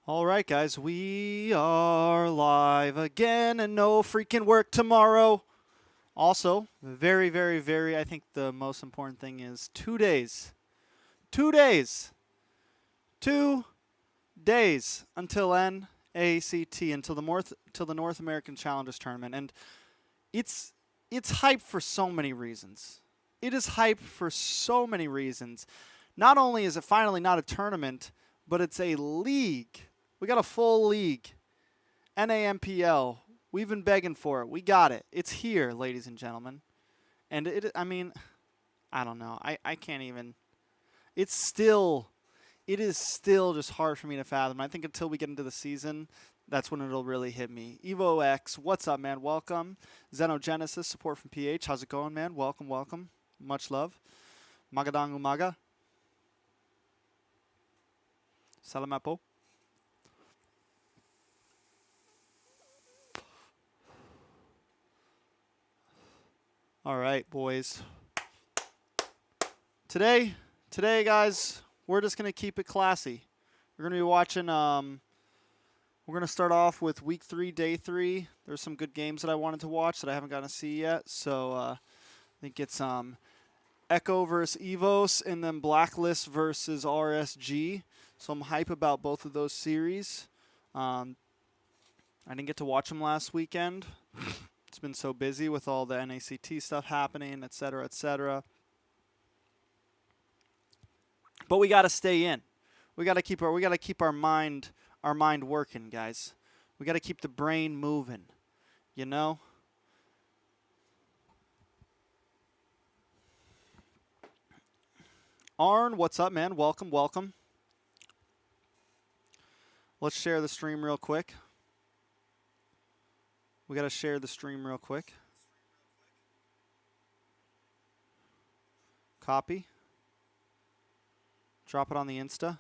All right, guys, we are live again and no freaking work tomorrow. Also, I think the most important thing is 2 days. 2 days. 2 days until NACT, until the North American Challengers Tournament. And it's hype for so many reasons. It is hype for so many reasons. Not only is it finally not a tournament, but it's a league. We got a full league. NAMPL. We've been begging for it. We got it. It's here, ladies and gentlemen. And I don't know. I can't even. It is still just hard for me to fathom. I think until we get into the season, that's when it'll really hit me. Evo X, what's up, man? Welcome. Xenogenesis, support from PH. How's it going, man? Welcome, welcome. Much love. Magadang Umaga. Salamapo. All right, boys. Today, guys, we're just going to keep it classy. We're going to be watching, we're going to start off with week 3, day 3. There's some good games that I wanted to watch that I haven't gotten to see yet. So I think it's Echo versus Evos and then Blacklist versus RSG. So I'm hype about both of those series. I didn't get to watch them last weekend. It's been so busy with all the NACT stuff happening, et cetera, et cetera. But we got to stay in. We got to keep our mind working, guys. We got to keep the brain moving, you know? Arn, what's up, man? Welcome, welcome. Let's share the stream real quick. We got to share the stream real quick. Copy. Drop it on the Insta.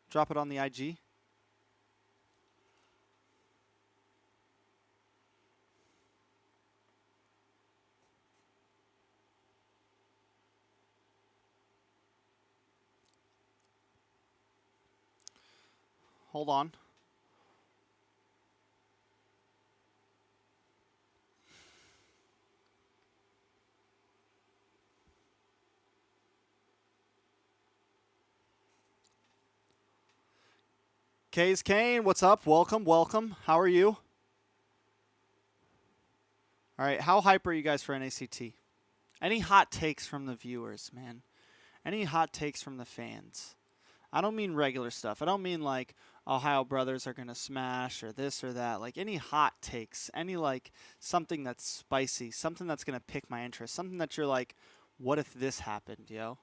Drop it on the IG. Hold on. Kay's Kane, what's up? Welcome, welcome. How are you? All right, how hype are you guys for NACT? Any hot takes from the viewers, man? Any hot takes from the fans? I don't mean regular stuff. I don't mean like Ohio Brothers are going to smash or this or that. Like any hot takes, any like something that's spicy, something that's going to pique my interest, something that you're like, what if this happened, yo?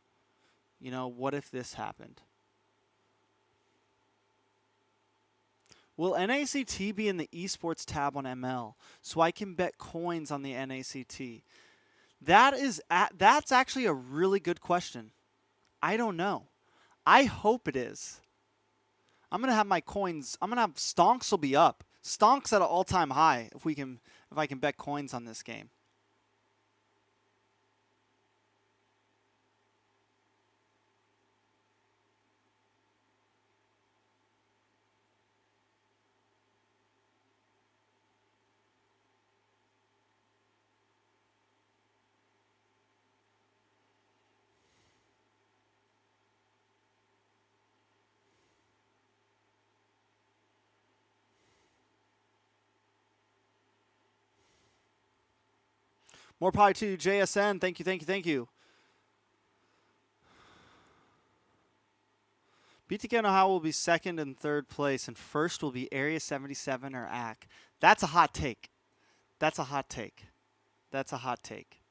You know, what if this happened? Will NACT be in the esports tab on ML so I can bet coins on the NACT? That's actually a really good question. I don't know. I hope it is. I'm gonna have my coins. I'm gonna have stonks will be up. Stonks at an all-time high if I can bet coins on this game. More power to JSN. Thank you, thank you, thank you. BTK Ohio will be second and third place, and first will be Area 77 or AC. That's a hot take. That's a hot take. That's a hot take.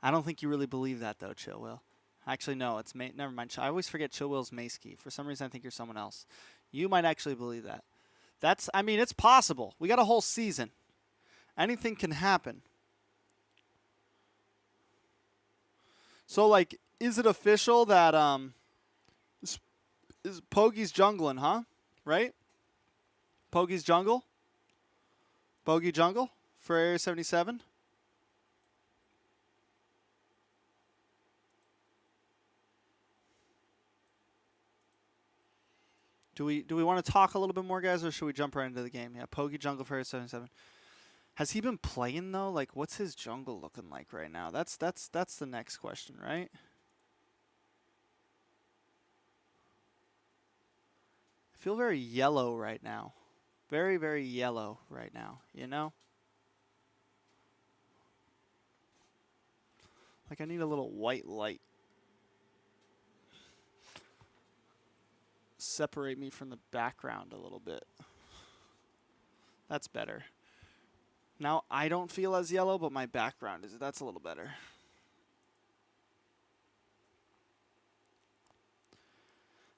I don't think you really believe that, though, Chill Will. Actually, no, it's never mind. I always forget Chill Will's Mayski. For some reason, I think you're someone else. You might actually believe that. I mean, it's possible. We got a whole season. Anything can happen. So, like, is it official that is Poggy's jungling, huh? Right? Poggy's jungle? Bogey jungle for Area 77? Do we want to talk a little bit more, guys, or should we jump right into the game? Yeah, Pogi Jungle Fairy 77. Has he been playing though? Like, what's his jungle looking like right now? That's the next question, right? I feel very yellow right now. Very, very yellow right now, you know? Like I need a little white light. Separate me from the background a little bit. That's better. Now I don't feel as yellow, but my background is. That's a little better.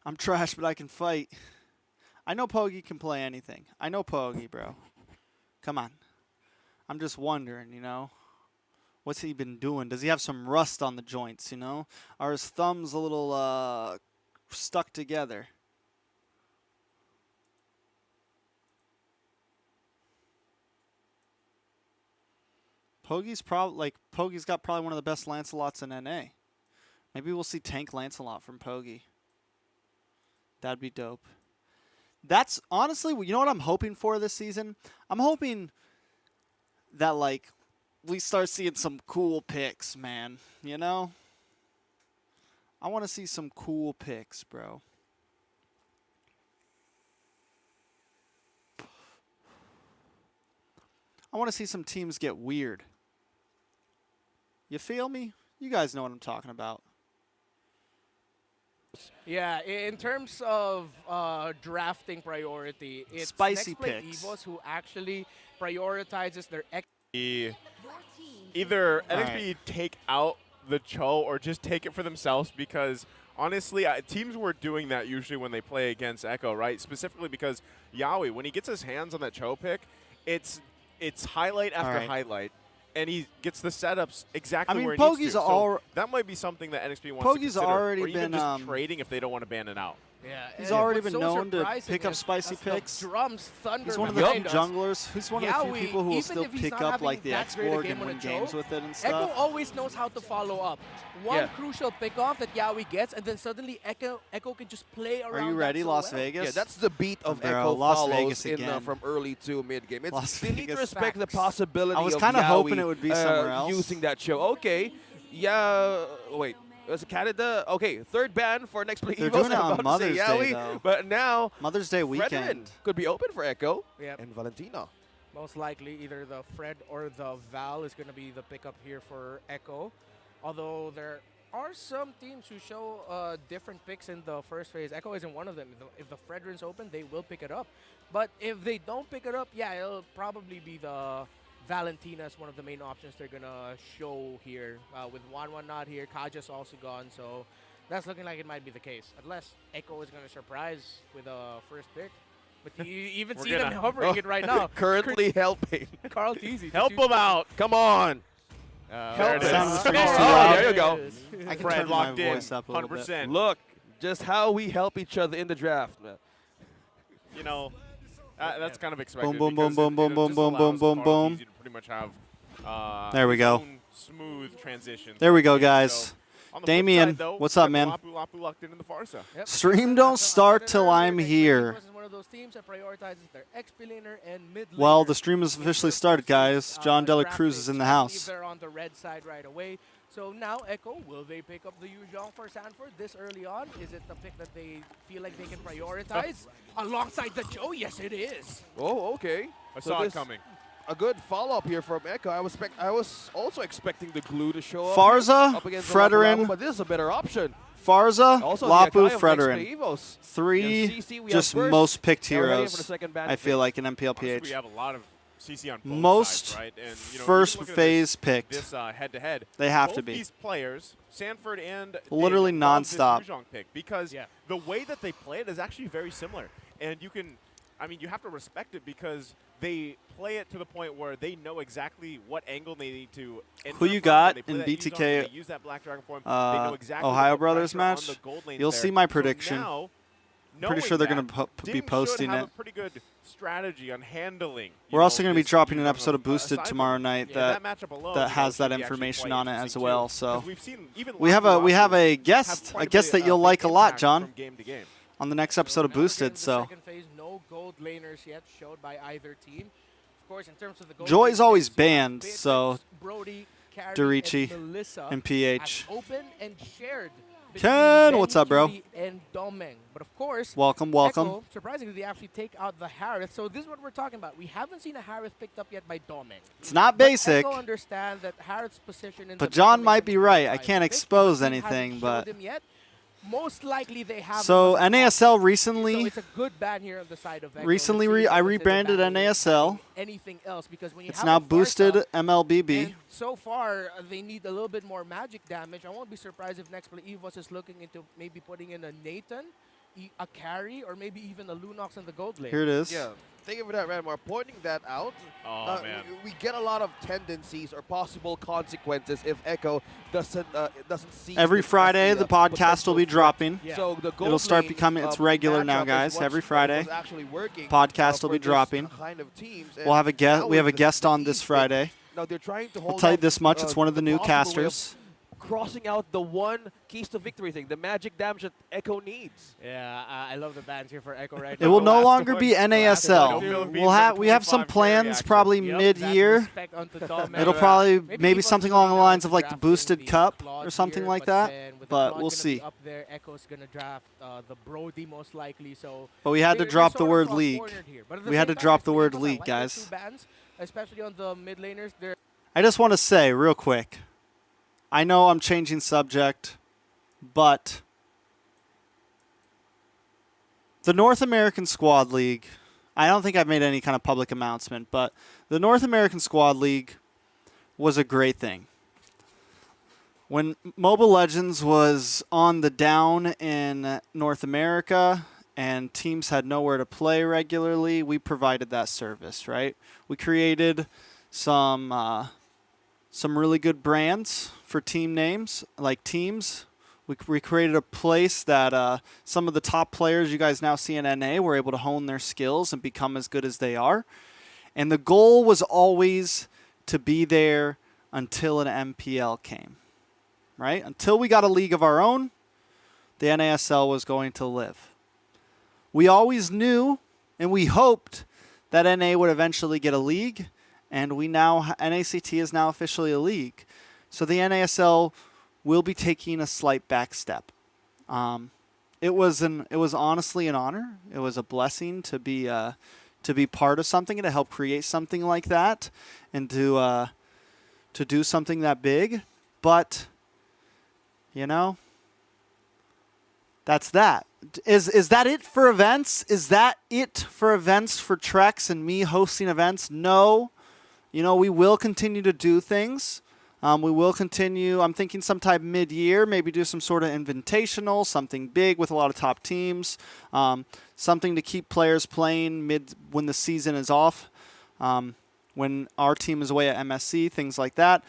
I'm trash, but I can fight. I know Pogi can play anything. I know Pogi, bro. Come on. I'm just wondering, you know. What's he been doing? Does he have some rust on the joints, you know? Are his thumbs a little stuck together? Pogi's got probably one of the best Lancelots in NA. Maybe we'll see Tank Lancelot from Pogi. That'd be dope. That's honestly, you know what I'm hoping for this season? I'm hoping that like we start seeing some cool picks, man. You know? I want to see some cool picks, bro. I want to see some teams get weird. You feel me? You guys know what I'm talking about. Yeah, in terms of drafting priority, it's Spicy Next Play picks. Evos who actually prioritizes their Either All NXP right. take out the Cho or just take it for themselves, because honestly, teams were doing that usually when they play against Echo, right? Specifically because Yaoi, when he gets his hands on that Cho pick, it's highlight after highlight. And he gets the setups exactly where he needs to. So that might be something that NXP wants to consider. Already or even been just trading if they don't want to ban it out. Yeah, he's already been known to pick up spicy picks. Drums, thunder He's one of the few junglers. He's one of the few people who will still even if he's pick not up like having the that great a X-Borg game and on win a games Cho, with it and Echo stuff. always knows how to follow up. One crucial pick-off that Yaoi gets, and then suddenly Echo can just play around. Are you ready, that so Las well. Vegas? Yeah, that's the beat of Bro, Echo Las follows Vegas in, again. from early to mid-game. Las They need to Vegas. respect the Facts. possibility I was of kind of Yaoi, hoping it would be somewhere else. using that show. Okay, yeah, wait. Was it Canada? Okay, third ban for Next Play They're Evos. doing it I'm on about to Mother's say Day, Yaoi, though. but now Mother's Day weekend. Fredrin could be open for Echo Yep. and Valentina. Most likely, either the Fred or the Val is going to be the pickup here for Echo. Although there are some teams who show different picks in the first phase. Echo isn't one of them. If the Fredrin's open, they will pick it up. But if they don't pick it up, yeah, it'll probably be the Valentina as one of the main options they're going to show here. With 1-1 not here, Kaja's also gone, so that's looking like it might be the case. Unless Echo is going to surprise with a first pick. But you even see them hovering it right now. Currently helping. Carl Teasy. Help him out. Come on. There it is. Sound of the streams too Oh, loud. there you go. I can Fred turn my locked in, voice up a little bit. 100%. Look, just how we help each other in the draft. You know, that's kind of expected. Boom, boom, because boom, boom, it boom, just boom, allows boom, Carl boom. Teasy to pretty much have There we his go. own smooth transition. There we go, So, guys. on the flip Damien, side, though, what's up, we have man? Lapu locked in the Farsa. Yep. Stream don't start till I'm here. This is one of those teams that prioritizes their XP laner and mid laner. Well, the stream has officially started, guys. John Dela Cruz is in the house. They're on the red side right away. So now Echo, will they pick up the Yuzhong for Sanford this early on? Is it the pick that they feel like they can prioritize alongside the Joe? Yes, it is. Oh, okay. I So saw it this- coming. A good follow-up here from Echo. I was also expecting the glue to show up. Farza, up against the Lapu, Fredrin, but this is a better option. Farza, Also, Lapu, the Akai of Next Play Fredrin. Evos. Three We have CC, we have just Burst. most picked Now we're heading for heroes, the second ban I feel phase. like, in Honestly, we MPLPH. have a lot of CC on both Most sides, right? And, you know, first even looking at phase picked. This head-to-head. They have both to be. These players, Sanford and Literally Dave, love this nonstop. Yuzhong pick because the way that they play it is actually very similar. And you can, I mean, you have to respect it because they play it to the point where they know exactly what angle they need to enter Who you from. got They play in that BTK, Yuzhong, they use that Black Dragon form. They know exactly Ohio what Brothers pressure on match? the gold lanes You'll there. see my So prediction. now, Pretty sure they're going knowing to be Ding posting should have it. a pretty good strategy on handling. We're also going to be this dropping an Yuzhong episode of Boosted aside tomorrow from- night yeah, that matchup alone, that has should that be actually information quite on it as interesting well. too, So 'cause we've seen even we have a Lapu a have guest, quite a guest bit that you'll of like a lot, impact John, from game to game. on the next episode of Now again, Boosted. the So second phase, no gold laners yet showed by either team. Of course, in terms of the gold Joy's lane always phase, you have banned, Beatrix, so Brody, Carrie, Dorichi and Melissa and as PH. open and shared. Ken, between what's Ben, up, bro? Cutie, and Domeng. But of course, Welcome, welcome. Echo, surprisingly, they actually take out the Harith. So this is what we're talking about. We haven't seen a Harith picked up yet by Domeng. It's not But basic, Echo understand that Harith's position in but the John meta might makes be him right. I very can't big. expose The team anything, hasn't but showed him yet. Most likely they have. so him as an NASL option. So recently. it's a good ban here on the side of Echo. Recently Let's see I what they say they're rebranded banning NASL. Anything else? Because when you It's have now a boosted Farsa, MLBB. and so far, they need a little bit more magic damage. I won't be surprised if next play Evos is looking into maybe putting in a Nathan, a carry, or maybe even a Lunox in the gold lane. Here it is. Yeah, thank you for that, Ranmar. Pointing that out, Oh, man. we get a lot of tendencies or possible consequences if Echo doesn't see. Every this as Friday, the podcast potential will be threat. dropping. Yeah. So the gold It'll start lane, becoming it's regular now, matchup is guys. what's- Every was Friday, actually working, podcast will for be this dropping. Kind of teams. We'll have a guest. Now We have a with guest the on this East, Friday. Now they're trying to I'll hold tell you off, this much: it's one of the new possible way of casters. crossing out the one keys to victory thing, the magic damage that Echo needs. Yeah, I love the bans here for Echo right It now. will The no last longer one. be The last NASL. one. We have some 25 plans carry probably Yep, mid-year. that's respect onto Domeng. It'll probably maybe Evos something is along the going lines down of like the drafting boosted the cup Claude or something here, like but that. then with the But Claude we'll gonna see. be up there, Echo's gonna draft the Brody most likely. So But we had to they're drop the sort of word got league. cornered here. But at the We had same to time, drop the actually, word Evos, I league, like their guys. two bans, especially on the mid laners. They're I just want to say real quick. I know I'm changing subject, but the North American Squad League, I don't think I've made any kind of public announcement, but the North American Squad League was a great thing. When Mobile Legends was on the down in North America and teams had nowhere to play regularly, we provided that service, right? We created some really good brands for team names, like teams. We created a place that some of the top players you guys now see in NA were able to hone their skills and become as good as they are. And the goal was always to be there until an MPL came, right? Until we got a league of our own, the NASL was going to live. We always knew and we hoped that NA would eventually get a league, and we now NACT is now officially a league. So the NASL will be taking a slight back step. It was honestly an honor. It was a blessing to be part of something and to help create something like that, and to do something that big. But you know, that's that. Is that it for events? Is that it for events for Trex and me hosting events? No. You know, we will continue to do things. We will continue. I'm thinking sometime mid-year, maybe do some sort of invitational, something big with a lot of top teams, something to keep players playing when the season is off, when our team is away at MSC, things like that.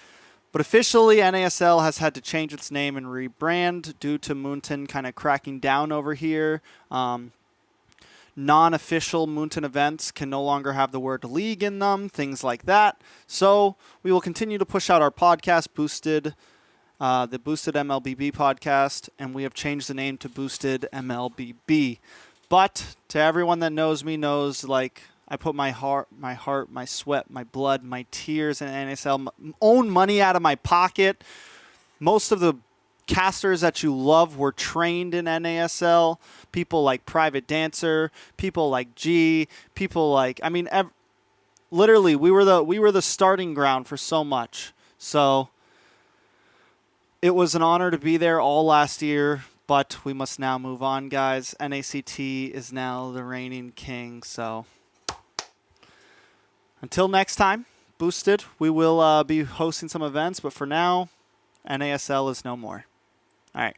But officially, NASL has had to change its name and rebrand due to Moonton kind of cracking down over here. Non-official Moonton events can no longer have the word league in them, things like that. So we will continue to push out our podcast, the Boosted MLBB podcast, and we have changed the name to Boosted MLBB. But to everyone that knows me knows, like, I put my heart, my sweat, my blood, my tears in NASL, own money out of my pocket. Most of the casters that you love were trained in NASL. People like Private Dancer, people like G, people like, I mean, literally we were the starting ground for so much. So it was an honor to be there all last year, but we must now move on, guys. NACT is now the reigning king. So until next time, Boosted, we will be hosting some events, but for now, NASL is no more. All right,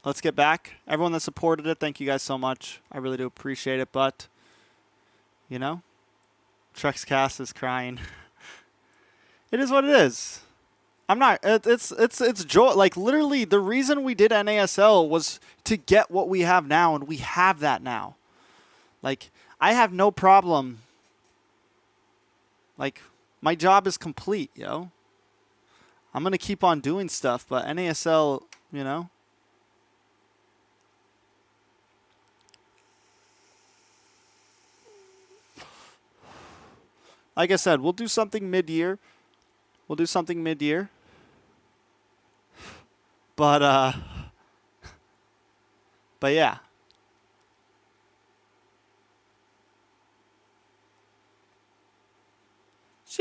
let's get back. Everyone that supported it, thank you guys so much. I really do appreciate it, but, you know, ShoutCaster is crying. It is what it is. I'm not, it's joy. Like, literally, the reason we did NASL was to get what we have now, and we have that now. Like, I have no problem. Like, my job is complete, yo. I'm going to keep on doing stuff, but NASL, you know. Like I said, we'll do something mid-year. We'll do something mid-year. But yeah.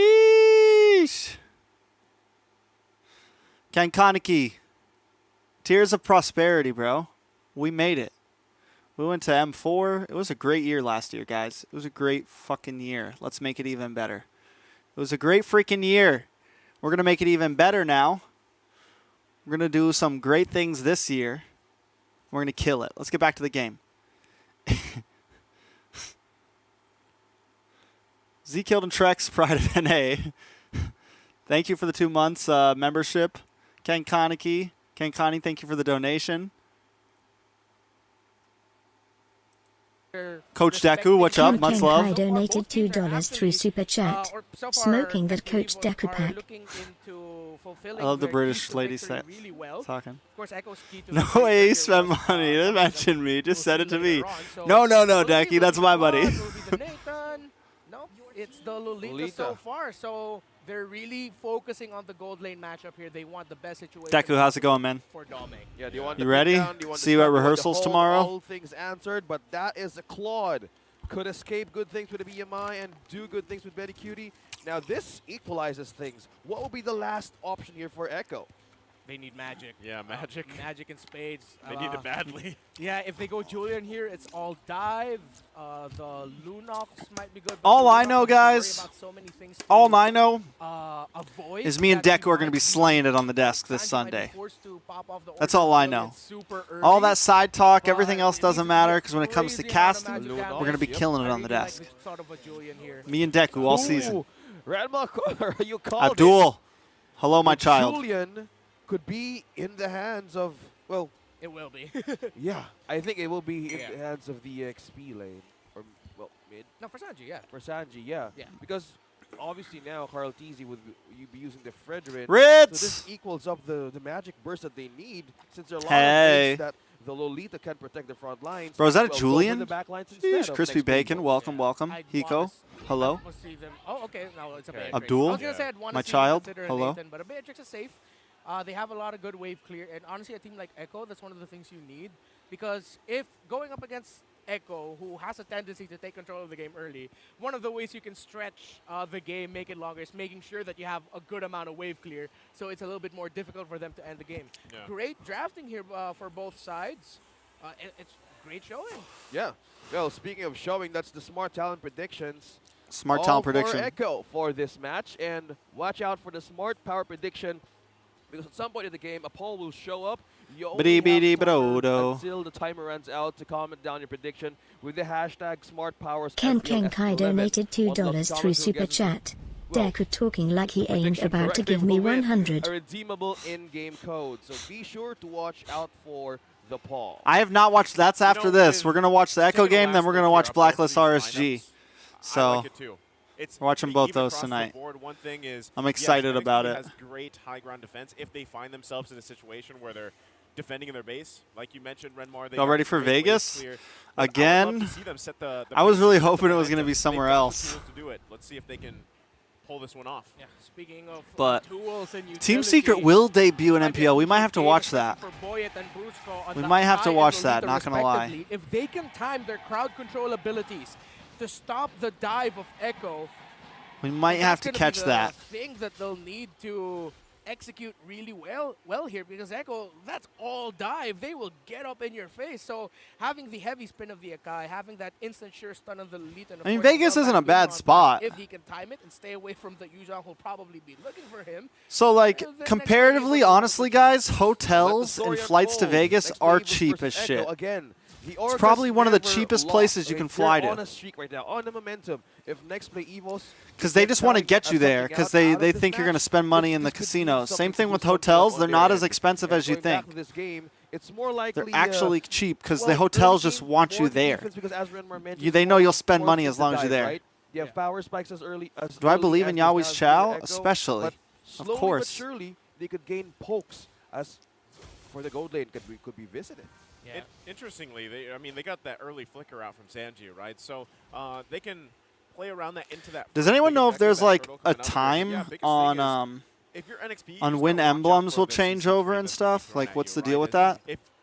Sheesh. Kankaniki. Tears of prosperity, bro. We made it. We went to M4. It was a great year last year, guys. It was a great fucking year. Let's make it even better. It was a great freaking year. We're going to make it even better now. We're going to do some great things this year. We're going to kill it. Let's get back to the game. Z killed and Trex, Pride of NA. Thank you for the 2 months membership. Ken Kaneki. Ken Kani, thank you for the donation. Coach Deku, what's up? Much love. I donated $2 through Super Chat. Smoking that Coach Deku pack. I love the British lady talking. No Ace spent money. Didn't mention me. Just said it to me. No, Decky. That's my money. No, it's the Lolita so far. So they're really focusing on the gold lane matchup here. They want the best situation. Deku, how's it going, man? For Doming. Yeah, do you want You ready? See you at rehearsals tomorrow? All things answered, but that is a Claude. Could escape good things with a BMI and do good things with Betty Cutie. Now this equalizes things. What will be the last option here for Echo? They need magic. Yeah, magic. Magic and spades. They need it badly. Yeah, if they go Julian here, it's all dive. The Lunox might be good. All I know, guys, all I know is me and Deku are going to be slaying it on the desk this Sunday. That's all I know. All that side talk, everything else doesn't matter because when it comes to casting, we're going to be killing it on the desk. Me and Deku all season. You called Abdul, hello, my child. Julian could be in the hands of, well, it will be. yeah, I think it will be in the hands of the XP lane. Or, well, mid. No, for Sanji, yeah. For Sanji, yeah. Because obviously now Carl Teasy would you be using the Fredrin. Ritz! So this equals up the magic burst that they need since there are a lot Hey. of ways that the Lolita can protect the front lines. Bro, is that a Well, Julian? go for the back lines Jeez, instead of Crispy next Bacon, people. welcome, welcome. I'd Hiko, wanna hello. see them. Oh, okay. No, it's a Beatrix. Abdul, I was gonna say I'd wanna my see child, Consider and hello. Nathan, but a Beatrix is safe. They have a lot of good wave clear, and honestly, a team like Echo, that's one of the things you need, because if going up against Echo, who has a tendency to take control of the game early, one of the ways you can stretch the game, make it longer, is making sure that you have a good amount of wave clear, so it's a little bit more difficult for them to end the game. Yeah. Great drafting here for both sides. It's great showing. Yeah. Well, speaking of showing, that's the Smart Talent predictions. Smart all talent for prediction. Echo for this match, and watch out for the Smart Power prediction, because at some point in the game, a poll will show up. You only have Bidi-bidi-bidi-do. until the timer runs out to comment down your prediction with the hashtag Smart Powers. Ken Kai donated $2 through Super Chat. Deku talking like he ain't about to give me 100. A redeemable in-game code, so be sure to watch out for the poll. I have not watched. That's after this. We're going to watch the Echo Taking game, then we're going to watch Blacklist RSG. I So like it too. It's we're watching both even those across the tonight. board, one thing is, I'm excited yes, about NXT it. has great high ground defense. If they find themselves in a situation where they're defending in their base, like you mentioned, Renmar, they Y'all are ready for great wave Vegas? clear. But I would Again? love to see them set the I was pace really and hoping it was momentum. gonna be somewhere They've got the else. tools to do it. Let's see if they can pull this one off. Yeah, speaking of But tools and Team utility, Secret will debut in might be MPL. a We might have to game watch that. for Boyet and Brusco on We the might have to Kai and watch that, Lolita not gonna lie. respectively. If they can time their crowd control abilities to stop the dive of Echo, We might have to that's catch gonna be that. the thing that they'll need to execute really well here, because Echo, that's all dive. They will get up in your face. So having the heavy spin of the Akai, having that instant sure stun on the Lolita. And of I mean, course, Vegas well isn't a back bad Yuzhan, spot. If he can time it and stay away from the Yuzhan, who'll probably be looking for him. So, like, The next comparatively, wave will honestly, be- guys, hotels and flights to Vegas are cheap as shit. Again, It's probably one of the cheapest places you can fly They're on to. a streak right now, on the momentum. If next play Evos, Because they just want to get you there, because they think you're going to spend money in the casinos. Same thing with hotels. They're not as expensive as you think. This game, it's more likely, They're actually cheap because well, the hotels early just game, want more you there. defense, because as Renmar mentioned, They know you'll spend more money fit as to long as dive, you're there. right? You have power spikes as early as Do I early believe as in this Yahweh's has Chow? been Echo, Especially. but Of slowly course. but surely, they could gain pokes as for the gold lane could be visited. Yeah. Interestingly, they got that early flicker out from Sanji, right? So they can play around that into that. Does first anyone big know if objective, there's that like turtle a coming up here? time Yeah, biggest thing is on if you're NXP, you on just when gotta watch out emblems for will the change CC over that's and gonna be stuff? thrown Like, at what's you, the deal right? with that?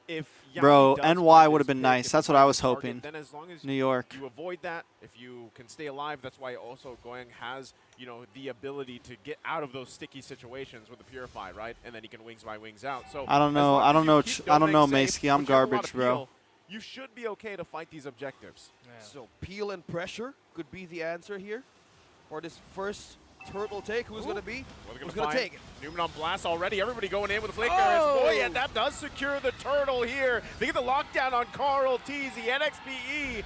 If Bro, Yawi does NY win would have this been pick nice. and That's what I decides was to target, hoping. Then as long as New York. you avoid that, if you can stay alive, that's why also Goyang has, you know, the ability to get out of those sticky situations with the Purify, right? And then he can wings by wings out. So I don't as know. long I as don't you know. keep I don't know, Domain safe, Maesky. I'm which you have a lot garbage, of bro. peel, you should be okay to fight these objectives. Yeah. So peel and pressure could be the answer here for this first turtle take. Who's going to be? Well, they're Who's gonna going to find take it? Newman on blast already. Everybody going in with a flicker. Oh! It's Boy, and that does secure the turtle here. They get the lockdown on Carl Teasy. NXPE.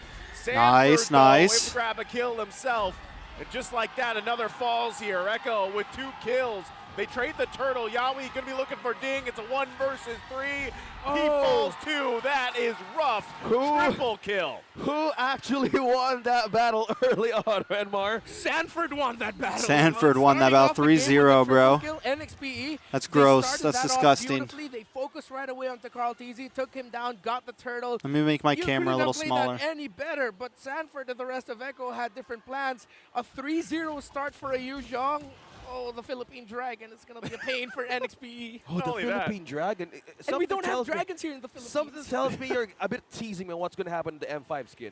Nice, Sanford, though, nice. able to grab a kill himself. And just like that, another falls here. Echo with 2 kills. They trade the turtle. Yawi going to be looking for Ding. It's a 1 versus 3. He falls too. That is rough. Who? Triple kill. Who actually won that battle early on, Renmar? Sanford won that battle. Sanford won that Starting battle off the game with a 3-0, bro. triple kill, NXPE. That's They gross. started That's that off disgusting. beautifully. They focused right away onto Carl Teasy, took him down, got the turtle. Let me make my You camera a couldn't little have played smaller. that any better, but Sanford and the rest of Echo had different plans. A 3-0 start for a Yu Zhong. Oh, the Philippine Dragon is going to be a pain for NXPE. Oh, the only that. Philippine Dragon. And we Something don't have tells me- dragons here in the Philippines. Something tells me you're a bit teasing me on what's going to happen to the M5 skin.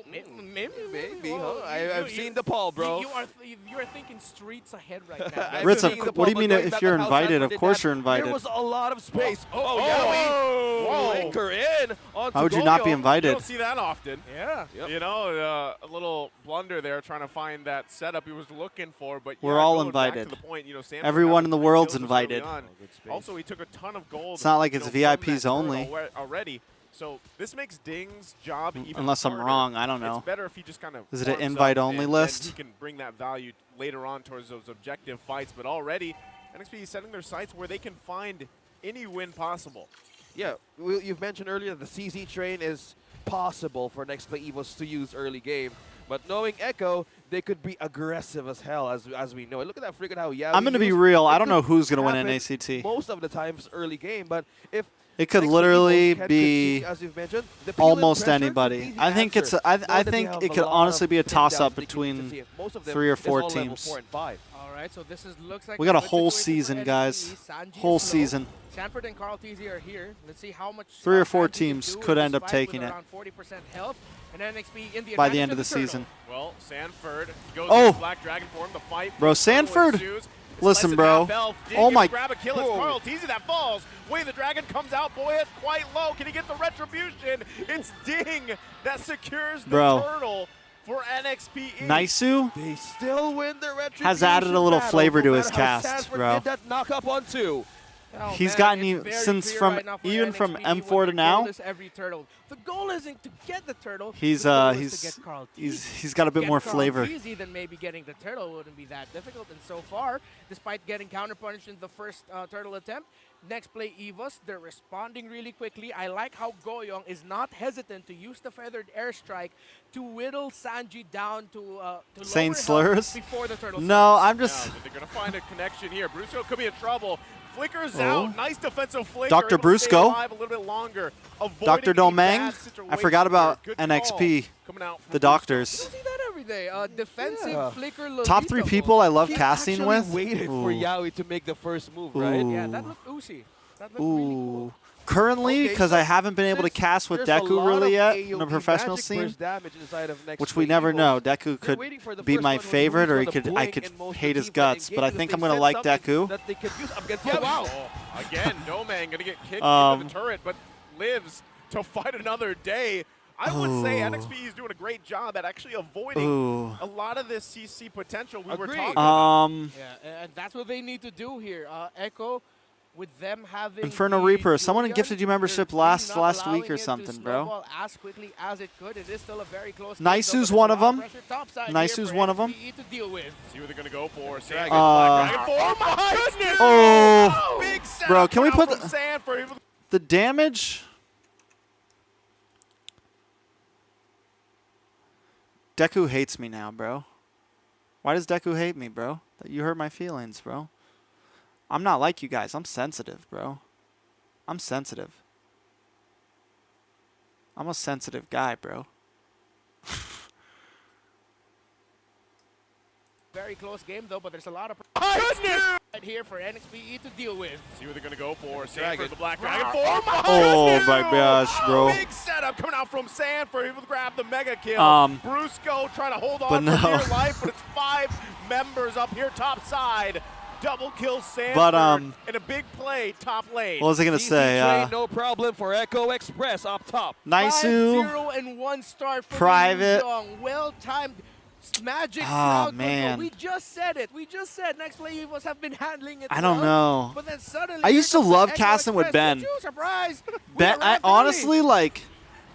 Maybe. Maybe, Well, huh? I've seen the poll, bro. You are thinking streets ahead right now. I've Ritz, seen the what poll, do you but mean going if back you're on how invited? Sanford Of did course that, you're invited. There was a lot of space. Oh, Yawi! whoa. Flicker in onto How would you not be Goyo. You invited? don't see that often. Yeah. Yep. You know, a little blunder there trying to find that setup he was looking for. But We're yeah, all going back invited. to the point, you know, Sanford Everyone having in the 3 world's kills early invited. on. Oh, good space. Also, he took a ton of gold. It's not like you it's know, from that VIPs turtle only. already. So this makes Ding's job even Unless I'm harder. wrong, I don't know. It's better if he just kind of Is it an farms up invite-only and list? then he can bring that value later on towards those objective fights. But already, NXP is setting their sights where they can find any win possible. Yeah, you've mentioned earlier that the CZ train is possible for next play Evos to use early game. But knowing Echo, they could be aggressive as hell, as we know. Look at that freaking how Yawi I'm going to be used. real. It I don't know could who's going to win happen NACT. Most of the times early game, but if It could next play literally Evos can be continue, as you've mentioned, the peel and almost pressure could anybody. be the I think it's. answer. I Know that they think have it a could lot honestly of be a toss-up takedowns they can between see. Most of them 3 or is 4 all level teams. 4 and 5. All right, so this looks like We got a good whole situation for season, NXPE. guys. Sanji is Whole slow. season. Sanford and Carl Teasy are here. Let's see how much 3 or 4 Sanji can teams do in could this end up fight taking with it around 40% health. And NXP in the by the advantage end of the turtle. season. Well, Sanford goes Oh! into Black Dragon form. The fight. Bro, for the turtle Sanford. ensues. It's Listen, less than bro. half health. Ding Oh gets my- to grab a kill. It's Whoa. Carl Teasy that falls. Way the dragon comes out. Boy, it's quite low. Can he get the retribution? It's Ding that secures the Bro. turtle for NXPE. Naisu They still win the retribution has added a little battle, flavor no to his matter how cast, Sanford bro. did that knock up on 2. Oh, He's man, gotten it's you very since clear from right now for even from NXPE M4 what to their now. goal is every turtle. The goal isn't to get the turtle. He's the goal is to get Carl he's got a bit Get more Carl flavor. Teasy, then maybe getting the turtle wouldn't be that difficult. And so far, despite getting counterpunched in the first turtle attempt, next play Evos, they're responding really quickly. I like how Goyong is not hesitant to use the feathered airstrike to whittle Sanji down to Saying lower health slurs? before the turtle. No, starts. I'm just Yeah, but they're going to find a connection here. Brusco could be in trouble. Flickers Oh. out. Nice defensive flicker. Dr. Able to stay Brusco. alive a little bit longer. Avoiding Dr. a Domeng. bad I situation forgot about here. Good NXP, call coming out from the Brusco. doctors. You don't see that every day. Defensive Yeah. flicker. Top 3 Lolita. people I love He casting actually with. waited for Ooh. Yawi to make the first move, right? Ooh. Yeah, that looked oozy. That looked really cool. Ooh. Currently, Okay, because so I haven't been able to since cast with there's a Deku lot really of yet in the AoE professional magic scene, burst damage inside of next which we play never Evos, know. Deku they're could waiting for the be first my one who's favorite, or moved he on the could I blink could and most hate his teams that guts. But I engage think if I'm they gonna send like something Deku. that they could use against Oh, Yawi. wow. Oh, again, Domang going to get kicked Um, into the turret, but lives to fight another day. I would say Ooh. NXP is doing a great job at actually avoiding Ooh. a lot of this CC potential we were Agreed. talking about. Yeah, and that's what they need to do here. Echo, with them having Inferno the Reaper, someone Julian, gifted you membership they're really last not week or allowing it to something, bro. snowball as quickly as it could. It is still a very close game, Naisu's though, but one there's of a lot them. pressure topside here Naisu's for one of them. NXPE to deal with. See what they're going to go for. Dragon. Sanford, Black Dragon. Oh my goodness! Oh. Big setup Bro, can we now put from the- Sanford. The damage. Deku hates me now, bro. Why does Deku hate me, bro? You hurt my feelings, bro. I'm not like you guys. I'm sensitive, bro. I'm sensitive. I'm a sensitive guy, bro. very close game, though, but there's a lot of Goodness! right here for NXPE to deal with. See what they're going to go for. Dragon. Sanford, the Black Dragon. Oh my gosh, bro. Big setup coming out from Sanford. Able to grab the mega kill. Brusco trying to hold on for no. dear life, but it's 5 members up here top side. Double kill Sanford. But, and a big play top lane. What was I gonna CC say? train, no problem for Echo Express up top. Naisu. 5-0 and 1 star for Private. Well-timed magic Oh, crowd man. control. We just said it. We just said Next Play must have been handling it. I don't well, know. But then suddenly I used to here comes love the casting with Express. Ben. Choo-choo, surprise. We Ben, I arrived early. honestly like.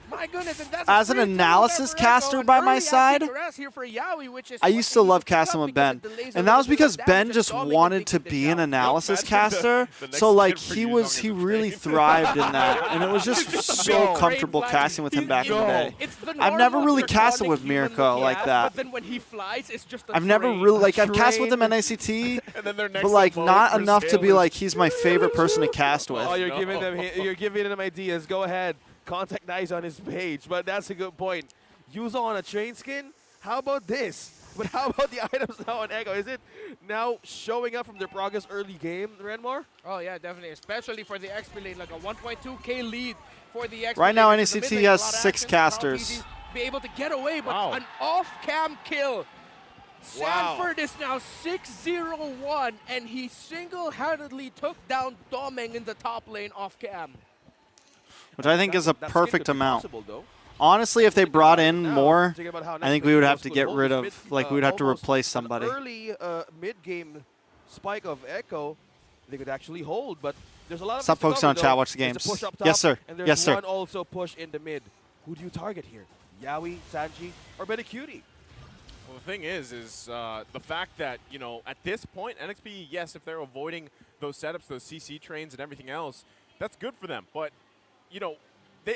My goodness, and that's As a an free kill analysis there for Echo, caster and by my early side, anti-harass here for Yawi, which is I what used they to need love pick up casting with because Ben, it delays a and that was little bit of because damage Ben and just Domi can wanted take to the be an job. analysis Imagine caster. the next So like kid for he you was, young he in the really game. thrived in that, and it was just so No. comfortable Brain casting with him back in the day. It's the I've never normal really casted with draconic human Mirko look he like has, that. But then when he flies, it's just a I've never train. really like I've cast with him train. in NACT, And then their next but like emote not for enough to be Sailors. like he's my favorite person to cast with. Oh, you're No. giving them ideas. Go ahead. Contact Nice on his page, but that's a good point. Use on a train skin? How about this? But how about the items now on Echo? Is it now showing up from their progress early game, Renmar? Oh yeah, definitely, especially for the XP lane, like a 1.2k lead for the XP Right now, lane. In the NACT mid lane, has a lot of 6 action, casters. Easy be able to get away, but Wow. an off-cam kill. Wow. Sanford is now 6-0-1, and he single-handedly took down Domeng in the top lane off-cam. Which I think is a That skin perfect could be amount. possible, though. Honestly, if they Thinking brought about it in now, more, thinking about how I think Next we would Play have to could get hold rid this of, mid- like we would have to almost replace an somebody. Early mid-game spike of Echo, they could actually hold, but there's a lot of Stop things to focusing on cover, chat, though. watch the There's games. a push up Yes, top, sir. And there's Yes, sir. one also push in the mid. Who do you target here? Yawi, Sanji, or Cutie? Well, the thing is the fact that, you know, at this point, NXP, yes, if they're avoiding those setups, those CC trains and everything else, that's good for them. But, you know,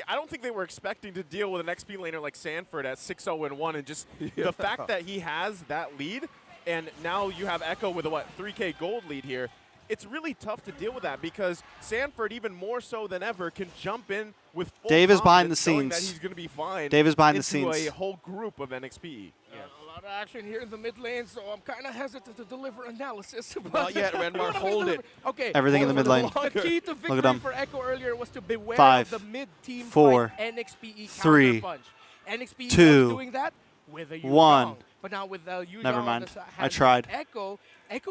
I don't think they were expecting to deal with an XP laner like Sanford at 6-0-1, and just the fact that he has that lead, and now you have Echo with a, 3K gold lead here, it's really tough to deal with that because Sanford, even more so than ever, can jump in with full Dave is behind the confidence knowing that scenes. he's going to be fine. Dave is behind the into scenes. a whole group of NXP. A lot of action here in the mid lane, so I'm kind of hesitant to deliver analysis. Not yet, Renmar. Hold it. Okay. Everything in the hold mid it lane. for the key to at victory them. for Echo earlier was to beware 5, of the mid-team 4, fight NXPE 3, counter punch. NXPE 2, was doing that with a Yu 1. Zhong. But now with Yu Never Zhong mind. on the I tried. Echo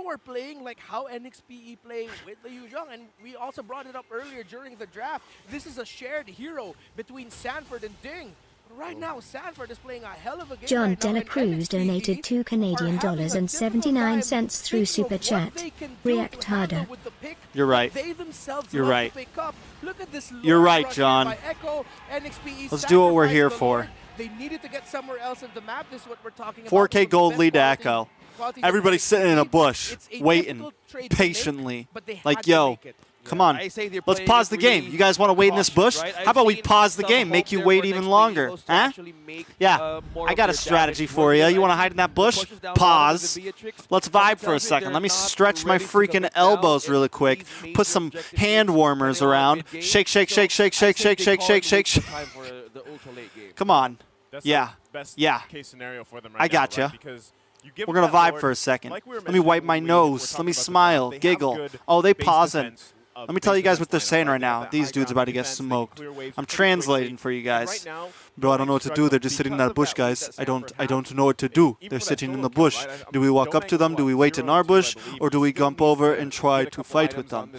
are playing like how NXPE play with the Yu Zhong, and we also brought it up earlier during the draft. This is a shared hero between Sanford and Ding. Right now, Sanford is playing a hell of a game. John right now, Dela and Cruz NXPE donated $2 are Canadian having a dollars and difficult 79 time cents through thinking Super of what Chat. they can do React to handle harder. with the pick You're that right. They themselves You're love right. to pick up. Look at this. You're Lord right, rush John. by Echo, NXPE Let's do what we're sacrificed here the for. Lord. They needed to get somewhere else in the map. This is what we're talking about. 4K One of the gold best lead to qualities- Echo. qualities of Everybody's sitting in a NXPE. bush, It's a waiting difficult trade to make, patiently. but they Like, had to yo, make it. come on. I say they're Let's playing pause it the game. really You guys want to wait in this bush? cautious, right? How about we I've pause the seen game, some make hope you there wait for even NXPE longer? Eagles to Huh? actually make, Yeah, more I of got their a strategy damage for work. you. Because You want to I hide think in that the bush? pushes down Pause. low with the Beatrix, Let's something vibe for a tells me second. they're Let me not stretch my ready to freaking commit down elbows in really quick. these major Put some objective hand games warmers early on around. mid-game. Shake, shake, So shake, shake, I shake, say shake, they shake, call shake, it shake, shake. time for the ultra late game. Come on. That's Yeah. the best Yeah. case scenario for them right I now, gotcha. right? Because you give We're them gonna that vibe Lord, for a second. like we were Let me mentioning wipe my when we were nose. talking Let me about the smile. draft, they have Giggle. good Oh, they base pausing. defense, Let me tell you guys what they're base saying defense right lineup, now. that These high dudes ground about to get defense, they smoked. clear waves I'm pretty translating quickly. for you And guys. right now, Bro, I don't know what to do. They're just sitting in that bush, guys. I don't know what to do. They're sitting in the bush. Do we walk up to them? Do we wait in our bush? Or do we jump over and try to fight with them?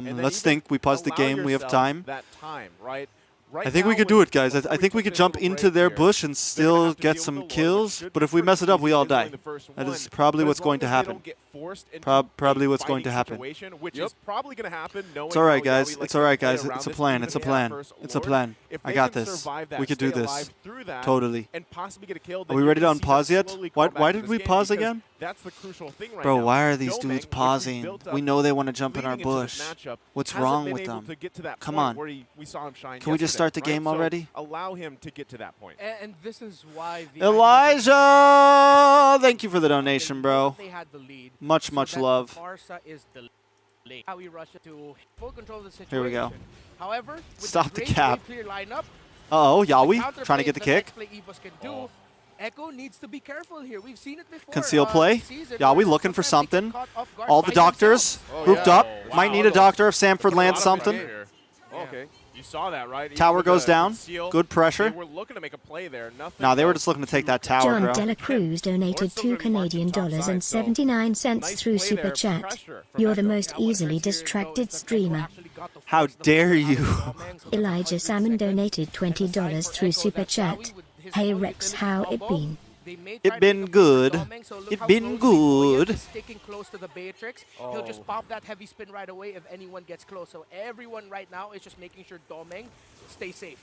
Let's think. We pause the game. We have time. I think we could do it, guys. I think we could jump into their bush and still get some kills. But if we mess it up, we all die. That is probably what's going to happen. Probably what's going to happen. Which is probably going to happen. It's all right, guys. It's all right, guys. It's a plan. It's a plan. It's a plan. I got this. We could do this. Totally. And possibly get a kill. Are we ready to unpause yet? Why did we pause again? That's the crucial thing right Bro, now. why are these Doming, dudes which we've pausing? built up We know they want to jump in our leading into bush. this matchup, What's hasn't wrong been with able them? to get to that Come point on. where we saw him shine Can we just yesterday, start the right? game So already? allow him to get to that point. And this is why the Elijah! Thank you for the donation, bro. They had the lead. Much so that love. Barca is the lead. How we rush it to full control of the situation. Here we go. However, with Stop the great cap. clear lineup, Uh-oh, the Yawi counterplay trying to get the that kick. Next Play Evos can do, Oh. Echo needs to be careful here. We've seen it before. Conceal play. this season Yeah, we where looking for sometimes they something. get caught off guard All by the doctors themselves. grouped yeah. up. Oh, Might wow. need a doctor if Sanford A lands lot of something. here. Oh, okay. You saw that, right? Tower Even goes the down. conceal, Good pressure. They were looking to make a play there. Nothing. No, they were else just looking to take to that tower, John bro. Dela Cruz donated still $2 gonna be marching Canadian dollars and topside, so 79 cents nice through play Super there, Chat. pressure from You're the Echo. most Yeah, what easily hurts here, though, distracted is that Echo streamer. actually got to How force the dare ball out of you. the Domains over Elijah 100 Salmon seconds. donated And aside $20 for through Echo, Super that Chat. Yawi with his Hey no Rex, utility how it combo, been? they may It try to been make a good. push for Domain, so look It how been closely Goya good. is sticking close to the Beatrix. He'll just Oh. pop that heavy spin right away if anyone gets close. So everyone right now is just making sure Domain stays safe.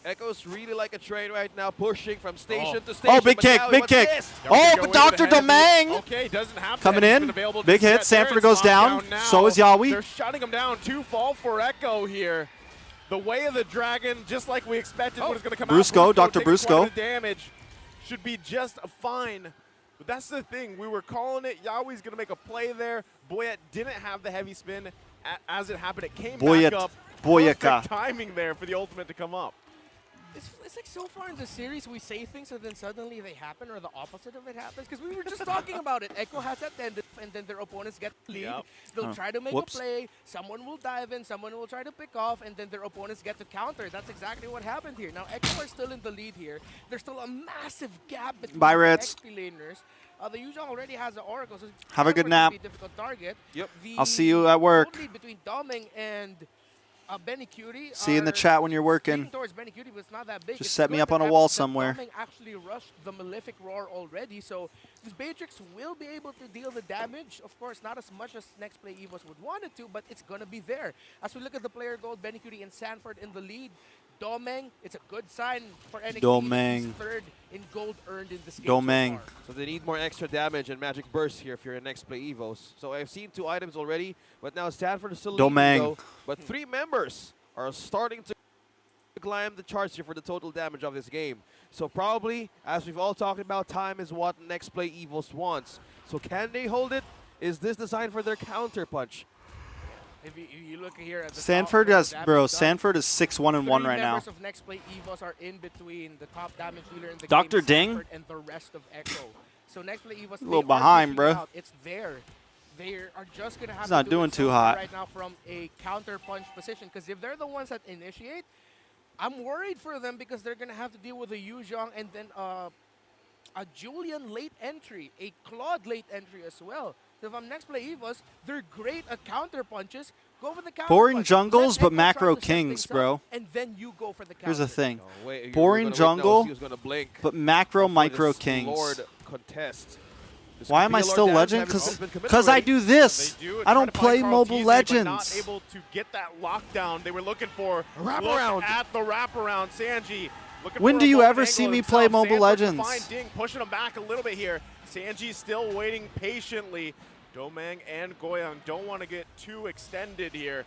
Echo's really like a train right now, pushing from station to Oh, station. big but kick, now he big wants kick. this. There we Oh, go but into Dr. the heavy. Domain Okay, doesn't have coming that. He's in. been available Big just hit. yet. There Sanford it's goes locked down. now. So is Yawi. They're shutting him down. 2 fall for Echo here. The way of the dragon, just like we expected, what is going to come Brusco, out. Dr. taking quite a Brusco. bit of damage. Should be just fine. But that's the thing. We were calling it. Yawi's going to make a play there. Boyet didn't have the heavy spin as it happened. It came Boyet. back up. Boyeka. Perfect timing there for the ultimate to come up. It's like so far in the series we say things and then suddenly they happen or the opposite of it happens because we were just talking about it. Echo has that tendency and then their opponents get the lead. Yep. They'll try to make Whoops. a play. Someone will dive in. Someone will try to pick off and then their opponents get to counter. That's exactly what happened here. Now Echo are still in the lead here. There's still a massive gap between Bye, the Ritz. XP laners. The Yuzhong already has the Oracle, so Have a good Sanford nap. can be a difficult target. Yep. I'll see you at work. The lead between Doming and Benny Cutie. See you in the are chat when you're working. leaning towards Benny Cutie, but it's not that big. Just It's set me good up on a that wall that somewhere. Doming actually rushed the Malefic Roar already, so this Beatrix will be able to deal the damage. Of course, not as much as Next Play Evos would want it to, but it's going to be there. As we look at the player gold, Benny Cutie and Sanford in the lead. Domeng, it's a good sign for NXT. Domeng. He's third in gold earned in this game Domeng. so far. So they need more extra damage and magic burst here if you're in next play Evos. So I've seen 2 items already, but now Stanford is still leading Domeng. though. But 3 members are starting to climb the charts here for the total damage of this game. So probably, as we've all talked about, time is what next play Evos wants. So can they hold it? Is this designed for their counter punch? If you look here at the Sanford top, has, damage bro. done. Sanford is 6-1 and 1 Three right now. members of Next Play Evos are in between the top damage dealer in the Dr. game, Ding? Sanford, and the rest of Echo. So Next Play Evos, A little they behind, are bro. pushing out. It's there. They are just gonna have He's to not do doing it too so far hot. right now from a counter punch position. Because if they're the ones that initiate, I'm worried for them because they're gonna have to deal with a Yuzhong and then a Julian late entry, a Claude late entry as well. So if I'm Next Play Evos, they're great at counter punches. Go for the counter Boring punch. jungles, Let but Echo try macro to set kings, things up, bro. And then you go for the counter. Here's the thing. No, wait, you Boring were gonna wait now, jungle, he was gonna blink but macro for micro this kings. Lord contest. This Why could am be I a Lord still damage, legend? having been committed Because I already. do this. They do I try don't to find play Carl Mobile Teasy, Legends. But not able to get that lockdown. They were looking for wraparound. Look at the wraparound. Sanji looking When for do a you moment ever angle see me himself. play Mobile Sanford Legends? to find Ding pushing him back a little bit here. Sanji's still waiting patiently. Domang and Goyang don't want to get too extended here.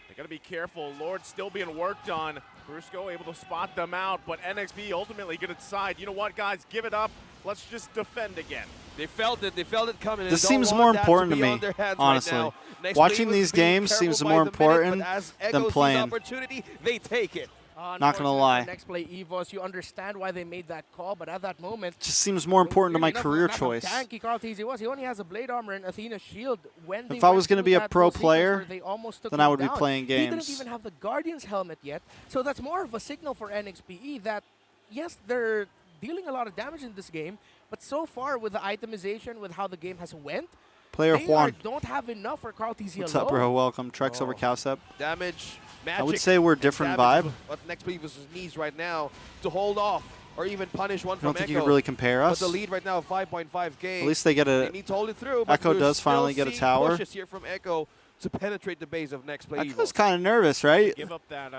They got to be careful. Lord still being worked on. Brusco able to spot them out, but NXP ultimately going to decide, you know what, guys, give it up. Let's just defend again. They felt it. They felt it coming. This They seems don't more want that important to be me, on their hands honestly. Right now. Next Watching play was these being games careful seems by more the minute, important but as than Echo sees playing. opportunity, they take it. Not gonna Unfortunately lie. for Next Play Evos, you understand why they made that call, but at that moment, Just seems more important to my weirdly enough, career not choice. how tanky Carl Teasy was. He only has a Blade Armor and Athena's Shield. When they If I went was gonna through be a that pro whole sequence player, where they almost took then him I would be down, playing He didn't games. even have the Guardian's helmet yet. So that's more of a signal for NXPE that, yes, they're dealing a lot of damage in this game, but so far with the itemization, with how the game has went, Player they Juan. don't have enough for Carl Teasy What's alone. up, bro? Welcome. Trex Oh. over Cowsep. Damage, magic. I would say we're different damage vibe. is What next play Evos needs right now to hold off or even punish one I from don't think you Echo. could really compare But us. the lead right now of 5.5K. At least they get They a. need to hold it through. But Echo we're does still finally get a seeing tower. Pushes here from Echo to penetrate the base of next play Echo's Evos. kind of nervous, right? Give up that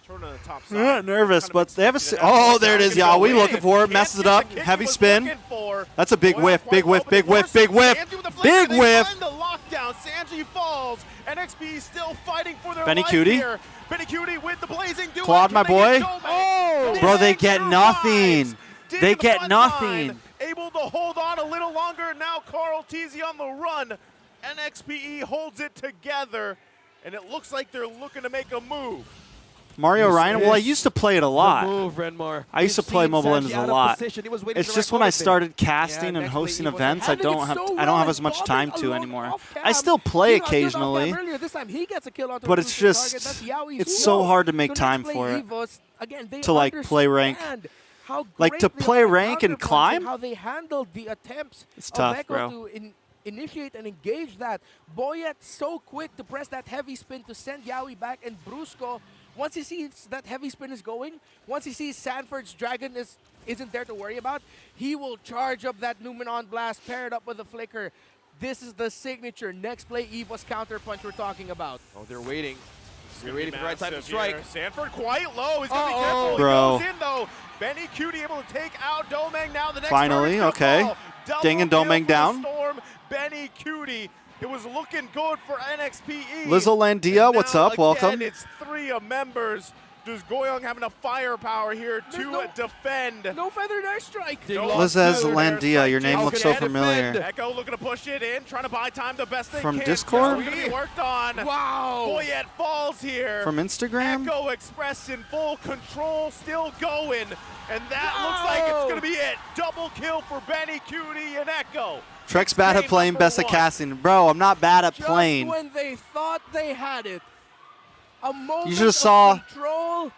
turn on the top They're not side. nervous, Kind of but they have a. expected it. Oh, there it is, Gonna go Yawi in. looking for it, Can't messes it get up. the kick he Heavy was spin. looking for. That's a big Goyang whiff, quite big low, whiff, but big the whiff, first big whiff. Sanji with the flick, Big they whiff. find the lockdown. Sanji falls. NXP still fighting for their Benny life Cutie. here. Benny Cutie with the blazing duel. Claude, my Can they get boy. Domang? Oh, Domang bro, they get survives. nothing. Dig They the get front nothing. line. Able to hold on a little longer. Now Carl Teasy on the run. NXPE holds it together, and it looks like they're looking to make a move. Mario You Ryan. Well, I missed used to play it a The lot. move, Renmar. I used to We've play seen Mobile Sanji Legends a out of lot. position. He was waiting It's for just that when I corner pin. started casting and next play, hosting Evo was events, I handling don't it have so I don't have well, as much bobbing time to along anymore. off I cam. still play He got killed off cam occasionally. earlier. This time he gets a kill onto But the it's losing just- target. That's Yaoi's it's who so knows? hard to make So time next play, for it. Evos, again, they To, like, play rank. understand how Like, great to they play are at rank and counterpunching, climb? How they handled the attempts It's of tough, Echo bro. to initiate and engage that. Boyet so quick to press that heavy spin to send Yaoi back, and Brusco, once he sees that heavy spin is going, once he sees Sanford's Dragon isn't there to worry about, he will charge up that Numenon Blast paired up with the Flicker. This is the signature next play Evo's counter punch we're talking about. Oh, they're waiting. They're Gonna waiting be for the right time to massive strike. here. Sanford quite low. He's going to be Uh-oh. careful. Bro. He goes in, though. Benny Cutie able to take out Domeng now. The next Finally, target's okay. gonna fall. Double Ding and kill Domeng for the down. Storm. Benny Cutie. It was looking good for NXPE. Lizzo Landia, And what's now, up? Welcome. Again, it's 3 members. Does Goyoung having a firepower here There's to no- defend? No feathered airstrike. They No lost Lizaz two. Landia, your name How looks can so they familiar. defend? Echo looking to push it in, trying to buy time the best they From can. Discord? It's gonna be worked on. Wow. Boyet falls here. From Instagram? Echo Express in full control, still going. And that looks like it's going to be it. Double kill for Benny Cutie and Echo. Trekk's bad at Game playing, number best at 1. casting. Bro, I'm not bad at Just playing. when they thought they had it, a moment should've of saw control,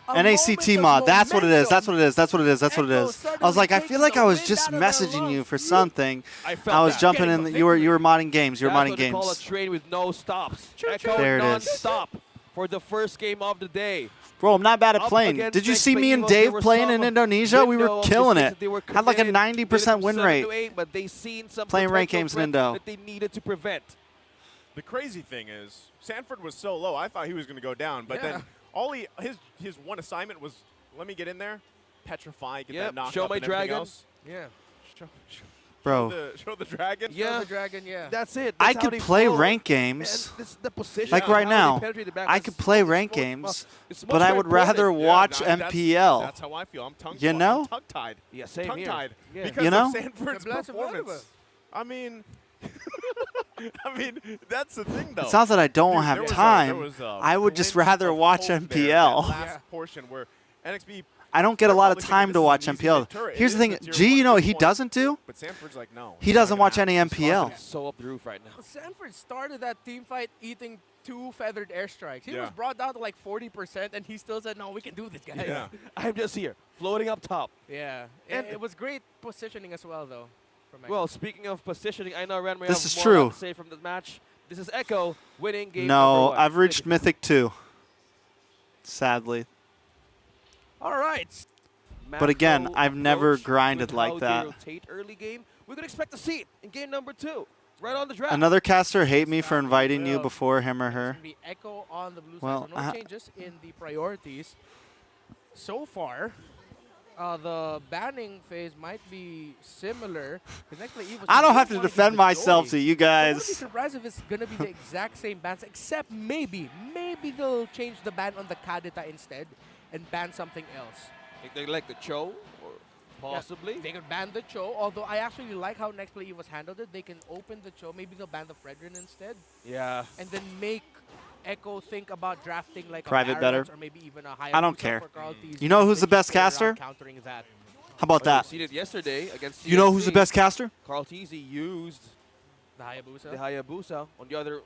a NACT moment of mod. That's what it is. momentum. That's what it is. That's what it is. That's what it Echo is. I was like, I suddenly feel like taking I the was wind just out of their messaging you lungs. for something. I felt I was that. jumping Getting in. the You were victory. modding games. You were That's modding what they call a games. train with no stops. Echo There it is. non-stop for the first game of the day. Bro, I'm not bad at Up playing. against Did you next see play me and Evo, Dave there were playing in some Indonesia? We window were of killing distance it. that they were Had like a committed. 90% Did it win from 7 rate. to 8, but they seen some Playing ranked potential games in threat Indo. that they needed to prevent. The crazy thing is, Sanford was so low, I thought he was going to go down. But Yeah. then all his one assignment was, let me get in there, petrify, get Yep, that knock show up my and everything dragon. else. Yeah. Bro, Show the dragon. Yeah. The dragon, yeah. That's it. I That's how could they play flow. ranked And games. this is the position. Like how right they now, penetrate the back. I That's could play it's ranked more- games, it's but much I more would important. rather Yeah, watch that's MPL. That's how I feel. I'm tongue You know? tongue-tied. Yeah, same here. Tongue-tied. Yeah. Because You know? of Sanford's The blast of performance. Oliver. I mean, that's the thing, though. It sounds that I don't Dude, have there was time. a I would just glimpse rather of watch hope there, MPL. that last Yeah. portion where NXP, I don't get a lot of Probably thinking time this to is watch an easy MPL. mid-turret. It Here's the is thing, a tier G, 1 you know what tier he 1. doesn't do? but Sanford's like, no. He it's not doesn't gonna watch happen. any His MPL. confidence. So up the roof right now. Sanford started that team fight eating 2 feathered airstrikes. He Yeah. was brought down to like 40%, and he still said, no, we can do this, guys. Yeah. I'm just here, floating up top. Yeah. And- It was great positioning as well, though. From Well, speaking of positioning, I know Ren may This have is more true. to say from the match. This is Echo winning game No, number 1. I've reached Mythic 2. Sadly. all right. But again, Macro I've never approach grinded with like how that. They rotate early game. We could expect to see it in game number 2, right on the draft. Another caster hate me for inviting you before him or It's her. gonna be Echo on the blue Well, side. So no changes in the priorities. So far, the banning phase might be similar. 'Cause next play Evo's I don't gonna have to wanna be defend the myself Joey. to you I wouldn't be guys. surprised if it's gonna be the exact same bans, except maybe they'll change the ban on the Kadita instead and ban something else. Think they like the Cho, or possibly. They could ban the Cho, although I actually like how next play Evo's handled it. They can open the Cho, maybe they'll ban the Fredrin instead, Yeah. and then make Echo think about drafting like Private a better. Baron's or maybe even a Hayabusa I don't care. for Carl T's. You know who's the They best just play around caster? Countering that. How about that? We've seen it yesterday against You know who's the CNC. best caster? Carl Teasy used The Hayabusa. the Hayabusa on the other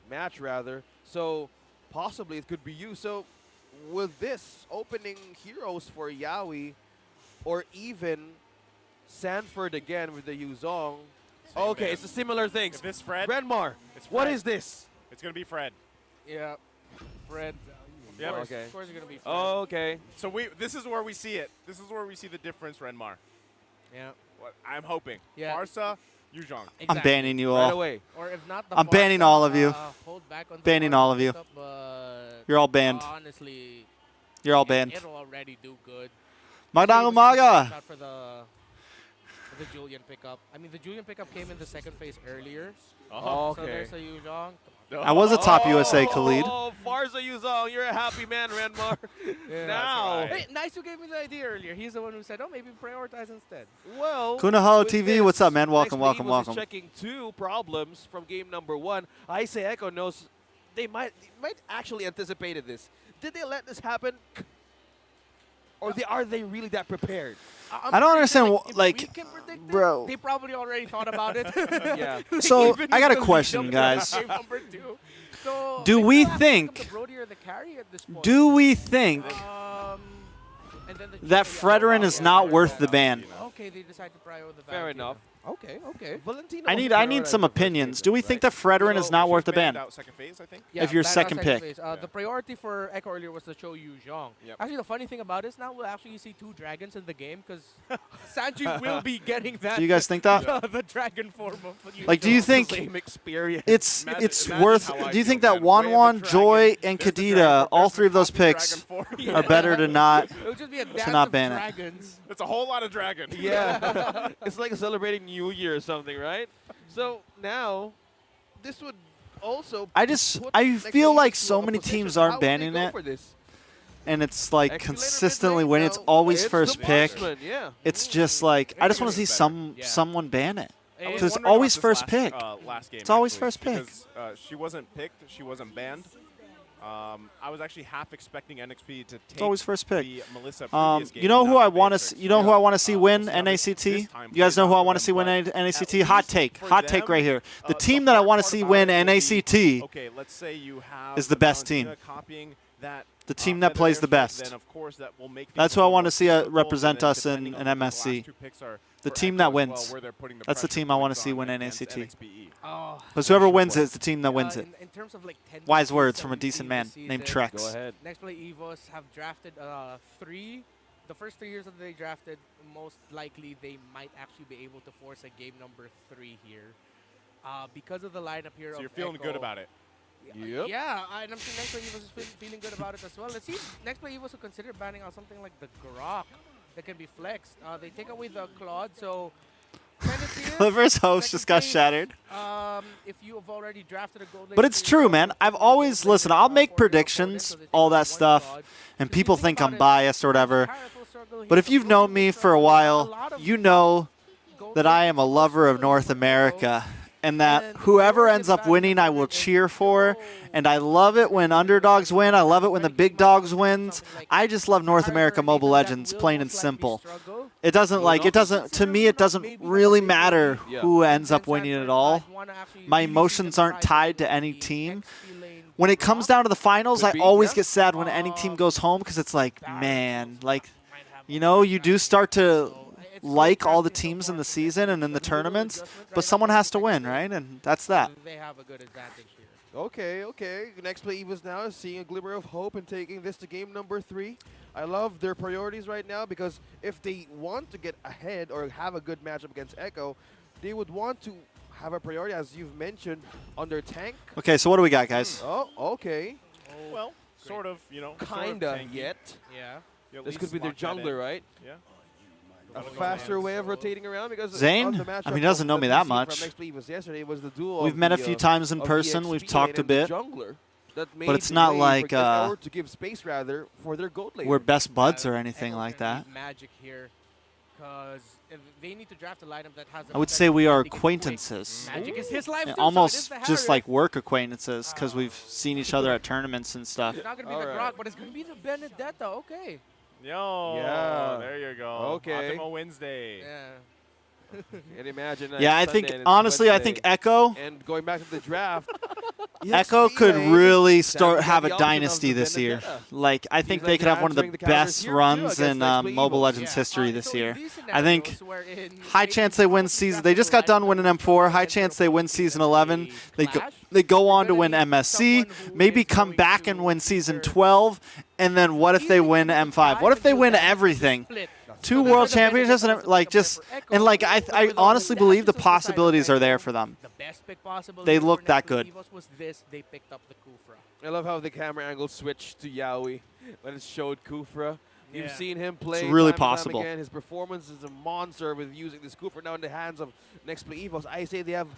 match, rather. So possibly it could be you. So with this opening heroes for Yaoi, or even Sanford again with the Yuzong. Okay, man. it's a similar thing. If it's Fred, Renmar, it's what Fred. is this? It's going to be Fred. Yeah. Fred. Yep. Okay. Of course it's going to be Fred. Okay. So this is where we see it. This is where we see the difference, Renmar. Yeah. What I'm hoping. Yeah. Farsa, Yuzhong. I'm Exactly. banning you Right all. away. Or if not, the I'm banning Farsa, all of you. Hold back on the Banning Farsa all of you. pickup, but You're all banned. honestly, You're all banned. It'll already do good. Magdang Maybe umaga! shot for the Julian pickup. I mean, the Julian pickup came in the second phase earlier. Oh, So okay. there's a Yuzhong. I was a top USA Khalid. Oh, Farza Yuzong, you're a happy man, Renmar. Yeah. Now, That's Hey, nice who gave me the idea earlier. He's the one who said, oh, maybe prioritize instead. well, Kunahalo with TV, this, what's up, man? Welcome, next welcome, Eagles is welcome. checking 2 problems from game number 1. I say Echo knows they might actually anticipated this. did they let this happen? Or are they really that prepared? I don't understand, If like, we can predict it, bro. they probably already thought about it. Yeah. So, Even I got a because we question, jumped on guys. game number 2. So Do maybe we they'll have to think- pick up the Brody or the carry at this point. Do we think And then the that Jimmy- Fredrin is not worth the ban? Okay, they decide to prioritize the Fair Valentina. enough. Okay. Valentino I wasn't need prioritized some the first opinions. phase, Do we right? think that Fredrin is not she worth the was banned ban? out second phase, I think. Yeah, If you're banned out second pick. phase. The priority for Echo earlier was to show Yu Zhong. Yep. Actually, the funny thing about this now, we'll actually see 2 dragons in the game because Sanji will be getting that. Do you guys think that? the dragon form of Yu Like, do you Zhong. think Same experience. it's Imagine worth? how I Do you think feel, that man. Way of Wanwan, the Joy, dragon. and There's the Kadita, dragon, all there's 3 of the those copy picks dragon form. are better to not? It would just be a dance not of ban it. dragons. It's a whole lot of dragon. Yeah. It's like celebrating New Year or something, right? So now, this would also. I put feel like Nexus so to a many position. teams How aren't would they banning go it, for this? and it's like Escalator consistently mid-lane when it's now. always It's first the pick. marksman, yeah. It's just like I just want to see better. Yeah. someone ban it. I was Because it's wondering always about first this pick. last game, It's always actually, first pick. Because, she wasn't picked. She wasn't banned. I was actually half expecting NXP to take It's always first pick. the Melissa previous game You know and who not I the want to Matrix. see? You know who I want to see win So this NACT? time You guys pays know who off I for want to them, see win but NACT? at Hot least take. for Hot take them, right here. The the team that I hard want to part see about win it will be, NACT Okay, let's say you have is the best Valentina team. copying that, The team that plays the airstrike, best. Then of course that will make That's things who I a little want to more see difficult, represent and then us in depending an on who the MSC. last 2 picks are The for team Echo that as well, wins. where they're putting the That's the pressure team I want to points see on win against NACT. NXPE. Oh. Because whoever wins it is the team that wins it. In terms of like tendencies Wise words that from a we've decent seen man this named season, Trex. Go ahead. Next Play Evos have drafted 3. The first 3 years that they drafted, most likely they might actually be able to force a game number 3 here. Because of the lineup here So of you're feeling Echo. good about it. Yep. Yeah, and I'm sure Next Play Evos is feeling good about it as well. Let's see if Next Play Evos will consider banning out something like the Grok that can be flexed. They take away the Claude, so tendency is Clipper's host second just got phase, shattered. If you have already drafted a gold But it's true, man. I've always, listen, I'll make predictions, all that stuff, and people think I'm biased or whatever. But if you've known me for a while, you know that I am a lover of North America, and that whoever ends up winning, I will cheer for. And I love it when underdogs win. I love it when the big dogs wins. I just love North America Mobile Legends, plain and simple. It doesn't to me, it doesn't really matter who ends up winning it all. My emotions aren't tied to any team. When it comes down to the finals, I always get sad when any team goes home because it's like, man, like, you know, you do start to like all the teams in the season and in the tournaments, but someone has to win, right? And that's that. They have a good advantage here. Okay. Next Play Evos now is seeing a glimmer of hope and taking this to game number 3. I love their priorities right now because if they want to get ahead or have a good matchup against Echo, they would want to have a priority, as you've mentioned, on their tank. Okay, so what do we got, guys? Oh, okay. Well, sort of, you know. Kinda yet. Yeah. You at This least could be their lock that in. jungler, right? Yeah. A faster way of rotating around because Zane? of the I matchup mean, he doesn't know of me the that DC much. From Next Play Evos yesterday was the duel We've of met a the, few times in of the person. We've XP talked a lane and the bit. jungler that But it's made not way like, for or to give space rather for their gold lane. We're best buds or Yeah, anything Echo's like gonna that. need Magic here, because they need to draft a lineup that has. I would say we are acquaintances. Magic is his life. And too, so it is almost the just Harriet. like work acquaintances because we've seen each other at tournaments and stuff. It's not gonna be the Alright. Grok, but it's gonna be the Benedetta. Okay. Yo. Yeah. There you go. Okay. Optimal Wednesday. Yeah. And imagine Yeah, I Sunday think, and it's honestly, I think Wednesday. Echo And going back to the draft, Echo EXP could lane, really Sam start got have the a option of dynasty the this year. Benedetta. Like, I think He's they like could have one of the answering the counters best here, too, runs against in Next Play Mobile Evos. Legends Yeah. history So this in year. these I think scenarios wherein high they chance they win draft season. a They just got done lineup winning that M4. High against chance they win season a 11. They clash, go on to you're win gonna need MSC. someone who Maybe is come going back to and win season either 12. And then what if they easily win commit M5? to What if they five win until everything? split. 2 So world that's where the championships and Benedetta like becomes just better for Echo, and like but I with all honestly the believe the dashes on the side of possibilities are there Echo, for them. The best pick possible They here look for that Next Play good. Evos was this. They picked up the Kufra. I love how the camera angle switched to Yaoi when it showed Kufra. You've Yeah. seen him play really time and time possible. again. His performance is a monster with using this Kufra now in the hands of Next Play Evos. I say they have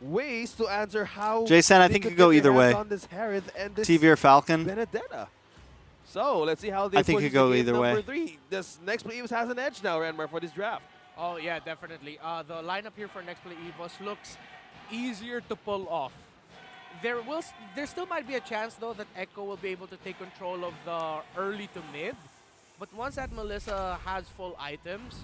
ways to answer how Jason, I they think it could could go get their either hands way. on this Harith and this TV or Falcon. Benedetta. So let's see how they I think push it could go to game either number way. 3. This Next Play Evos has an edge now, Ranmar, for this draft. Oh yeah, definitely. The lineup here for Next Play Evos looks easier to pull off there still might be a chance though that Echo will be able to take control of the early to mid, but once that Melissa has full items,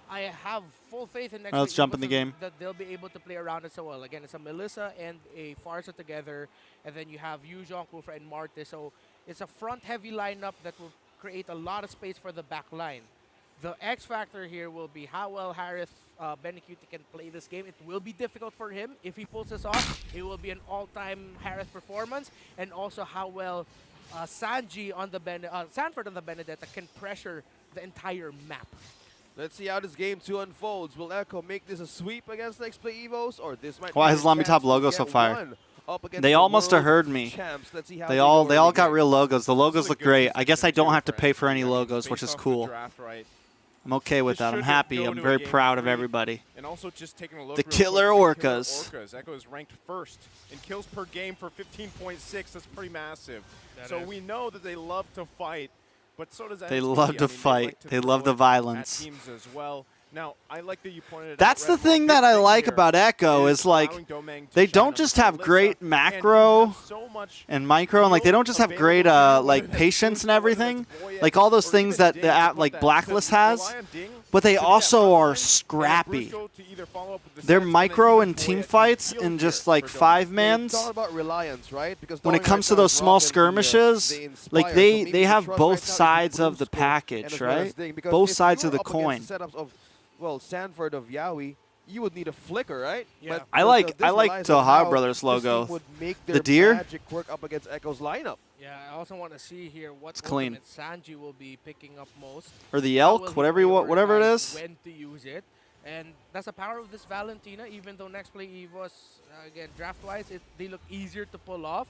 I have full faith in next Let's week jump in the game. that they'll be able to play around it so well. Again, it's a Melissa and a Farsa together, and then you have Yu Zhong, Kufa, and Marte. So it's a front-heavy lineup that will create a lot of space for the back line. The X factor here will be how well Harith Benecuti can play this game. It will be difficult for him. If he pulls this off, it will be an all-time Harith performance, and also how well Sanford on the Benedetta can pressure the entire map. Let's see how this game 2 unfolds. Will Echo make this a sweep against Next Play Evos, or this might Why be is a chance Lamitop to logo get so fire? one up against They the all must have world heard me. champs. Let's see how They go all early got game. real logos. The logos This is a look good great. I guess I position, don't too, have to pay for any I mean, logos, based which is off the cool. draft, right? I'm okay with This that. I'm shouldn't happy. go I'm to a very game proud of 3. everybody. And also just taking a look The real killer quick, the orcas. Killer Orcas. Echo is ranked first in kills per game for 15.6. That's pretty massive. That So is. we know that they love to fight, but so does They NXT. love I to mean, fight. like to They throw love the it violence. At teams as well. Now, I like that you pointed it That's out. the Red Bull, thing big that I thing like here about Echo is like allowing Domain to they shine don't on just have Melissa, great and you macro have so much and micro and like they don't just have great like patience and everything, like all those things that the app like Blacklist has, but they also are scrappy. Their micro and team fights in just like 5-mans. It's all about reliance, right? Because When it Domi comes right to now those is small rocking skirmishes, the like Inspire. So they maybe have the trust both right now is sides of the Brusco package, and as well as right? Ding, because Both if sides you're of the up coin. against setups of, well, Sanford of Yaoi, you would need a flicker, right? Yeah. But I like this relies the on Ohio how Brothers this logo. team would make The their deer? magic work up against Echo's lineup. Yeah, I also want to see here what It's clean. ultimate Sanji will be picking up most. Or the How will elk, he whatever it prioritize is. when to use it. And that's the power of this Valentina, even though Next Play EVOS, again, draft-wise, they look easier to pull off.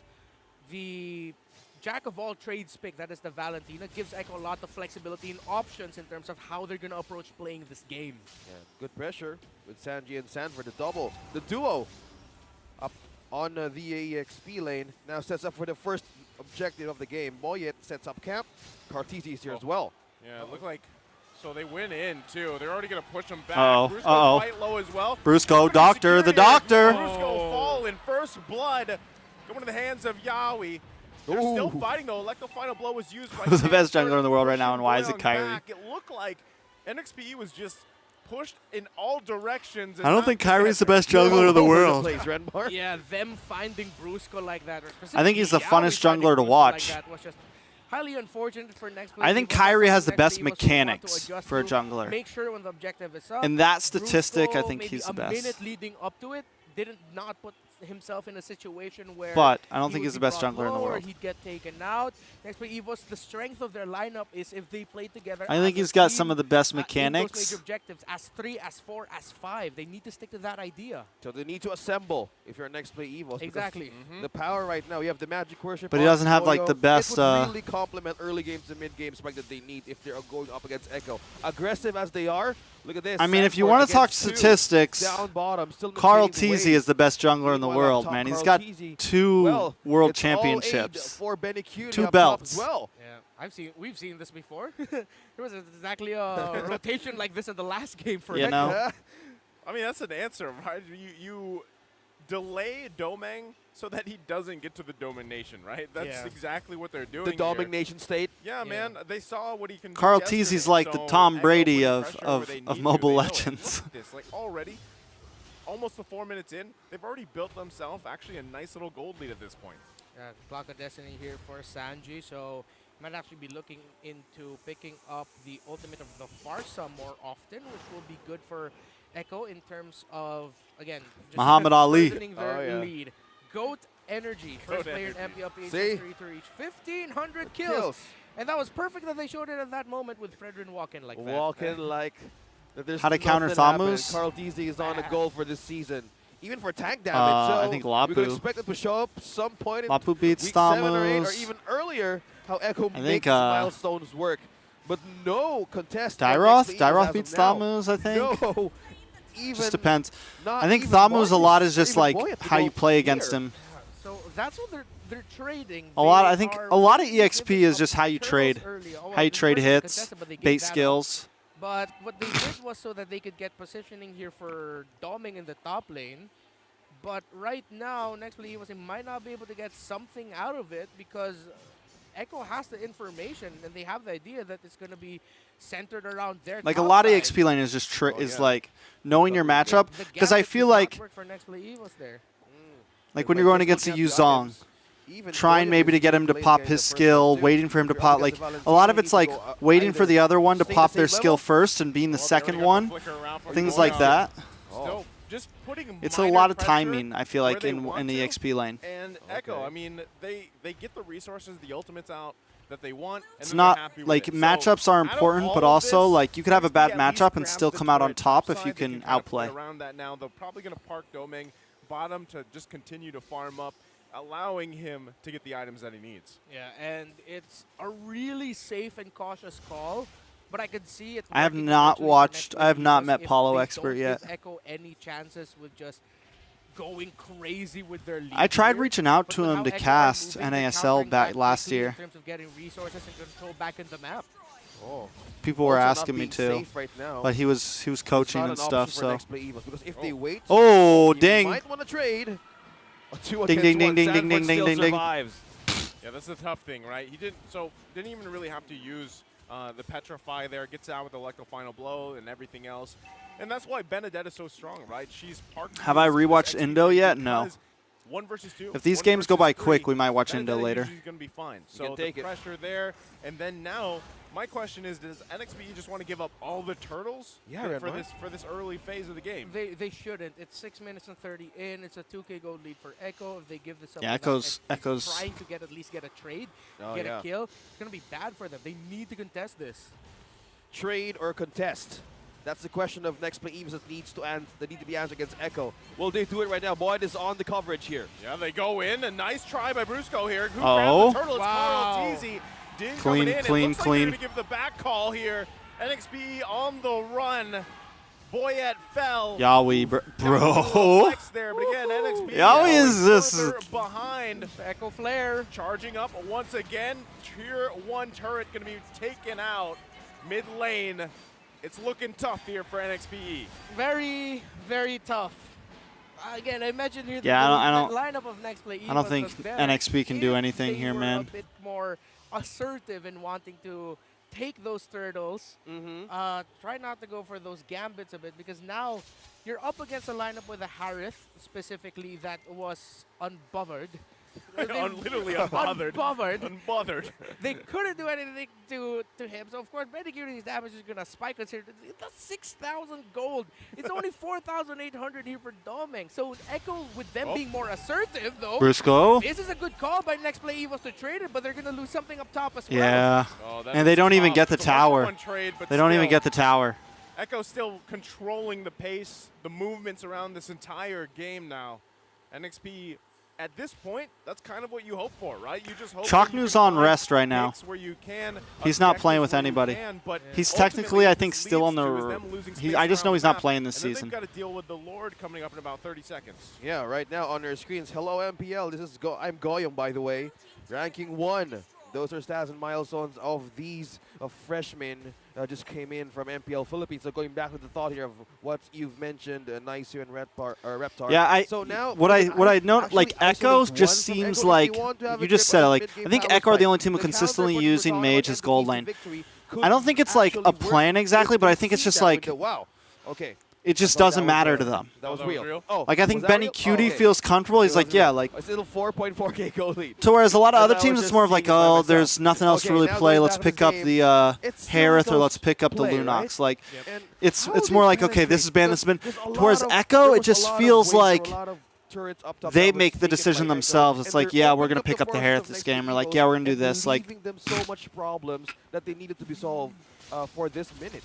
The Jack of all trades pick, that is the Valentina, gives Echo a lot of flexibility and options in terms of how they're going to approach playing this game. Yeah, good pressure with Sanji and Sanford, the double. The duo up on the EXP lane now sets up for the first objective of the game. Moyet sets up camp. Cartesi is here as well. Yeah, it looked like. So they went in too. They're already going to push them back. Brusco's quite low as well. Brusco, doctor, the doctor. Brusco fall in first blood, going to the hands of Yaoi. They're still fighting though. Electro final blow was used by Who's the best Sanford, jungler in the world right now, and why is it pushing Kyrie? back. It looked like NXPE was just pushed in all directions. And I don't not think together. Kyrie's the best jungler in the world. Plays Renbar. Yeah, them finding Brusco like that, or I think he's the specifically funnest Yaoi finding jungler to Brusco watch. Like that was just highly unfortunate for Next Play. I think EVOS. That's Kyrie has the something best Next Play EVOS will want to mechanics adjust for a to. jungler. Make sure when the objective is up. And that statistic, I Brusco, think maybe he's the a best. minute leading up to it, didn't not put himself in a situation where. But I don't he think would he's be the best brought jungler in the low or world. He'd get taken out. Next Play EVOS, the strength of their lineup is if they play together. I think as a he's got team, some of the best in those mechanics. major objectives as 3, as 4, as 5. They need to stick to that idea. So they need to assemble if you're next play Evos. because Exactly. The power right now, you have the Magic Worship. But he on doesn't have, like, Moyo. the best, It would really complement early games and mid game spike that they need if they're going up against Echo. Aggressive as they are, look at this. I mean, if you Sanford want to talk against two, statistics, down bottom, still Carl maintaining the Teasy wave. is the best jungler in the Meanwhile, up world, top, man. He's Carl got Teasy, 2 well, world it's all aid championships. for Benecuti 2 up top belts. as well. Yeah, we've seen this before. There was exactly a rotation like this in the last game for You Echo. know? I mean, that's an answer, right? You delay Domang so that he doesn't get to the domination, right? That's Yeah. exactly what they're doing The here. domination state. Yeah, man. They saw what he can Carl do Teasy's yesterday. like the So Tom Echo Brady putting of- pressure where of- they of need Mobile to. They know it. Legends. Look at this. Like already, almost the 4 minutes in, they've already built themselves actually a nice little gold lead at this point. Block of Destiny here for Sanji, so might actually be looking into picking up the ultimate of the Farsa more often, which will be good for Echo in terms of, again, just Muhammad Ali. furthering their Oh, yeah. lead. GOAT Energy, first player in Energy. MPL See? PH3 to reach 1,500 kills. And that was perfect that they showed it at that moment with Fredrin walking like that. Walking like that there's How to counter nothing happening. Thamus? Carl Teasy is on a goal for this season. Even for tank damage. I so think we could Lapu. expect it to show up some point in Lapu beats week 7 or 8 or Thamus. even earlier how Echo think, makes milestones work. But no contest. from Dyroth? next to Eagles Dyroth as of beats now. Thamus, I think. No. Even Just depends. not I think even Thamus a lot Marcus is or just even like Boyet to how go you play against here. him. So that's what they're trading. I They think are a lot of really EXP giving is up just how you turtles trade. early. Oh, well, How you this trade wasn't hits, contested, but they gave bait that up. skills. But what they did was so that they could get positioning here for doming in the top lane. But right now, Next Play Evos might not be able to get something out of it because Echo has the information and they have the idea that it's going to be centered around their Like a top lot of side. XP lane is just is yeah. like knowing your matchup. The Because I gambit feel did not like work for Next Play Evos there. like when you're going against a Yuzong, trying maybe to get him to pop his skill, waiting for him to pop. Like a lot of it's like waiting for the other one to pop their skill first and being the second one. Things like that. Still, just putting It's a minor lot of pressure timing, I feel where like, they in want the to. XP lane. And Echo, Okay. I mean, they get the resources, the ultimates out that they want. And It's then they're not happy with like it. So, matchups are out of important, all but of also this, like you could have a XP bad at least matchup and grabs still the come out on turret top if side. you They can kind of outplay. play around that now. They're probably going to park Doming bottom to just continue to farm up, allowing him to get the items that he needs. Yeah, and it's a really safe and cautious call, but I could see it. I have working not eventually for watched- Next I have Play not Evos met if Paulo they Expert don't yet. give Echo any chances with just going crazy with their lead I tried here. reaching out But to with him how to Echo are cast moving, they're NASL countering back that last quickly year. in terms of getting resources and control back in the map. Oh. People were Also not asking me being too, safe right now. but he was It's coaching not and an stuff. option for So Next Play Evos, because if they wait, oh you ding! might want to trade. A 2 Ding, against ding, ding, 1. ding, Sanford ding, ding, still ding, ding. survives. Yeah, that's the tough thing, right? He didn't even really have to use the Petrify there. Gets out with the Electro Final Blow and everything else. And that's why Benedetta's so strong, right? She's parked. Have I rewatched Indo yet? No. 1 versus 2. If these 1 games go by versus quick, 3, we might watch Indo Benedetta later. usually is going to be fine. So can take the it. pressure there, and then now my question is: does NXP just want to give up all the turtles Yeah, for right, this early phase of the game? They shouldn't. It's 6 minutes and 30 in. It's a 2K gold lead for Echo. If they give this up, Yeah, without Echo's trying to get at least get a trade, Oh, get yeah. a kill, it's gonna be bad for them. They need to contest this. Trade or contest? That's the question of Next Play Evos that need to be answered against Echo. Will they do it right now? Boyd is on the coverage here. Yeah, they go in. A nice try by Brusco here. Who Oh. grabbed the turtle? It's Wow. Carl Teasy. Din Clean, coming in. clean, It looks like clean. they're going to give the back call here. NXP on the run. Boyette fell. Yaoi, Got a little bro. flex there, but again, NXP Yaoi is this- further behind. Echo Flare. Charging up once again. Tier 1 turret going to be taken out mid lane. It's looking tough here for NXPE. Very, very tough. Again, I imagine here Yeah, the lineup of Next Play I don't Evos think was better NXP can do if anything they here, were man. a bit more assertive in wanting to take those turtles. Try not to go for those gambits a bit, because now you're up against a lineup with a Harith specifically that was unbothered. Literally unbothered. Unbothered. Unbothered. They couldn't do anything to him. So, of course, Medicurity's damage is going to spike considered. That's 6,000 gold. It's only 4,800 here for Doming. So, Echo, with them being more assertive, though, Brusco. this is a good call by Next Play Evos to trade it, but they're going to lose something up top as well. Yeah. Oh, that And they is don't even tough. get the It's a 1-for-1 tower. trade, but They don't even still, get the tower. Echo still controlling the pace, the movements around this entire game now. NXP, at this point, that's kind of what you hope for, right? You just hope that you Chalknoo's can on find rest right now. picks where you can, He's not playing objectives with where you anybody. can, but He's ultimately technically, I what think, this still on leads to is the. them losing He, space I just around know the he's not map, playing this and then season. They've got to deal with the Lord coming up in about 30 seconds. Yeah, right now on your screens. Hello, MPL. This is I'm Goyong, by the way. Ranking 1. Those are stats and milestones of these freshmen just came in from MPL Philippines. So going back with the thought here of what you've mentioned, Nisu and Reptar. Yeah, so now what I note, actually like Echo isolate just one from seems Echo if like you want to have you a just grip said it. on Like mid-game I think power Echo are the fight. only team who The consistently counter for using Design Mage on as gold MVP's lane. victory could I don't think it's like actually a work plan if exactly, but they I think it's see just that like window. Wow. Okay. it just I thought doesn't that was matter real. to them. That was that was real. real? Oh, Like I think was that Benny real? Cutie okay. feels comfortable. He's It like, was yeah, real. like It's a little 4.4k goal lead. to whereas a lot of And other I was teams, it's just more of like, seeing it by oh, myself. there's nothing else to Okay, really now play. going Let's back to pick the up game, the it's still Harith or those let's pick up the play, Lunox. right? Like And it's how more they like, okay, this has been penetrate? this has been. There's a Towards lot of- Echo, there it was a just lot of feels waste, there were like a lot of turrets up top they that was make the taken by decision Echo, themselves. and It's like, they're yeah, we're opening gonna up the pick up the forces Harith of this next game. We're like, Eagles yeah, we're gonna do and this. Like relieving them so much problems that they needed to be solved for this minute.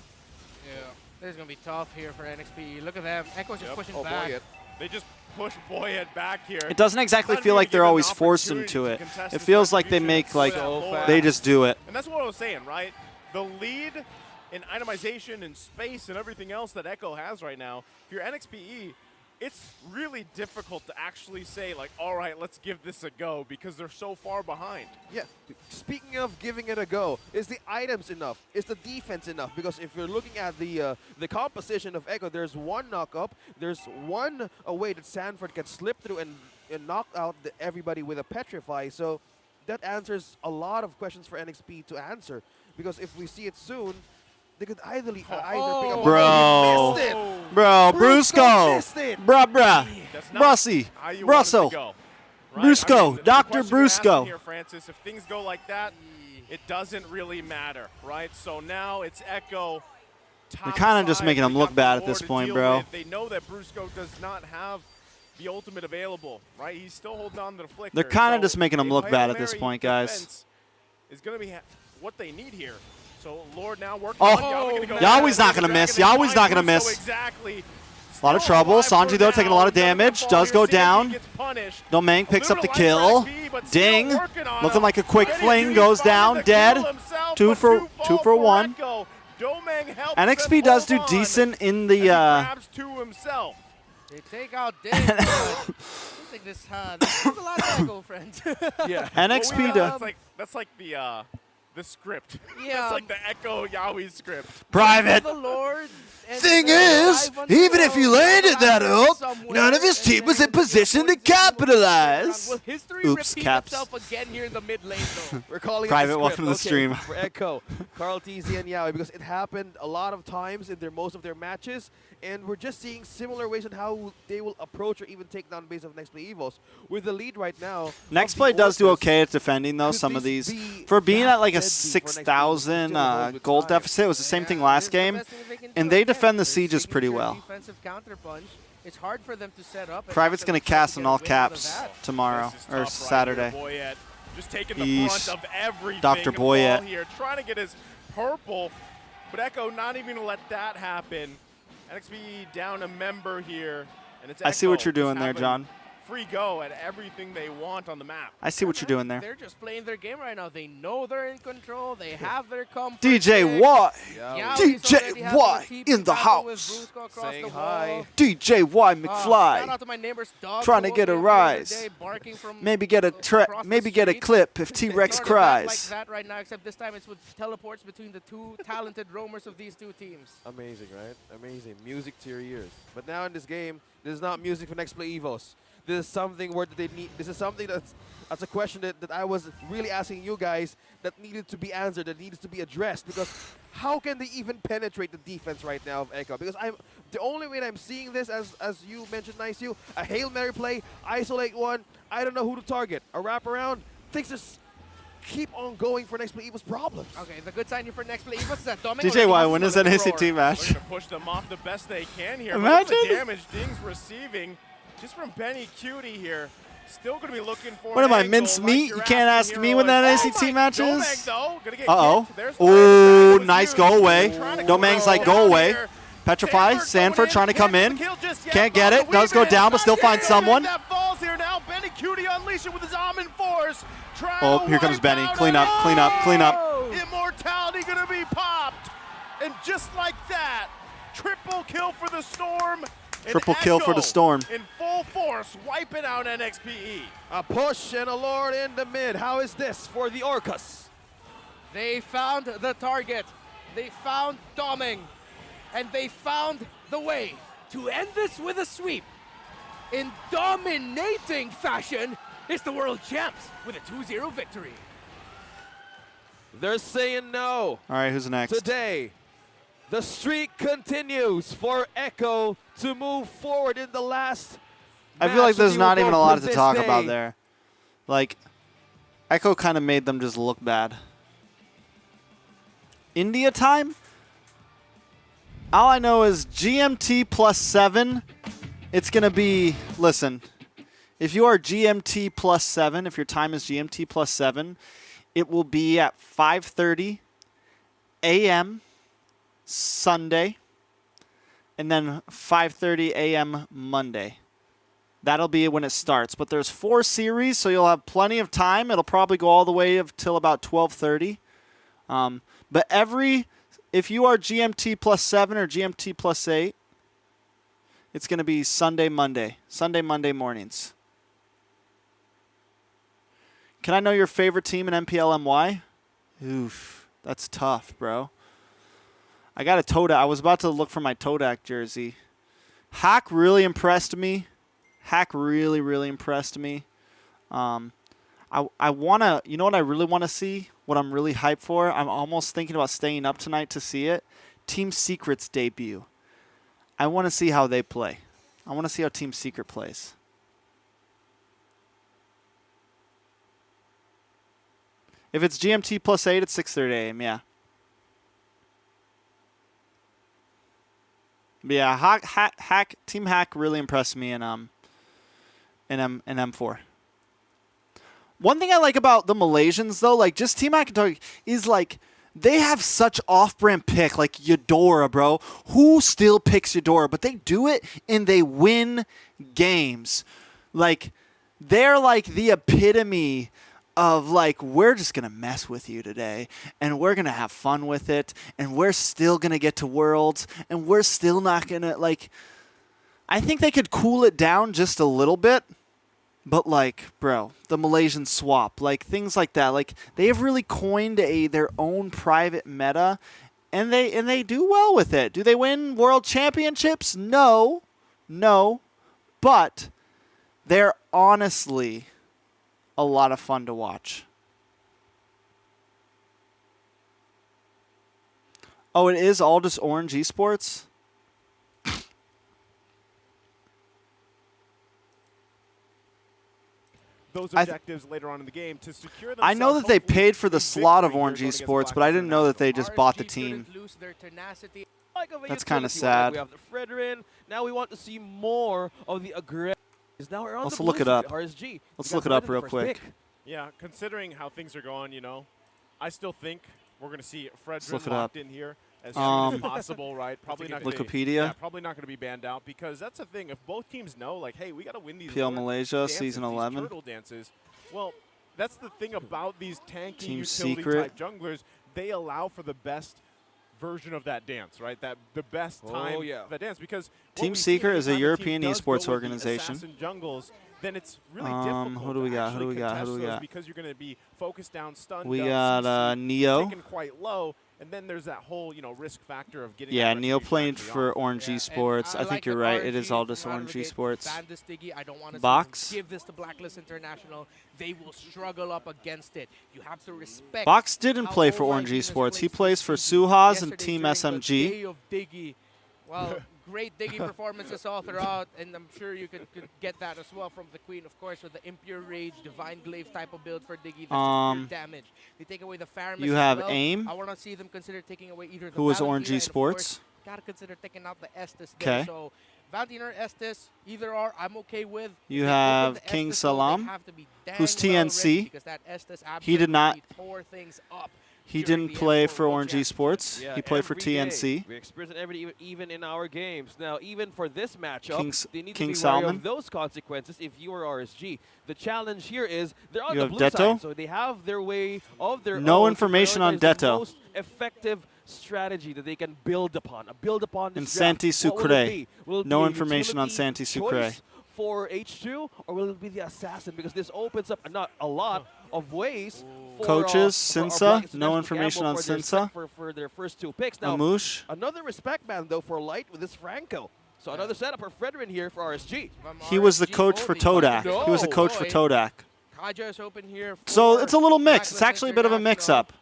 Yeah. This is going to be tough here for NXP. Look at them. Echo's just pushing Oh, back. boy, They just push Boyette back here. it doesn't exactly Not feel even like they're given an always forced opportunity into to it. contest It this feels like they retribution make like so fast. they just do it. And that's what I was saying, right? The lead in itemization and space and everything else that Echo has right now, if you're NXPE, it's really difficult to actually say, like, all right, let's give this a go because they're so far behind. Yeah, speaking of giving it a go, is the items enough? Is the defense enough? Because if you're looking at the composition of Echo, there's one knock-up, there's one way that Sanford can slip through and knock out everybody with a Petrify. So that answers a lot of questions for NXP to answer. Because if we see it soon, they could either pick up. Bro. Oh, he missed it. Bro, Brusco missed Brusco. it. Bruh. That's not Brussy. how you want it to Russell. go, right? Brusco. the Dr. question you're asking Brusco. Here, Francis, if things go like that, it doesn't really matter, right? So now it's Echo. They're kind of just making them look bad at this point, bro. They know that Brusco does not have the ultimate available, right? He's still holding on to the flicker. They're kind of So just making them a look Hail bad at this Mary point, guys. defense is going to be what they need here. So Lord now working Oh, on Yawi gonna go Yawi's down. not gonna Dragon miss. and Yawi's not find gonna Brusco miss. Exactly. A lot of Still trouble. alive Sanji, for though, taking a lot of now. damage. Doesn't Does fall go here. See if he down. gets punished. Domain picks up the Little life kill. for XP, but still Ding. working on Looking him. like a quick Ready fling to goes find down. the Dead. kill himself, Two but for fall one. Echo. Domang helps NXP them does do hold on decent in as the. he grabs two himself. They take out Ding. but looks like this there's a lot of Echo, friends. Yeah. NXP Well, does. that's like the script. Yeah. That's like the Echo Yaoi script. Private. The Lord. and Thing the is, dive on even the if he road, landed that somewhere, up, none of his and team was then in position to the opponents will capitalize. Will history Oops, repeat caps. itself again here in the mid lane, though? We're calling Private, it the welcome to the script. stream. Okay, for Echo, Carl TZ and Yaoi, because it happened a lot of times in most of their matches, and we're just seeing similar ways on how they will approach or even take down base of Next Play Evos. With the lead right now, Next of play the does do Orcas, okay at defending, though, could some of this these. be For being that at like a deadly for Next Play? 6,000 Still hold with gold time. deficit, it was the same thing Yeah, last this is the game. best thing they can And do they again. defend the Their sieges pretty signature well. Defensive counterpunch. It's hard for them to set up. and Private's after going to they try cast get in a all win out of caps that. tomorrow, This is or tough Saturday. Right here, Boyette. Just taking the Yeesh. brunt of everything. Dr. involved Boyette. here, trying to get his purple, but Echo not even going to let that happen. NXP down a member here, and it's I see what Echo you're doing just there, having John. Free go at everything they want on the map. I see what you're doing there. They're just playing their game right now. They know they're in control. They have their comfort. DJ pick. Y. Yaoi's DJ already having a Y TP in the battle with house. Brusco across Saying the hi. wall. DJ Y Shout McFly. out to my neighbor's dog. Trying who to get woke a me up the other rise. day barking from Maybe get a across the maybe get a street. clip if It T-Rex started back cries. like that right now, except this time it's with teleports between the two talented roamers of these two teams. Amazing, right? Amazing. Music to your ears. But now in this game, this is not music for Next Play Evos. This is something where they need. This is something that's a question that I was really asking you guys that needed to be answered, that needed to be addressed. Because how can they even penetrate the defense right now of Echo? Because the only way I'm seeing this, as you mentioned, Nice You, a Hail Mary play, isolate one. I don't know who to target. A wraparound. Things just keep on going for Next Play Evos problems. Okay, the good sign here for next play is that Dominic DJ Y, already when has is that another ACT roar. match? They're going to push them off the best they can here. But look at Imagine. the damage Ding's receiving just from Benny Cutie here. Still going to be looking for What an am I, angle mince like meat? you're You can't asking ask me Hero when that is. ACT Oh my- match Domang, is? though, gonna get Uh-oh. kicked. There's the Ooh, line. That was nice huge. go away. Trying to Domang's go like, go down away. here. Petrify, Sanford trying to come Can't in. get the kill just yet. Can't get Oh, it. the Does go Weeb down, but is still not finds dead. someone. That falls here now. Benny Cutie unleashing with his Almond Force. Trying Oh, to here comes wipe Benny. out Clean up, clean up, clean up. Immortality gonna be popped. And just like that, triple kill for the Storm. And Triple kill for the Echo Storm. in full force, wiping out NXPE. A push and a Lord in the mid. How is this for the Orcas? They found the target. They found Doming. And they found the way to end this with a sweep. In dominating fashion, it's the world champs with a 2-0 victory. They're saying no. All right, who's next? Today, the streak continues for Echo to move forward in the last I feel like match there's that not you even a will lot for to this talk day. about there. Like, Echo kind of made them just look bad. India time? All I know is GMT +7. It's going to be, listen, if you are GMT +7, if your time is GMT +7, it will be at 5:30 a.m. Sunday, and then 5:30 a.m. Monday. That'll be when it starts. But there's 4 series, so you'll have plenty of time. It'll probably go all the way till about 12:30. But if you are GMT +7 or GMT +8, It's going to be Sunday, Monday mornings. Can I know your favorite team in MPLMY? Oof, that's tough, bro. I got a Todak. I was about to look for my Todak jersey. Hack really impressed me. Hack really, really impressed me. I want to, you know what I really want to see? What I'm really hyped for? I'm almost thinking about staying up tonight to see it. Team Secret's debut. I want to see how they play. I want to see how Team Secret plays. If it's GMT +8, it's 6:30 a.m., yeah. But yeah, Team Hack really impressed me in M4. One thing I like about the Malaysians, though, like just Team Hack is like they have such off-brand pick, like Eudora, bro. Who still picks Eudora? But they do it and they win games. Like they're like the epitome of like, we're just going to mess with you today, and we're going to have fun with it, and we're still going to get to Worlds, and we're still not going to, like, I think they could cool it down just a little bit, but, like, bro, the Malaysian swap, like, things like that, like, they have really coined their own private meta, and they do well with it. Do they win World Championships? No, but they're honestly a lot of fun to watch. Oh, it is all just Orange Esports? Those objectives later on in the game to secure themselves. I know that they paid for the a slot of victory Orange here going Esports, against but I didn't know that they Black just bought the RSG team. couldn't lose their tenacity. That's kind of utility sad. We have the Fredrin. Now we want to see more of the aggressive. Now we're on Let's the look blue it up. side, RSG. Let's We got look it up Fredrin real first quick. pick. Yeah, considering how things are going, you know, I still think we're going to see look Fredrin it locked up. in here as soon as Um, possible, right? Probably not. Wikipedia. Yeah, probably not going to be banned out because that's the thing. If both teams know, like, hey, we got to win these. PL lower Malaysia, dances, Season these 11. turtle dances. Well, that's the thing about these tanky Team utility Secret. type junglers. They allow for the best version of that dance, right? That the best time Oh, yeah. of that dance because what Team we see Secret is a anytime European team does esports go with the organization. assassin jungles, then it's really Who difficult do we to got? Who do actually we got? Who contest do we those got? because you're going to be focused down, stunned. We up, got CC, Neo. taken quite low, and then there's that whole risk factor of getting. Yeah, that Neo reputation played actually for off. Orange Yeah, Esports. and I think like you're that right. It is RSG all just from out of Orange the gate Esports. banned this Diggy. I don't want to Box. give this to Blacklist International. They will struggle up against it. You have to respect. Box didn't how play for Orange Orange Units Esports. He plays plays this for season. Suhas and Yesterday Team during the SMG. day of Diggy. Well, great Diggy performances all throughout, and I'm sure you could get that as well from the Queen, of course, with the Impure Rage, Divine Glaive type of build for Diggy. That's just pure damage. They take away the Faramis You as have well. AIM. I want to see them consider taking away either the Who was Valentina Orange and of course, Esports. gotta consider taking out the Estes Okay. there. So Valentina or Estes, either or, I'm okay with. You If they open have the King Estes, though, they Salam, have to be who's dang well ready TNC. because that Estes He did not- absolutely tore things up He during didn't the play M4 for World Orange Championship. Esports. Yeah, He played for every day. TNC. We experience it even in our games. Now, even for this matchup, they need King to be wary Salmon. of those consequences if you are RSG. The challenge here is they're on You the have blue Detto? side, so they have their way of their No own to information on prioritize the Detto. most effective strategy that they can build upon. Build upon this And draft. Santi What will Sucre. it be? Will it No be a information on utility Santi Sucre. choice for H2, or will it be the assassin? Because this opens up not a lot of ways for Coaches, for our Black Black no International information gamble on for their Sinsa. for their first two picks. Now, Amouche. another respect man though for Light with this Franco. So another setup for Fredrin here for RSG. From He was the RSG coach for only. Todak. He was the No coach for Boy. Todak. Kaja is open here. So for it's a little mixed. It's Blacklist actually a bit of a International. mix-up.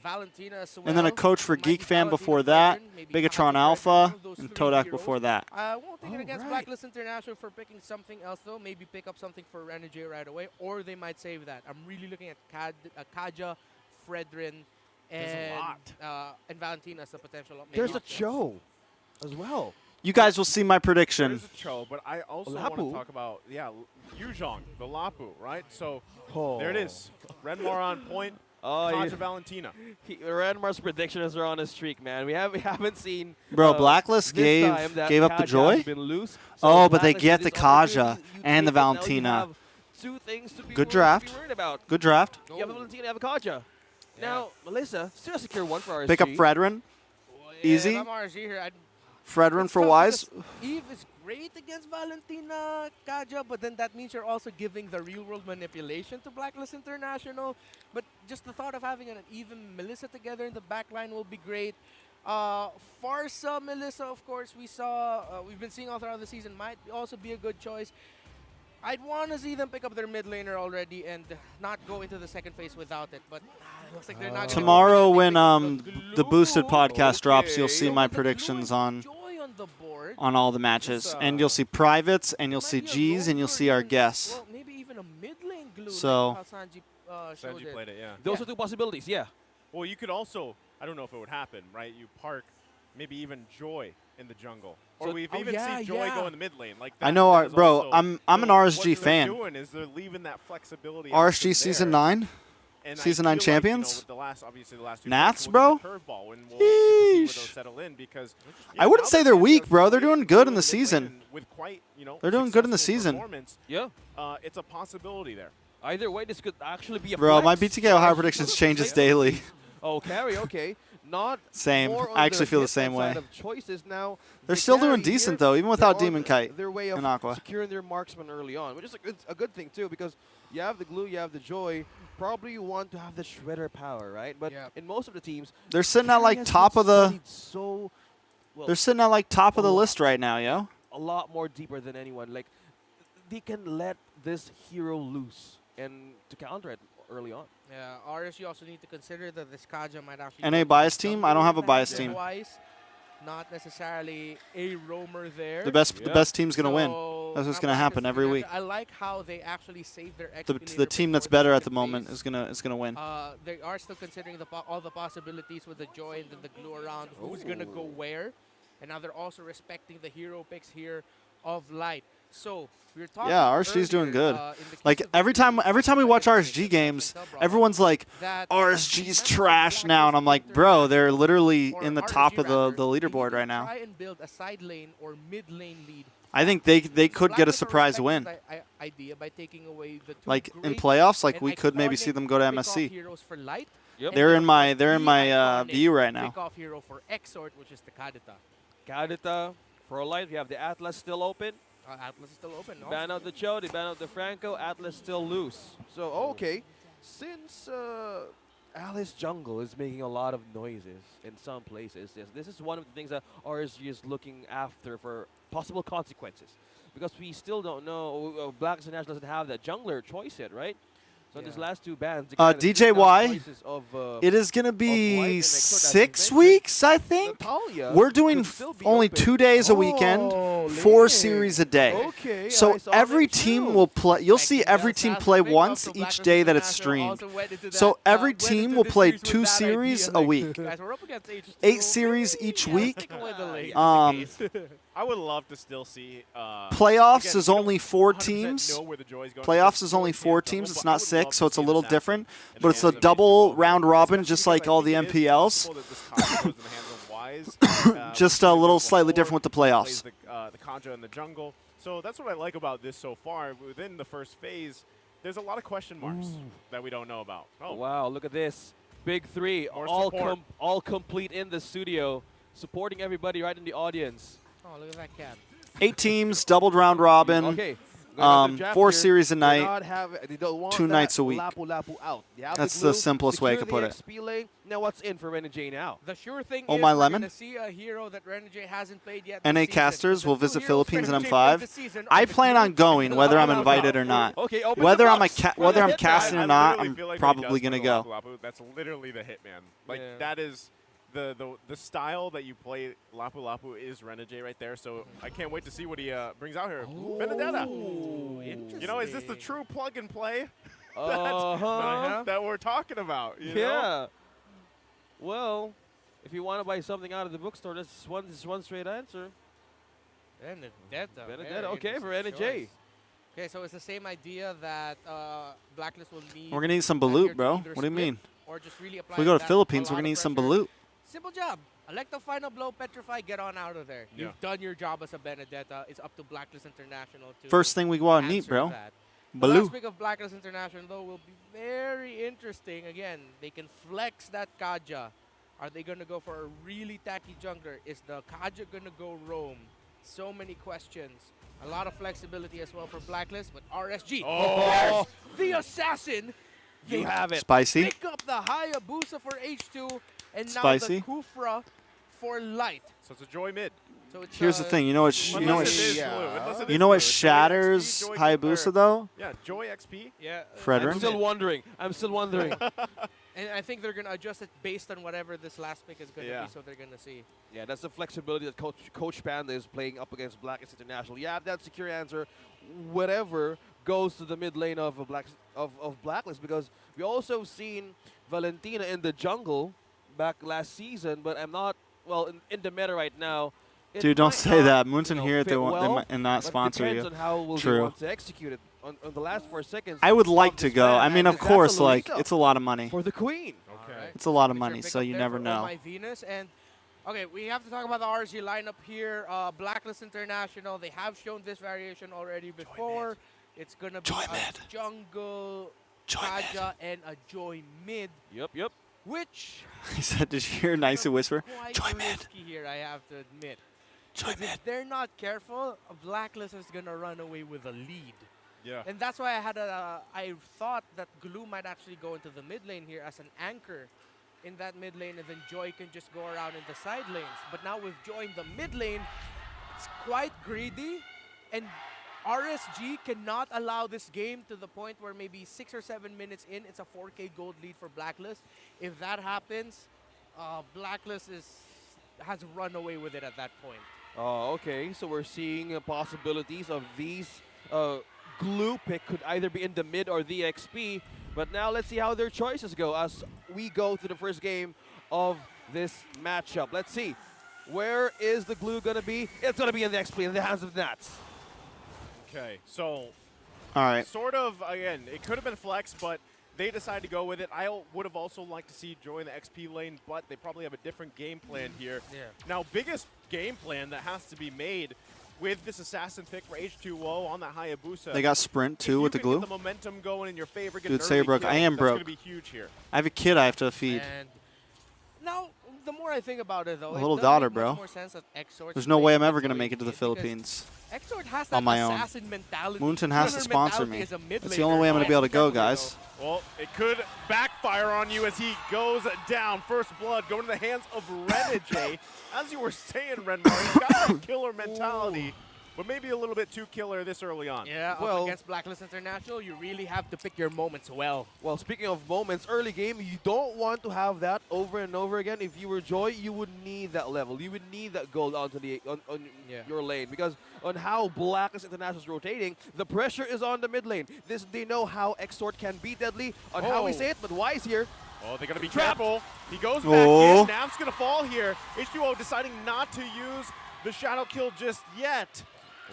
Valentina as well. And then a coach for Might be Geek Fan Valentina before that, Fredrin, maybe Bigatron Kaja Alpha, Fredrin, one of those and three Todak heroes. before that. I won't take it against Alright. Blacklist International for picking something else though. Maybe pick up something for Renegade right away, or they might save that. I'm really looking at Kaja, Fredrin, and Valentina as a potential. Maybe There's a option. Cho as well. You guys will see my prediction. There's a Cho, but I also want to Lapu? talk about Yuzhong, the Lapu, right? So Oh. there it is. Renmar on point. Oh, Kaja Valentina. Ranmar's predictions are on a streak, man. We haven't seen. Bro, Blacklist this gave time that up the Kaja joy. has been loose. Oh, but they Blacklist get with the this opportunity, Kaja you and the take it, now you Valentina. have two things to be Good worried- draft. to be worried about. Good draft. You have a Valentina, you have a Kaja. Now, Melissa, still a secure one for RSG. Pick up Fredrin. Well, yeah, Easy. If I'm RSG here, Fredrin It's for tough Wise. because Eve is great against Valentina Kaja, but then that means you're also giving the real-world manipulation to Blacklist International. But just the thought of having an Eve and Melissa together in the backline will be great. Farsa, Melissa, of course, we've been seeing all throughout the season, might also be a good choice. I'd want to see them pick up their mid laner already and not go into the second phase without it. But it looks like they're not. Tomorrow when the the boosted glue. podcast drops, you'll see So my with the glue predictions and on Joy on the board, all the matches, and you'll see privates, and you'll see Gs, and you'll see our guests. well, maybe even a mid lane glue. So- like how Sanji showed Sanji it. played it, yeah. Those are two possibilities, yeah. Well, you could also, I don't know if it would happen, right? You park maybe even Joy in the jungle. Or So- we've Oh, even yeah, seen Joy yeah. go in the mid lane. Like I that- know, that is bro. also- I'm an so RSG what fan. they're doing is they're leaving that flexibility. RSG option season there. 9. And I Season feel 9 like, champions? with the last, obviously the last two Nats, we'll get bro? the curveball and we'll get to see where Yeesh. those settle in because I wouldn't now say the they're Suns weak, are bro. They're playing doing good in really the mid lane season. and with quite, They're doing good in the successful season. performance, Yeah. it's a possibility there. Either way, this could actually be a Bro, my flex. BTK Ohio predictions changes daily. Oh, carry, okay. Not Same. more on I actually feel the hit same side way. of choices now. They're The still doing carry decent, here, though, even they're without on Demon Kite their way of and Aqua. securing their marksman early on, which is a good thing too, because you have the glue, you have the joy. Probably you want to have the shredder power, right? But Yeah. in most of the teams, They're sitting at carry like has top been of the. studied so well, They're sitting at like top of the a list lot. right now, yo. a lot more deeper than anyone. Like they can let this hero loose and to counter it early on. Yeah, RSU also need to consider that this Kaja might actually NA be bias team? I don't have a bias defensive team. wise, not necessarily a roamer there. The best team's gonna win. So, That's what's now gonna Blacklist happen every International, week. I like how they actually save their XP The leader team that's before the better at the second moment phase. is gonna win. They are still considering all the possibilities with the joy and then the glue around who's gonna go where, and now they're also respecting the hero picks here of Light. So we were talking. Yeah, RSG's doing earlier, good. in the case Like of every the time we watch Blacklist RSG games, International, everyone's like, that RSG's that's trash what now, and I'm like, Blacklist bro, they're literally or in the RSG top of rather, the leaderboard they right need to now. Try and build a side lane or mid lane lead. I think they could get a Blacklist are surprise respecting win. that idea by taking away the two Like in great playoffs, like and we could maybe see iconic them go to pick-off MSC. heroes for Light. Yep. and They're then, in of my course, they're in the my iconic view right now. pick-off hero for Exort, which is the Kadita. Kadita, for a light, we have the Atlas still open. Atlas is still open. No? Ban out the Cho, they ban out the Franco, Atlas still loose. So, okay, since Alice Jungle is making a lot of noises in some places, this is one of the things that RSG is looking after for possible consequences. Because we still don't know, Black International doesn't have that jungler choice yet, right? So in these Yeah. last two bans, they Uh, kinda split down DJY, choices of, It is gonna White and be Exort, as you 6 mentioned. weeks, I think. Natalia We're doing could still be only open. 2 days a weekend, Oh, 4 lit. series a day. Okay, So I saw every that team too. will play. You'll see Like, every Del team Sasso play pick-up, once so each Blacklist day that it's International streamed. also went into So that, every went team into will the play series with 2 that series idea, a like, week. Guys, we're up against H2. 8 series each week. Take away the lane. I would love to still see Playoffs again, is we don't only 4 100% teams. know where the joy is going. Playoffs It's is only 4 4 teams teams. total, It's but I not would 6, love so to it's a see little an assassin different. in But the it's a hands of double H2O, round robin, especially just because like I all think the it is MPLs. possible that this Contra goes in the hands of Wise, Just which a we little saw slightly before, different with the plays playoffs. the Contra in the jungle. So that's what I like about this so far. Within the first phase, there's a lot of question marks that we don't know about. Oh, wow, look at this. Big three, More all support. all complete in the studio, supporting everybody right in the audience. Oh, look at that cat. 8 teams, doubled round robin. Okay. going into the draft 4 here, series a they night. they don't want 2 that nights a week. Lapu out. They have That's glue, the simplest way I secure could put the it. XP lane. Now what's in for Ren and J now? The sure thing Oh is My we're Lemon? gonna see a hero that Renegade hasn't played yet. NA this season. casters The will two visit heroes Philippines in Renegade M5. played this season I are the plan Glue on going, and whether I'm Lapu Lapu. invited or not. Okay, open Whether the I'm box for whether the I'm hit casting man. or not, literally I'm feel like probably when he gonna does go. play Lapu Lapu, that's literally the hitman. Like Yeah. that is the style that you play Lapu Lapu is Renegade right there. So I can't wait to see what he brings out here. Benedetta. Ooh, You know, is this the true plug and play Uh-huh. that we're talking about? You know? Yeah. Well, if you want to buy something out of the bookstore, that's one straight answer. Benedetta. Benedetta, very okay, for interesting NJ. choice. Okay, so it's the same idea that Blacklist will need. We're gonna need some that here balut, to bro. either What do you split mean? Or just really apply If we go to that Philippines, a we're lot gonna of need some pressure. balut. Simple job. Elect the final blow, petrify, get on out of there. Yeah. You've done your job as a Benedetta. It's up to Blacklist International to First thing we go out and eat, answer bro. that. The last Balut. pick of Blacklist International, though, will be very interesting. Again, they can flex that Kaja. Are they going to go for a really tacky jungler? Is the Kaja going to go roam? So many questions. A lot of flexibility as well for Blacklist, but RSG. Oh. The assassin. You have it. Spicy. Pick up the Hayabusa for H2, and now Spicy. the Kufra for Light. So it's a Joy mid. So it's Here's the thing. You know what? Unless it is blue. Unless it You is know what blue. Joy shatters XP, Joy Hayabusa though? Yeah, Joy XP. Yeah. Fredrin. I'm still wondering. I'm still wondering. And I think they're going to adjust it based on whatever this last pick is going to Yeah. be, so they're going to see. Yeah, that's the flexibility that Coach Panda is playing up against Blacklist International. Yeah, that secure answer, whatever goes to the mid lane of Blacklist, because we also seen Valentina in the jungle back last season, but I'm not in the meta right now. It Dude, don't might say not, that. Moonton here, fit they want well, and not but sponsor depends you. on how will True. they want to execute it on the last 4 seconds. I would like of to this go. match, I mean, and of that's course, a like Lolita it's a lot of money. for the queen. Okay. Alright. It's a lot of Picture money, pick so up you there never for know. My Venus, and okay, we have to talk about the RG lineup here. Blacklist International, they have shown this variation already before. It's gonna be Joy a mid. jungle, Joy Kaja, and a Joy mid, Yep. which He said, "Did you hear Nice whisper? quite Joy mid. risky here, I have to admit. Joy Because mid." if they're not careful, a Blacklist is gonna run away with a lead. Yeah. And that's why I thought that Glue might actually go into the mid lane here as an anchor in that mid lane, and then Joy can just go around in the side lanes. But now with Joy in the mid lane, it's quite greedy, and RSG cannot allow this game to the point where maybe 6 or 7 minutes in, it's a 4K gold lead for Blacklist. If that happens, Blacklist has run away with it at that point. Oh, okay. So we're seeing possibilities of these Glue pick could either be in the mid or the XP. But now let's see how their choices go as we go to the first game of this matchup. Let's see. Where is the Glue going to be? It's going to be in the XP, in the hands of Nats. Okay. So All right. sort of, again, it could have been flex, but they decided to go with it. I would have also liked to see Joy in the XP lane, but they probably have a different game plan here. Yeah. Now, biggest game plan that has to be made with this assassin pick for H2O on that Hayabusa. They got sprint If too you with the can get glue. the momentum going in your favor. Get Dude, an say you're early broke. kill, I am that's broke. going to be huge here. I have a kid I have to feed. And now, the more I think about it, though, A it little does daughter, make bro. much more sense that Exort There's no way I'm ever going gonna make it to the Philippines. Exort has that on my own. assassin mentality. Moonton has to killer sponsor mentality me. as a mid That's the only way I'm gonna be able to go, guys. Well, it could backfire on you as he goes down. First blood going to the hands of Renegade. As you were saying, Renmar, he's got that killer mentality, but maybe a little bit too killer this early on. Yeah, Well- up against Blacklist International, you really have to pick your moments well. Well, speaking of moments, early game, you don't want to have that over and over again. If you were Joy, you would need that level. You would need that gold onto the on Yeah. your lane, because on how Blacklist International is rotating, the pressure is on the mid lane. They know how Exort can be deadly on how we Oh. say it, but Wise here. Oh, they got to be Trapped. careful. He goes back Oh. in. Nav's going to fall here. H2O deciding not to use the shadow kill just yet.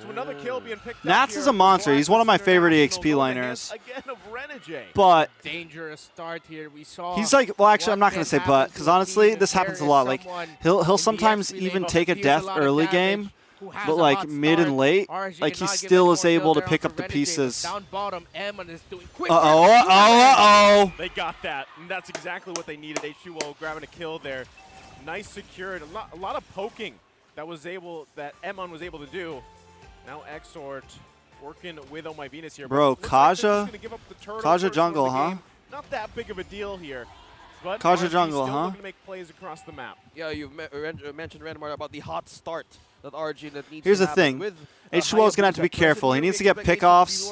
So another kill being picked up Nats here is a for monster. He's one of my Blacklist favorite International. EXP Going to hands liners. Again of Renegade. But Dangerous start here. We saw. he's like, well, actually, I'm not gonna what say can but, happen because to a honestly, team this if happens a there lot. is Like someone he'll in the sometimes XP even lane take a who death deals lot of early damage, game, who has but a like hot mid and start. late, RSG like he cannot give still anyone is able to kills pick there up the for Renegade, but pieces. Down bottom, Eamon is doing quick. Uh-oh. They got that, and that's exactly what they needed. H2O grabbing a kill there. Nice secured. A lot of poking that Emon was able to do. Now Exort working with Oh My Venus here. Bro, but looks like they're just Kaja- gonna give up the turtle Kaja first one of jungle, the huh? game. Not that big of a deal here. But Kaja RSG jungle, still huh? looking to make plays across the map. Yeah, you've mentioned Renmar about the hot start that RG that needs Here's to the happen thing. with H2O is going to have to be careful. He needs to get pickoffs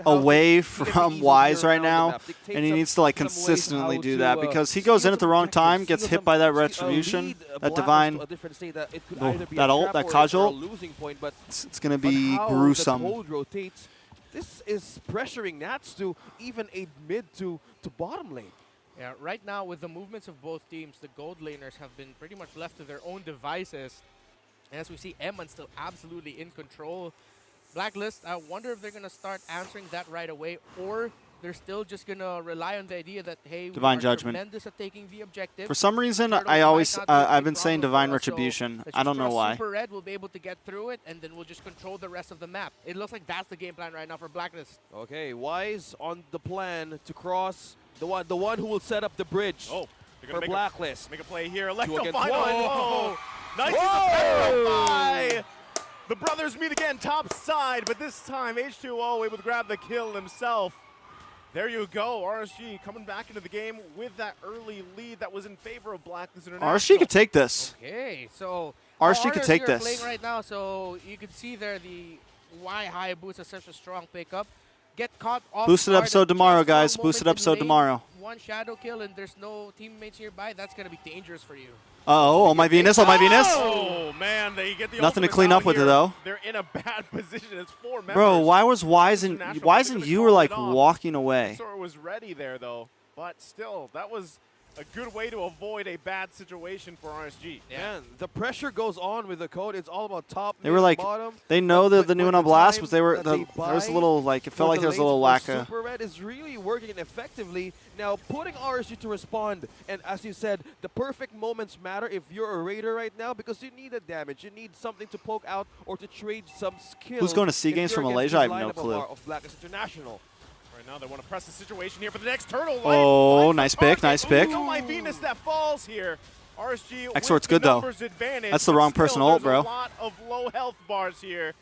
away from Wise right now, and he needs to like consistently do that because he goes in at the wrong time, gets hit by that Retribution, that Divine, that ult, that Kaj ult. It's going to be gruesome. Rotates. This is pressuring Nats to even a mid to bottom lane. Yeah, right now with the movements of both teams, the gold laners have been pretty much left to their own devices. And as we see, Emon still absolutely in control. Blacklist, I wonder if they're going to start answering that right away, or they're still just going to rely on the idea that, hey, Divine we are Judgment. tremendous at taking the objective. For some reason, Turtles I might always, not be a big I've been saying problem Divine for us, so Retribution. let's I don't just know trust why. Super Red will be able to get through it, and then we'll just control the rest of the map. It looks like that's the game plan right now for Blacklist. Okay, Wise on the plan to cross the one who will set up the bridge. Oh, They're gonna for Blacklist. make a play here. Electro against final. one. Whoa. Nice Whoa. by. The brothers meet again top side, but this time H2O able to grab the kill himself. There you go, RSG coming back into the game with that early lead that was in favor of Blacklist International. RSG could take this. Okay, so RSG could take are this. playing right now, so you can see there why Hayabusa is such a strong pickup. Get caught off Boosted guard episode at tomorrow, just one guys. moment Boosted in episode lane, tomorrow. One shadow kill and there's no teammates nearby. That's gonna be dangerous for you. Uh-oh, oh my Venus, oh my Venus. Oh man, they get the Nothing to ultimates clean out up with it, here. though. They're in a bad position. It's 4 members. Bro, why isn't International, you they're were like gonna call it off. walking away? Sora was ready there though, but still, that was a good way to avoid a bad situation for RSG. Man, the pressure goes on with the code. It's all about top, They mid, were like, bottom. they know But the new with one on Blast, time but they were that there was a buy little like it felt for like the there was a lanes little for lack of. Super Red is really working effectively. Now, putting RSG to respond, and as you said, the perfect moments matter if you're a Raider right now because you need a damage. You need something to poke out or to trade some skills. Who's going to SEA if Games you're from against Malaysia? I this have no lineup clue. of Blacklist International. Right now, they want to press the situation here for the next turtle. Oh, Finds the nice pick, target. nice pick. Ooh, my Venus that falls here. RSG Exort's with the good, though. numbers advantage, That's the but wrong still, person to ult, there's bro. a lot of low health bars here.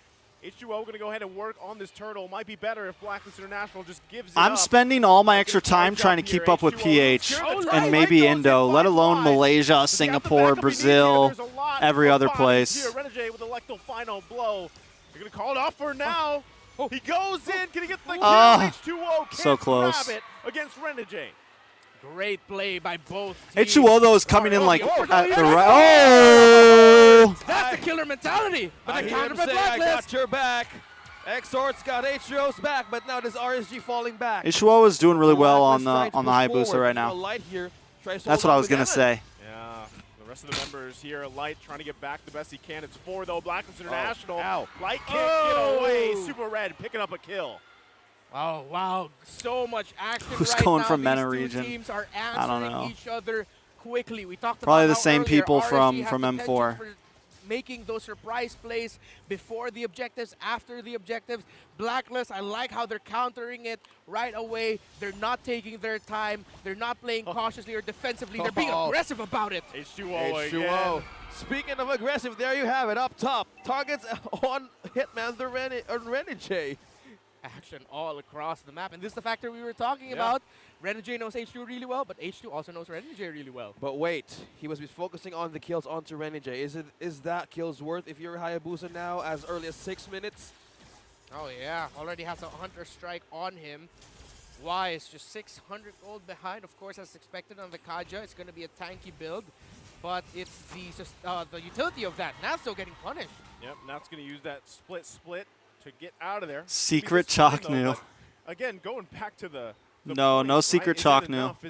H2O going to go ahead and work on this turtle. Might be better if Blacklist International just gives it I'm up. spending all my They extra charge time up trying to here. keep up with H2O PH secure the and turtle. maybe Right goes Indo, in let five alone wide. Malaysia, Does he have the Singapore, backup he needs? Brazil, There's a lot every of other bodies place. here. Renegade with electro final blow. They're going to call it off for now. He goes in. Can he get the kill? H2O can't so close. grab it against Renegade. Great play by both teams. H2O though is coming in like Oh, at yeah. the right. Oh! That's the killer mentality. But I the hear counter him by say, I Blacklist. got your back. Exort's got H2O's back, but now there's RSG falling back. H2O is doing really well on Blacklist the tries to push Hayabusa forward. right now. Light here tries to That's hold what I on was gonna together. say. Yeah, the rest of the members here, Light trying to get back the best he can. It's 4 though, Blacklist International. Ow. Light can't get away. Super Red picking up a kill. Oh, wow. So much action Who's right going now. from These MENA two region? teams are I don't answering know. each other quickly. We talked Probably about the how same earlier people RSG from has M4. potential for making those surprise plays before the objectives, after the objectives. Blacklist, I like how they're countering it right away. They're not taking their time. They're not playing cautiously or defensively. They're being aggressive about it. H2O H2O. again. Speaking of aggressive, there you have it up top. Targets on Hitman the Renegade. Action all across the map. And this is the factor we were talking about. Renegade knows H2 really well, but H2 also knows Renegade really well. But wait, he was focusing on the kills onto Renegade. Is that kills worth if you're Hayabusa now as early as 6 minutes? Oh yeah, already has a Hunter Strike on him. Why is just 600 gold behind? Of course, as expected on the Kaja, it's going to be a tanky build. But it's the utility of that. Now still getting punished. Yep, Naught's going to use that split to get out of there. Secret Be this time, chalk though, new. but Again, going back to the No, point, no right? secret Is chalk it new. enough?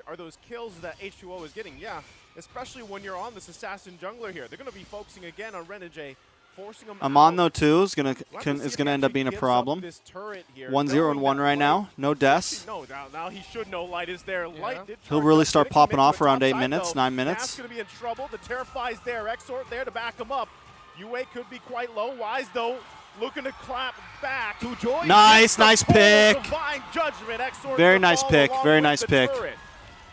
Are those kills that H2O is getting? Yeah, especially when you're on this assassin jungler here. They're going to be focusing again on Renegade, forcing him Amon out. though too is gonna We'll have to see if he end up actually being a gives up problem. this turret here, 1-0 and knowing 1 that right Light- now. No deaths. No, now he should know Light is there. Light did He'll charge really up, start didn't popping commit to off the around top 8 side, minutes, though. 9 Naught's minutes. going to be in trouble. The Terrify's there. Exort there to back him up. UA could be quite low. Wise, though, looking to clap back. To join. Nice pick. Divine Judgment. Exort Very to nice fall pick, along very with nice the pick. turret.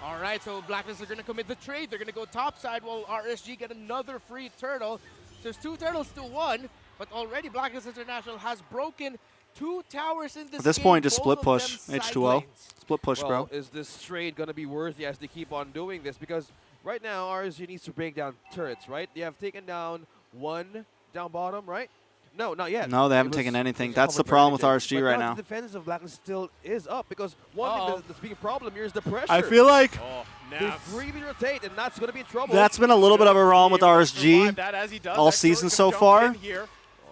All right, so Blacklist are going to commit the trade. They're going to go topside while RSG get another free turtle. There's 2 turtles to 1, but already Blacklist International has broken 2 towers in this At this game, point, just both split of push, them side H2O. lanes. Split push, Well, bro. is this trade going to be worthy as they keep on doing this? Because right now, RSG needs to break down turrets, right? They have taken down 1 down bottom, right? No, not yet. No, they It haven't was- taken anything. it was That's the covered problem with Renegade. RSG But right now now. the defense of Blacklist still is up because one thing that's being a problem here is the pressure. I feel like Oh, they Naught's freely rotate, and that's going to be in trouble. that's been a little bit of a problem with able to RSG. survive that as he does. all Exort's season gonna so jump far. in here,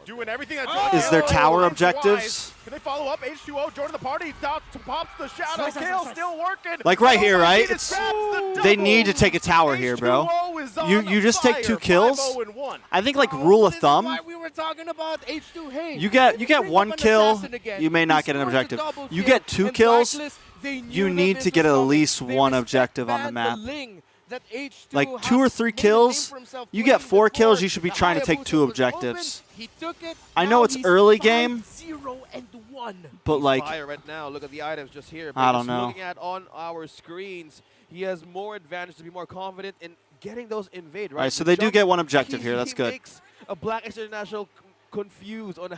doing everything that Is there tower Wise. objectives? Can they follow up? H2O joining the party. Pops the shadow. Kill still working. Like right here, right? Venus It's- grabs the They double. need to take a tower here, bro. H2O is on You just take 2 fire, kills. 5-0-1. I think like Oh, rule of this is thumb, why we were talking about H2. Hey, you get bring one up an kill, assassin again. you may He not get an scores a objective. double You kill, get 2 and kills, Blacklist, they knew you that need this to was get at coming. least They 1 respect objective on the Van map. Ling that H2 Like has 2 or 3 made a kills, name for himself you playing get 4 kills, before. you should be The trying to take Hayabusa 2 was objectives. open, he took it. I know Now it's he's early game, 5-0-1. but like fire right now. Look at the items just here. I But don't just know. Looking at on our screens, he has more advantage to be more confident in getting those invade, right? All right, so The they do jump, get one objective here. That's he good. makes a Black International confused on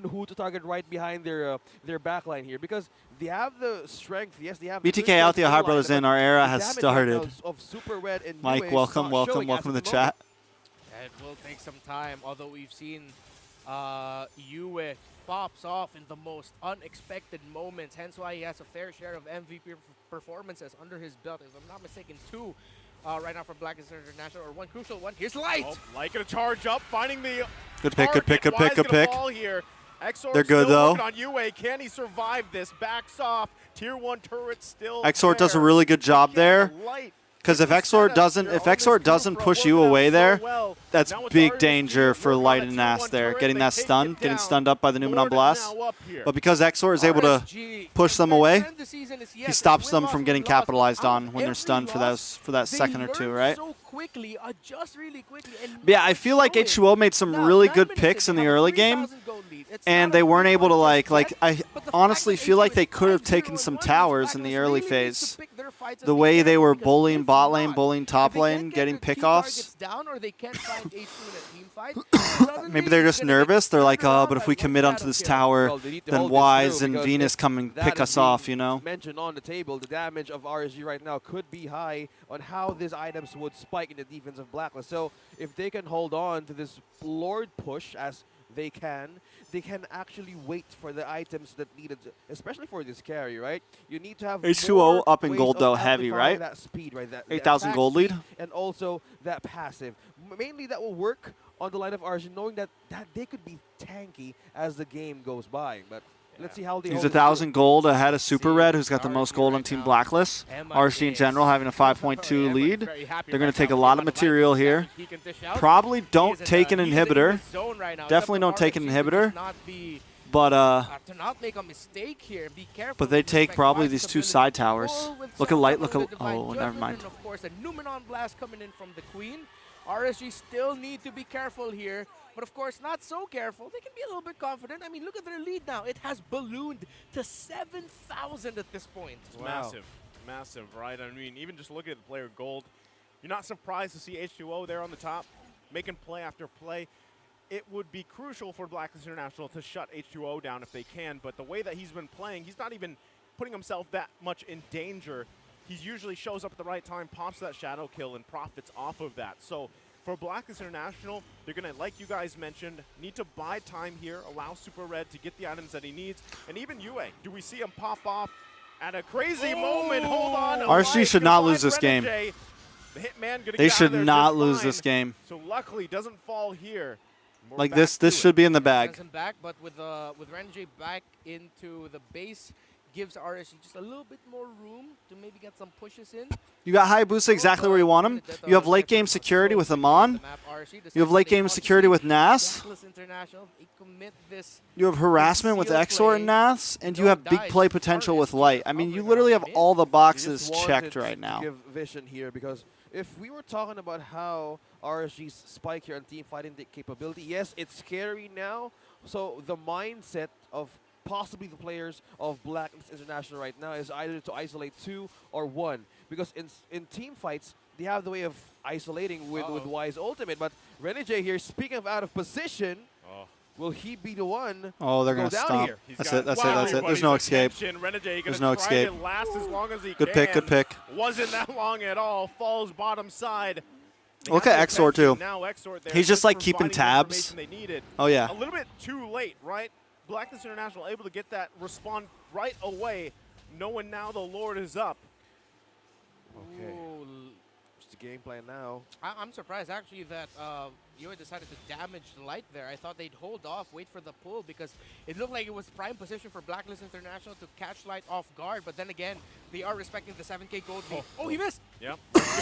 who to target right behind their backline here, because they have the strength. Yes, they have the BTK out, the Ohio Brothers in. Our era has started. Of Super Red and Mike, UA welcome, is not welcome, showing welcome to as the of moment. chat. It will take some time, although we've seen Yue pops off in the most unexpected moments, hence why he has a fair share of MVP performances under his belt. If I'm not mistaken, 2 right now for Black International, or 1 crucial one. Here's Light! Oh, Light gonna charge up, finding the Good pick, good pick, good pick, good pick. Here. Exor They're good, still though. working on UA. Can he survive this? Backs off. Tier 1 turret still Exor does a there. really good job Again, there. Light. Because if Exor doesn't push you away there, that's big danger for Light and Nas there. Getting that stun, getting stunned up by the Numenon Blast. But because Exor is able to push them away, he stops them from getting capitalized on when they're stunned for that second or two, right? So quickly, adjust really quickly, and Yeah, I feel like H2O made some really good picks in the early game, and they weren't able to I honestly feel like they could have taken some towers in the early phase. The way they were bullying bot lane, bullying top lane, getting pickoffs. Maybe they're just nervous. They're like, oh, but if we commit onto this tower, then Wise and Venus come and pick us off, you know? Mentioned on the table, the damage of RSG right now could be high on how these items would spike in the defense of Blacklist. So if they can hold on to this Lord push as they can actually wait for the items that needed, especially for this carry, right? You need to have H2O up in ways gold of though, heavy, amplifying right? That speed, right? That 8,000 attack gold lead. speed, and also that passive. Mainly that will work on the line of RSG, knowing that they could be tanky as the game goes by. But let's see how they He's hold 1,000 gold ahead of Super Red, who's got the most gold on Team Blacklist. RSG in general having a 5.2 lead. They're going to take a lot of material here. Probably don't take an inhibitor. Definitely don't take an inhibitor. But to not make a mistake here, be careful. but they take probably these 2 side towers. Look at Light, look at, oh, never mind. And of course, a Numenon Blast coming in from the Queen. RSG still need to be careful here, but of course not so careful. They can be a little bit confident. I mean, look at their lead now. It has ballooned to 7,000 at this point. It's massive, massive, right? I mean, even just looking at the player gold, you're not surprised to see H2O there on the top, making play after play. It would be crucial for Blacklist International to shut H2O down if they can, but the way that he's been playing, he's not even putting himself that much in danger. He usually shows up at the right time, pops that shadow kill, and profits off of that. So for Blacklist International, they're going to, like you guys mentioned, need to buy time here, allow Super Red to get the items that he needs. And even UA, do we see him pop off at a crazy moment? Hold on. RSG should not lose this game. The Hitman gonna They get out should of there not just lose fine. this game. So luckily, doesn't fall here. We're Like back this to it. should be in the bag. Sends him back, but with Renjay back into the base, gives RSG just a little bit more room to maybe get some pushes in. You got Hayabusa exactly where you want him. You have late game security with Amon. You have late game security with Nas. You have harassment with Exor and Nas, and you have big play potential with Light. I mean, you literally have all the boxes checked right now. Give vision here, because if we were talking about how RSG's spike here on team fighting capability, yes, it's scary now. So the mindset of possibly the players of Blacklist International right now is either to isolate 2 or 1, because in team fights they have the way of isolating with Wise ultimate. But Renegade here, speaking of out of position, will he be the one? Oh, they're going gonna to stop. here? That's it. That's it. That's it. There's no escape. There's no escape. Good pick. Good pick. Wasn't that long at all. Falls bottom side. Look at Exor too. Now Exor there, He's just like keeping providing the tabs. information they needed. Oh yeah. A little bit too late, right? Blacklist International able to get that respawn right away, knowing now the Lord is up. Okay. Just the game plan now. I'm surprised actually that Yue decided to damage the Light there. I thought they'd hold off, wait for the pull, because it looked like it was prime position for Blacklist International to catch Light off guard. But then again, they are respecting the 7K gold lead. Oh, he missed! Yep,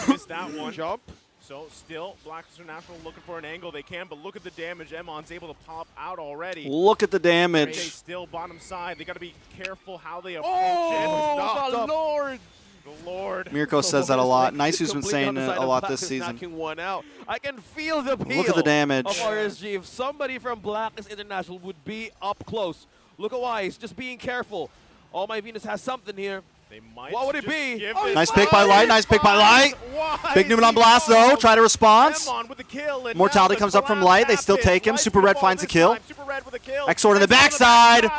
missed that one. Jump. So still, Blacklist International looking for an angle they can, but look at the damage. Emon's able to pop out already. Look at the They damage. still bottom side. They got to be careful how they approach Oh, it. the Lord! The Lord. Mirko says that a lot. Nicey's been Completely saying on the it side a of lot this Blacklist season. knocking one out. I can feel the peel Look at the damage. of RSG. If somebody from Blacklist International would be up close. Look at Wise, just being careful. All My Venus has something here. They might What would it just be? give Oh, this Nice pick by away. Light. Nice pick by Light. Why Big Newman is on he blast, though. wrong? Try to respond. Emon with the kill, and Mortality now the comes up from collapse Light. They still happens. take him. Light's Super gonna Red fall finds the this kill. time. Super Red with a kill. Exort in the Next backside.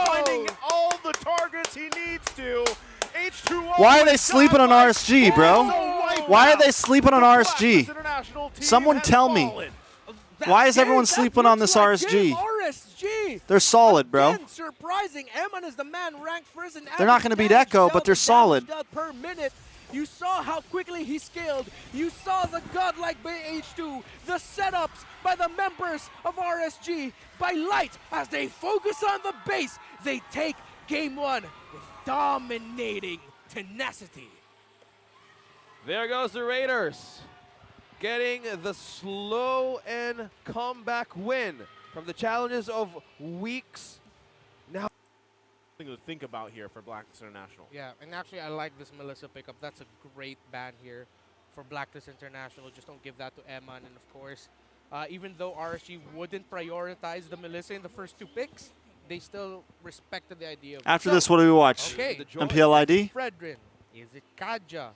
Finding all the targets he needs to. H2O. Why are they is sleeping on godlike. RSG, bro? Oh, Why are wow. they sleeping on The RSG? Blacklist International team Someone has tell me. fallen. Why is everyone sleeping on this RSG? RSG. They're solid, bro. Again, surprising. Emon is the man ranked first in They're not going to beat Echo, but they're solid. Per minute. You saw how quickly he scaled. You saw the godlike by H2, the setups by the members of RSG, by Light as they focus on the base. They take game one with dominating tenacity. There goes the Raiders, getting the slow and comeback win from the challenges of weeks. Now, Something to think about here for Blacklist International. Yeah, and actually I like this Melissa pickup. That's a great ban here for Blacklist International. Just don't give that to Emon. And of course, even though RSG wouldn't prioritize the Melissa in the first two picks, they still respected the idea of After this, what do we watch? Okay. The joy. MPL ID? Fredrin. Is it Kaja?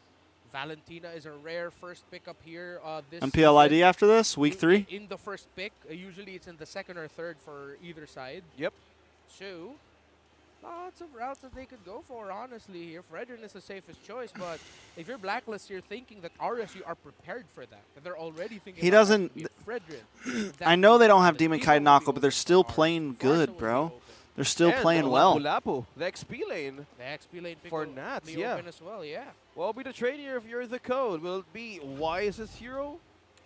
Valentina is a rare first pickup here. This MPL ID season. after this? Week 3? In the first pick. Usually it's in the second or third for either side. Yep. So, lots of routes that they could go for, honestly, here. Fredrin is the safest choice, but if you're Blacklist, you're thinking that RSU are prepared for that. That they're already thinking He about doesn't- that Fredrin. I know they don't have The Demon Diva Kite will be Knuckle, but they're open still for playing Farsa good, will be bro. open. They're still and playing the well. Lapu-Lapu, the XP lane. The XP lane pick For will Nats, be yeah. open as well, yeah. What will be the trade here if you're the code? Will it be Wisest Hero?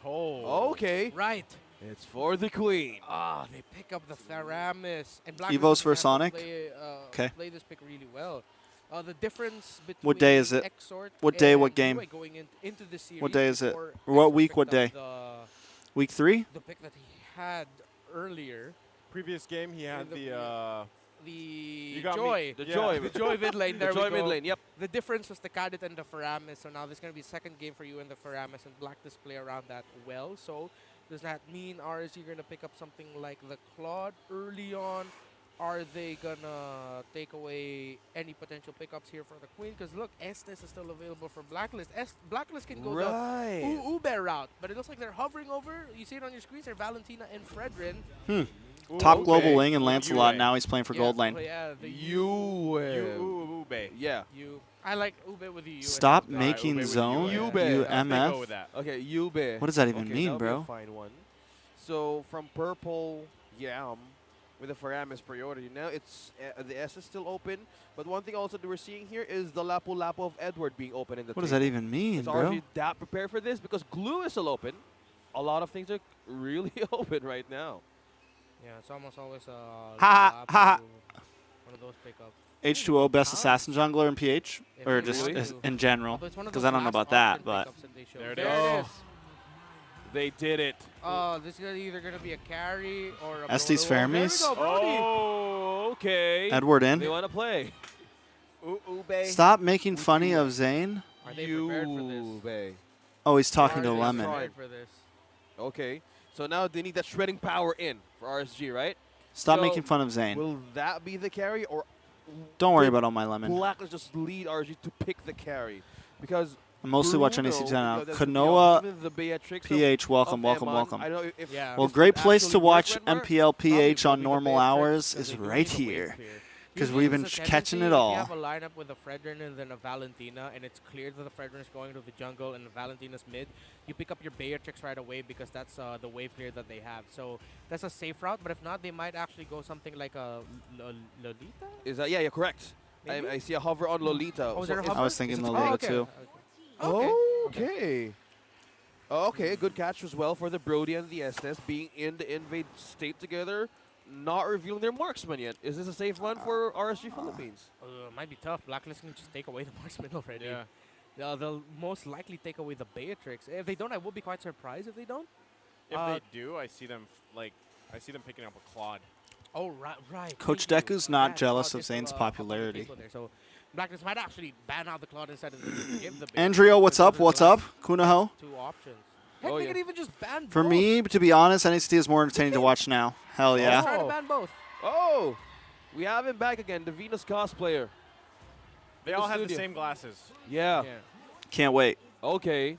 Oh. Okay. Right. It's for the Queen. Ah, they pick up the Theramis. And Black Evos Lives for Matter Sonic? Play, play this pick really well. The difference between What day is it? Exort What day, and what game? UA going into the series What day is it? before Or what Exort week, what picked day? up Week 3? The pick that he had earlier, Previous game, he had the- the. the got me. Joy. The Yeah. Joy. The Joy mid lane. The There Joy we go. mid lane, yep. The difference was the Kadit and the Faramis. So now there's going to be a second game for you and the Faramis, and Blacklist play around that well. So does that mean RSG going to pick up something like the Claude early on? Are they going to take away any potential pickups here for the Queen? Because look, Estes is still available for Blacklist. Blacklist can go Right. the Ube route, but it looks like they're hovering over. You see it on your screens there, Valentina and Fredrin. Top Ube. Global Wing and Lancelot. Ube. Now he's playing for Gold Lane. Yeah, the Ube. Yeah. U. I like Ube with the U. Stop Ube making with zone. Ube. Ube. UMF. Go with that. Okay, Yube. What does that even Okay, mean, that'll be a bro? fine one. So from purple Yam with the Faramis priority. Now it's the S is still open, but one thing also that we're seeing here is the Lapu-Lapu of Edward being open in the What does that even mean, Is bro? RSG that prepared for this? Because Glue is still open. A lot of things are really open right now. Yeah, it's almost always Ha, ha. one of those pickups. H2O best assassin jungler in PH? If Or they just want as- to. in general? Although it's one of Because those I don't know last about that, option but pickups that they showed. There it There is. They did it. Oh, this is either going to be a carry or a Estes Broly. Oh, there we Faramis. go, Brody. Oh, okay. Edward They in. want to play. Ube. Stop making funny of Zane. Are they prepared for this? Yube. Oh, he's talking Are to they Lemon. prepared for this? Okay. So now they need that shredding power in for RSG, right? Stop So, making fun of Zane. Will that be the carry, or Don't worry will about all my Lemon. Blacklist just lead RSG to pick the carry? Because I mostly watch NEC Bruno, now. that's- Kanoa, even the Beatrix of- PH, welcome, of welcome, Emon, welcome. I don't know if Yeah. Well, this great would place to actually watch work, Redmar. MPL PH Probably on will be the normal Beatrix hours because is they do right need a wave here. clear. 'Cause Usually we've there's been a catching tendency it all. If you have a lineup with a Fredrin and then a Valentina, and it's clear that the Fredrin is going to the jungle and Valentina's mid, you pick up your Beatrix right away because that's the wave clear that they have. So that's a safe route, but if not, they might actually go something like a Lolita? Is that yeah, correct. Maybe? I see a hover on Lolita. Oh, is So there a if- hover? I was thinking Is it- Lolita okay. too. Okay. Okay, good catch as well for the Brody and the Estes being in the invade state together, not revealing their marksman yet. Is this a safe run for RSG Philippines? Might be tough. Blacklist can just take away the marksman already. Yeah. They'll most likely take away the Beatrix. If they don't, I will be quite surprised if they don't. If Uh, they do, I see them picking up a Claude. Oh, right. Coach thank you. Deku's not Yeah, jealous Claude of is still, Zane's up on the popularity. table there, so Blacklist might actually ban out the Claude instead of give the Beatrix. Andrea, what's because up? those are What's the up? last Kunaho? Two options. Heck, Oh, they yeah. could even just ban For both. me, to be honest, NXT is more entertaining to watch now. Hell Try yeah. to Oh. ban both. Oh, we have him back again, the Venus cosplayer. They all have the same glasses. Yeah. Can't wait. Okay.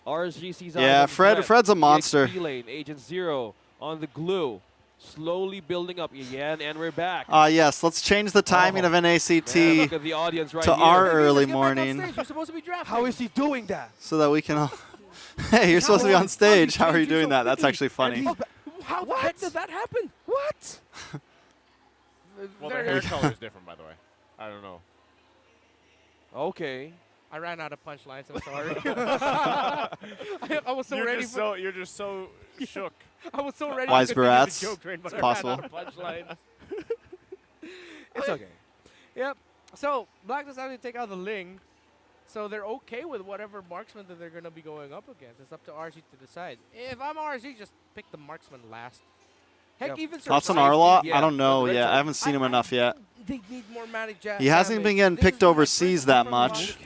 RSG sees Yeah, Fred's a monster. EXP lane, Agent Zero on the glue. Slowly building up again, and we're back. Yes, let's change the timing of Man, NACT look at the audience right to here. our Hey, early let's get back on morning stage. You're supposed to be drafting. How is he doing that? so that we can all... Hey, you're supposed to be on stage. How are you doing that? That's actually funny. How the heck did that happen? What? Well, their hair color is different, by the way. I don't know. Okay. I ran out of punchlines. I'm sorry. I was so ready for. You're just so shook. I was so ready. Wise to continue brats. the joke train, but It's I ran possible. out of punchlines. It's okay. Yep. So Black decided to take out the Ling. So they're okay with whatever marksman that they're going to be going up against. It's up to RG to decide. If I'm RG, just pick the marksman last. Heck, Yeah. even Thoughts on Surprise Arlot? yeah, I don't know but yet. Rachel- I haven't seen him enough yet. They need more magic He hasn't been getting picked overseas that much.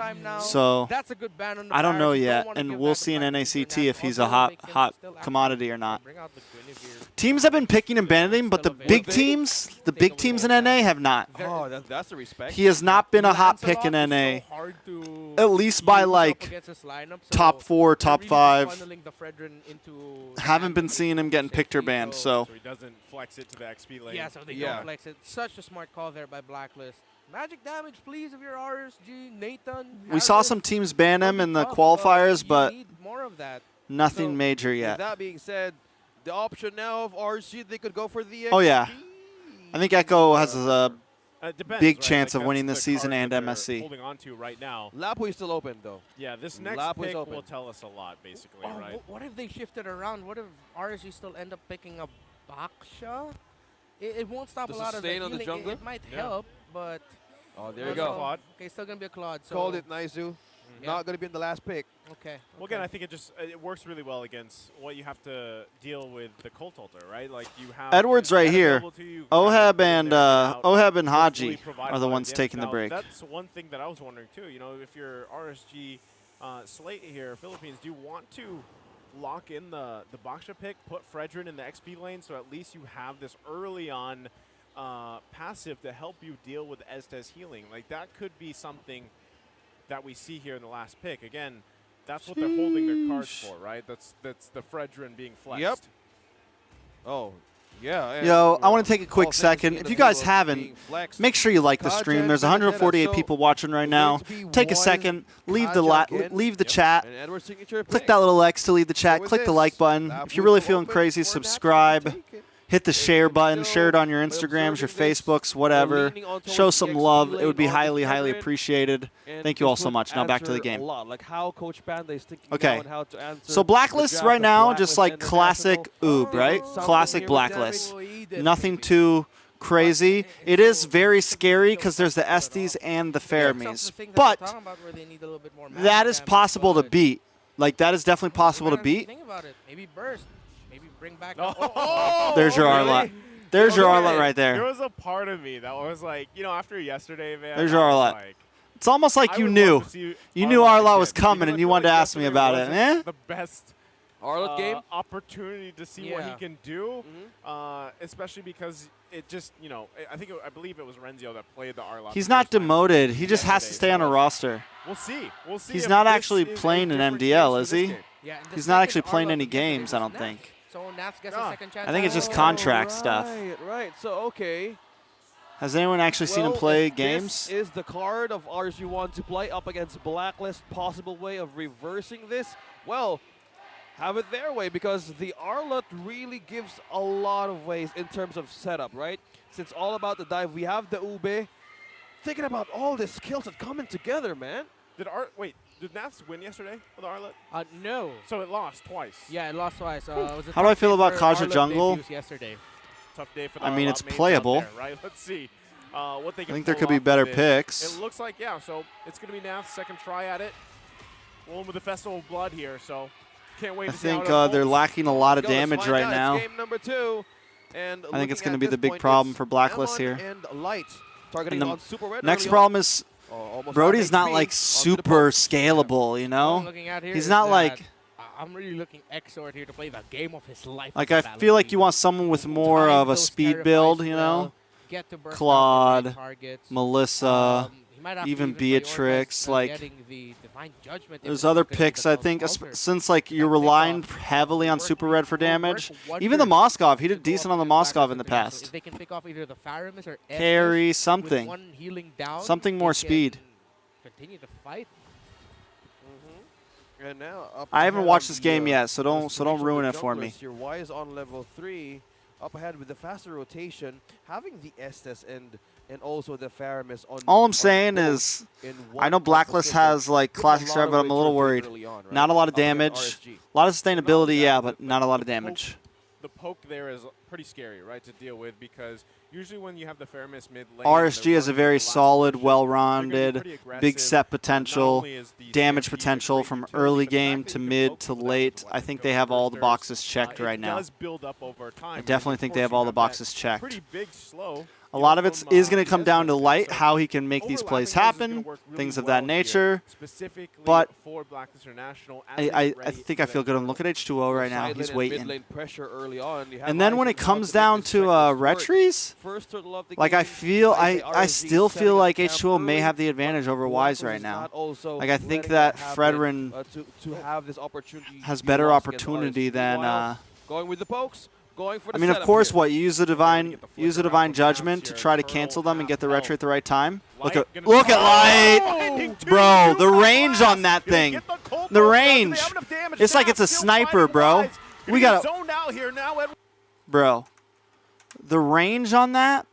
So that's a good ban on the I don't know Barracks. You yet, wanna and give we'll that to see in Black NACT International. if he's a Also, hot make him hot still active. commodity or not. Bring out the Guinevere. Teams have been picking and banning him, but the big teams, in NA have not. Oh, that's a respect. He has not been a hot Lancelot pick in is NA. so hard to At least by use up like against his lineup, so top 4, they're top really 5. just funneling the Fredrin into Haven't been the seeing him getting picked or safety, banned, so- so So he doesn't flex it to the XP lane. Yeah, so they Yeah. don't flex it. Such a smart call there by Blacklist. Magic damage, please, if you're RSG. Nathan. we saw Harris, some teams ban him in the tough, qualifiers, you but need more of that. nothing So, major With yet. that being said, the option now of RSG, they could go for the Oh, yeah. XP. I think Echo has a It depends, big right? chance of Like, winning that's this the season card and that they're MSC. holding on to right now. Lapu is still open, though. Yeah, this next Lap was pick open. will tell us a lot, basically, Oh, right? what if they shifted around? What if RSG still end up picking up Baksha? It won't stop The a lot of the sustain on the healing. jungler? It might Yeah. help, but Oh, there you also- go. Claude. Okay, still gonna be a Claude. So Called it, Naizu. Yeah. Not going to be in the last pick. Okay. Well, again, I think it works really well against what you have to deal with the Cult Altar, right? Like you have Edwards right that here. available to you, Ohab kind of and in and out, Ohab and hopefully Haji provide are the a lot of ones damage. taking the Now, break. That's one thing that I was wondering too. You know, if you're RSG slate here, Philippines, do you want to lock in the Baksha pick, put Fredrin in the XP lane, so at least you have this early on passive to help you deal with Estes healing? Like that could be something that we see here in the last pick. Again, that's what they're holding their cards for, right? That's the Fredrin being flexed. Yep. Oh, yeah. and, Yo, I well, want to take a all quick things second. in If the you guys field of haven't, being flexed. make sure you like the stream. There's 148 people watching right now. Take a second, leave the chat. And Edward's signature Click pick. that little X to leave the chat. Go with Click the this. like button. Lap If you're was really open feeling crazy, for Nact to subscribe. take it. Hit the If share you're button. Share it on your still Instagrams, your observing this, Facebooks, we're whatever. leaning on Show towards some the love. XP It would be lane on the highly, highly Fredrin. appreciated. And Thank you this all so would much. Now back to the answer game. A lot, like how Coach Panda is thinking Okay. now on how to answer So the Blacklist draft right of now, Blacklist just like and the classic national- Oob, right? Something Classic here with Blacklist. damage. Nothing too crazy. It is very scary because there's the Estes and the Faramis. But that is possible to beat. Like, that is definitely possible to beat. Think about it. Maybe burst. Maybe bring back. Oh, There's your really? Arlot. There's your Okay. Arlot right There there. was a part of me that was like, you know, after yesterday, man. There's I your was Arlot. like, It's almost like I you would knew. love to see You knew Arlot Arlot was again, coming because and I you feel wanted to like ask me yesterday about it. wasn't Eh? The best Arlot game. opportunity to see what he Yeah. can do, Mm-hmm. especially because it just, you know, I believe it was Renzio that played the Arlot. He's the not first time. demoted. He just has to Yesterday, stay on a so roster. We'll see. We'll see. He's if not this actually is a playing in different MDL, case is for this he? game. Yeah, and the He's not second actually playing Arlot any we get today games, I was don't Nact. think. So Nax gets Ah. a second chance. I think it's just Oh, contract stuff. Right. So okay. Has anyone actually seen him Well, play if games? This is the card of RSG1 to play up against Blacklist. Possible way of reversing this. Well, have it their way because the Arlot really gives a lot of ways in terms of setup, right? Since all about the dive, we have the Ube. Thinking about all the skills that coming together, man. Did Nats win yesterday with Arlot? No. So it lost twice. Yeah, it lost twice. It was a How do I tough feel day about for Kaja Arlot Jungle? debuts yesterday. Tough day for the I mean, Arlot it's mains out playable. there, right? Let's see what they can I think there pull could be off better with it. picks. It looks like, yeah, so it's going to be Nats' second try at it. Rolling with the Festival of Blood here, so can't wait I to see how think it they're unfolds. lacking a lot of Let's go, let's damage find right out. now. It's game number 2. And I think it's looking gonna at be the this big point, problem it's for Blacklist Ammon here. And Light targeting And the on Super Red. Next early problem on. is Almost Brody's half not HP like onto the super poke. scalable, you What I'm know? looking at here He's is not that like I'm really looking Exort here to play the game of his life. I with feel like you Valentine. want someone with more Time of a those speed terrifies build, you well, know? Get to burst out the Claude, right targets. Melissa, He Might have to even prioritize, Beatrix, like getting the Divine Judgment if there's it's other not gonna be picks the I Ghost think Altar. since like you're That relying pickoff heavily on will Super work- Red for will work damage. Even the wonders Moskov, he to did go decent up on the against Moskov in the Blacklist International. past. If they can pick off either the Faramis or Estes Carry with something. one healing down, Something they more can speed. Continue to fight. And now up I haven't ahead watched on this game the, yet, so don't rotation of ruin the it for me. junglers Here. Y is on level 3, up ahead with the faster rotation, having the Estes and also the Faramis on. All I'm on saying both is, in I know one Blacklist position, has like with a classic lot strat, of but I'm a little wagering worried. early on, right? Not a lot of Up against damage, RSG. a lot of sustainability, yeah, but but not a lot of the damage. The poke there is pretty scary, right, to deal with, because usually when you have the Faramis mid lane, RSG is a very solid, well-rounded, big set potential, damage potential from early game to mid to late. I think they have all the boxes checked right now. I definitely think they have all the boxes checked. Pretty big slow. A lot of it is going to come down to Light, how he can make these plays happen, things of that nature. But for Blacklist International, I think I feel good. I'm looking at H2O right now. Side He's lane and waiting. mid lane pressure early on. You have And then Ice when and it Cloud comes to make down this to checkers work. Retries, First turtle of the like I game, feel, I I still setting feel up like camp H2O may early, have the advantage but over Blacklist Wise right is now. not also Like I think letting that happen, Fredrin to have this opportunity has be better lost against opportunity RSG. than. Meanwhile, going with the pokes, going for the I mean, of setup course, here. what you use the divine judgment to try to cancel them and get the retry at the right time. Look at Light, bro. The range on that thing, the range. It's like it's a sniper, bro. We got zoned out here now. bro. The range on that,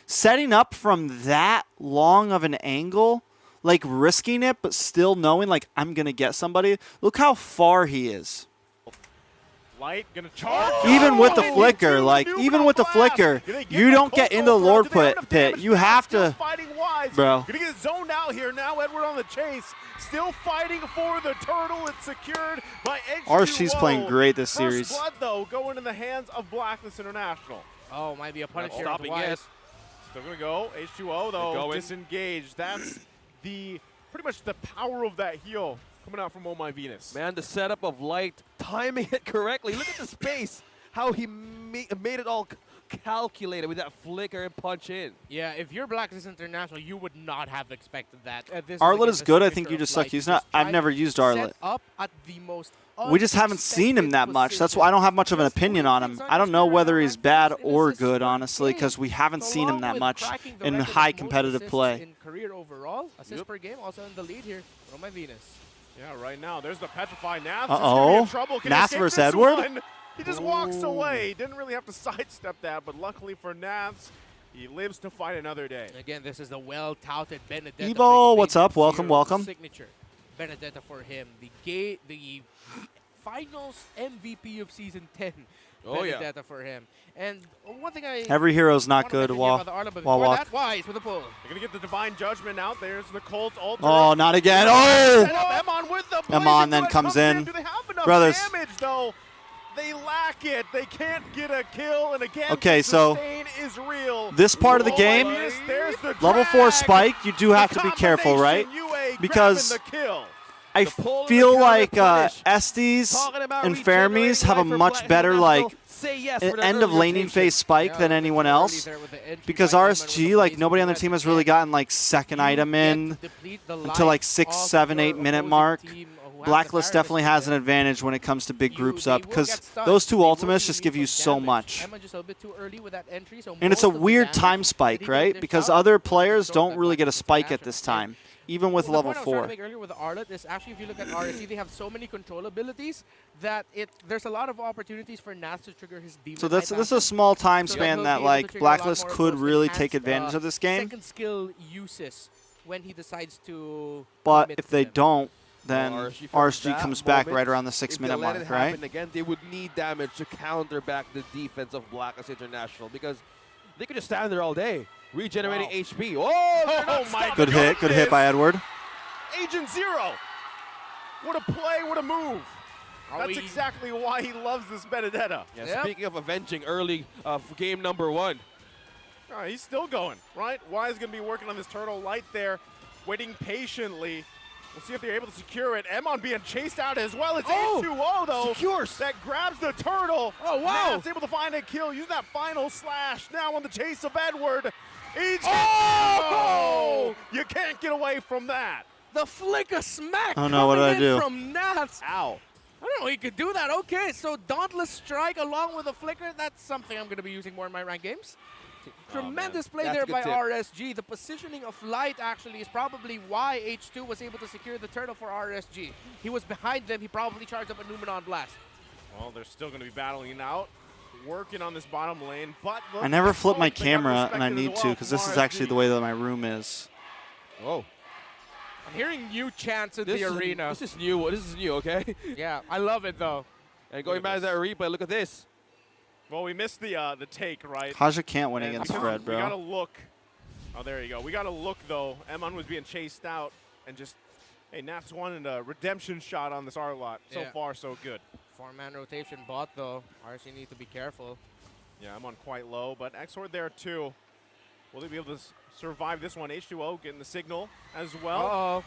setting up from that long of an angle, like risking it, but still knowing like I'm gonna get somebody. Look how far he is. Light gonna charge. Even with the flicker, like even with the flicker, you don't get into the Lord pit. You have to, bro. Gonna get zoned out here now. Edward on the chase, still fighting for the turtle. It's secured by H2O. RSG's playing great this series. First blood though, going in the hands of Blacklist International. Oh, might be a punish here. Stopping Wise. it. Still gonna go. H2O though disengaged. That's the pretty much the power of that heal coming out from Oh My Venus. Man, the setup of Light, timing it correctly. Look at the space. How he made it all calculated with that flicker and punch in. Yeah, if you're Blacklist International, you would not have expected that. This Arlet again is the good. I signature think you of just Light. suck. He's not. Just I've try never to used set Arlet. up at the most We just haven't seen him that much. That's why I don't have much of an opinion on him. I don't know whether he's bad or good, honestly, because we haven't seen him that much in high competitive play. In career overall, assists per game, also in the lead here. Oh My Venus. Yeah, right now there's the petrified Nath. Uh-oh. Nath versus Edward? One? He just walks away. Didn't really have to sidestep that, but luckily for Nath, he lives to fight another day. Again, this is the well-touted Benedetta. Evo, big what's up? favorites Welcome, here. welcome. Signature Benedetta for him. The finals MVP of season 10. Oh, yeah. Benedetta for him. And one thing I Every hero's not wanna good mention here while about the Arlet, but while before walk. that, Wise with a pull. They're going to get the Divine Judgment out. There's the Colt ultimate. Oh, not again. Oh! Set up Emon with the Emon blazing then threat comes in. Do they have enough Brothers. damage, though? They lack it. They can't get a kill. And again, Okay, the so sustain is real. this part of the Oh, game, yes, there's the level 4 drag. spike, you do have The to be careful, right? combination, UA Because grabbing the kill. I pull and feel the like counter punish. Estes Talking about and regenerating Fermis have a life for much Black better International. like Say yes for that end of early laning rotation. phase spike Yeah, than the anyone early else. there with the entry Because by Emon with RSG, the like blazing nobody on the threat. team has really gotten like second You item get in to deplete the until like life 6, of 7, your 8 minute opposing mark. team who has the Blacklist Faramis definitely with has them. an advantage when it comes to big groups They up will because get stunned. those two They will ultimates just give relieve you some so damage. much. Emma just a little bit too early with that entry, so And it's a most of the weird damage time that spike, he did right? dish Because out other was players showed don't that really get a Blacklist spike at International. this time, even with Well, the level point I was trying to 4. make earlier with the Arlet is actually if you look at RSC, they have so many control abilities that there's a lot of opportunities for Nath to trigger his demon. So this type is a action. small time So span he'll that be able to like trigger a lot Blacklist more of could those really take enhanced, advantage of this game. Second skill uses when he decides to. But commit if to they them. don't, then RSG from RSG that comes back moment, right around the if 6 they minute let it mark, right? happen again, they would need damage to counter back the defense of Blacklist International because they could just stand there all day, regenerating Wow. HP. Oh, they're not Oh my stopping Good hit, good hit by Edward. Agent Zero. What a play, what a move. Are That's we- exactly why he loves this Benedetta. Yeah, Yep. speaking of avenging early game number 1. All right, he's still going, right? Wise going to be working on this turtle light there, waiting patiently. We'll see if they're able to secure it. Emon being chased out as well. It's Oh! H2O, though. Secures. That grabs the turtle. Oh, wow. Nact's able to find a kill. Using that final slash. Now on the chase of Edward. Oh! You can't get away from that. The flicker smack Oh, no, what did I coming in do? from Nact. Ow. I don't know he could do that. Okay, so Dauntless Strike along with a flicker, that's something I'm going to be using more in my ranked games. Tremendous play That's there a good by tip. RSG. The positioning of Light actually is probably why H2 was able to secure the turtle for RSG. He was behind them. He probably charged up a Numenon Blast. Well, they're still going to be battling it out. Working on this bottom lane, but I never flip my they got camera, and I respected need as to well because from this is RSG. actually the way that my room is. Oh. I'm hearing new chants in This the is, arena. This is new. This is new, okay? Yeah, I love it though. And going at back to that this. replay, look at this. Well, we missed the take, right? Haja can't win And against because Fred, We got to bro. look. Oh, there you go. We got to look, though. Emon was being chased out. And just, hey, Nats wanted a redemption shot on this R lot. So Yeah. far, so good. 4-man rotation bot though. RSG need to be careful. Yeah, I'm on quite low, but Exord there, too. Will they be able to survive this one? H2O getting the signal as well. Uh-oh.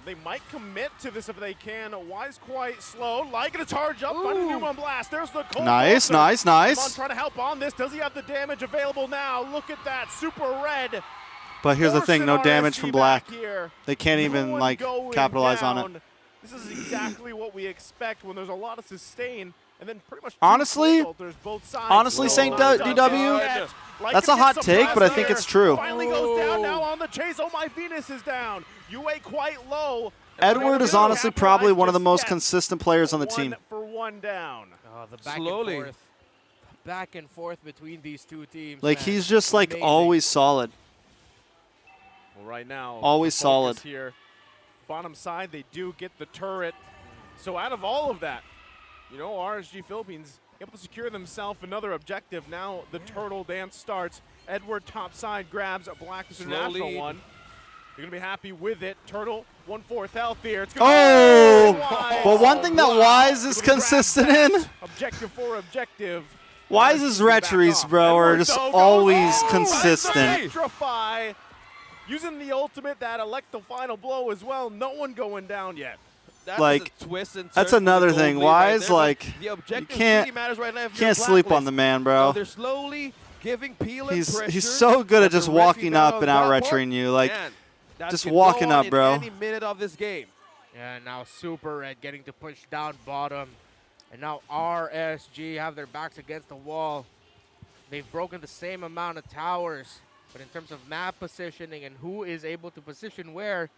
They might commit to this if they can. Wise quite slow. Light gonna charge up, find a Numenon Blast. There's the cold. Nice, Pulsar. nice, Emon nice. trying to help on this. Does he have the damage available now? Look at that, super red. But here's the thing, no Forcing damage RSG from Black. back here. They can't No even one like going capitalize on it. down. This is exactly what we expect when there's a lot of sustain. And then pretty much Honestly- both sides. honestly, Saint DW, that's a hot take, but I think it's true. Finally goes down now on the chase. Oh, my Venus is down. UA quite low. Edward is honestly probably one of the most consistent players on the team. 1-for-1 down. Oh, the back Slowly. and forth. Back and forth between these two teams. Like man. he's just like Amazing. always solid. Well, right now, Always the focus solid. here. Bottom side, they do get the turret. So out of all of that, you know, RSG Philippines able to secure themselves another objective. Now the turtle dance starts. Edward top side grabs a Black International Slowly. one. You're going to be happy with it. Turtle, 1/4 health here. It's Oh! Wise. But one thing that Wise is Able to grab consistent that. in, Objective for objective. Wise's back retries, off. bro, are Edward, just though, goes always oh, consistent. Electrify. Using the ultimate, that elect the final blow as well. No one going down yet. That Like, is a twist and that's turn for the another gold thing. lead right Wise, there, but like, the objective can't- really matters right now if you're Can't sleep on Blacklist. the man, So bro. they're slowly giving Peel and He's pressure. so good at but just the walking retry up battle and on out that part, retrying you. Like, man, that just could walking go on up, in bro. any minute of this game. Yeah, now Super Red getting to push down bottom. And now RSG have their backs against the wall. They've broken the same amount of towers. But in terms of map positioning and who is able to position where,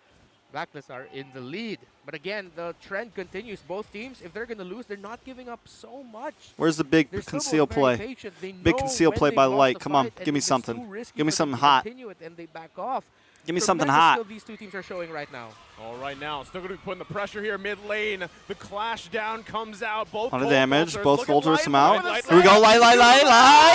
Blacklist are in the lead. But again, the trend continues. Both teams, if they're going to lose, they're not giving up so much. where's the big They're still conceal both very play? patient. They Big know conceal when play they've by lost Light. the Come on, fight, and give me if it's something. too risky Give me for them something to hot. continue it, and they back off. Give me something Tremendous hot. skill these two teams are showing right now. All right now, still going to be putting the pressure here mid lane. The clash down comes out. Both Ton of Volt damage. Vultures. Both Look at Vultures Light come out. with a Here we go. save.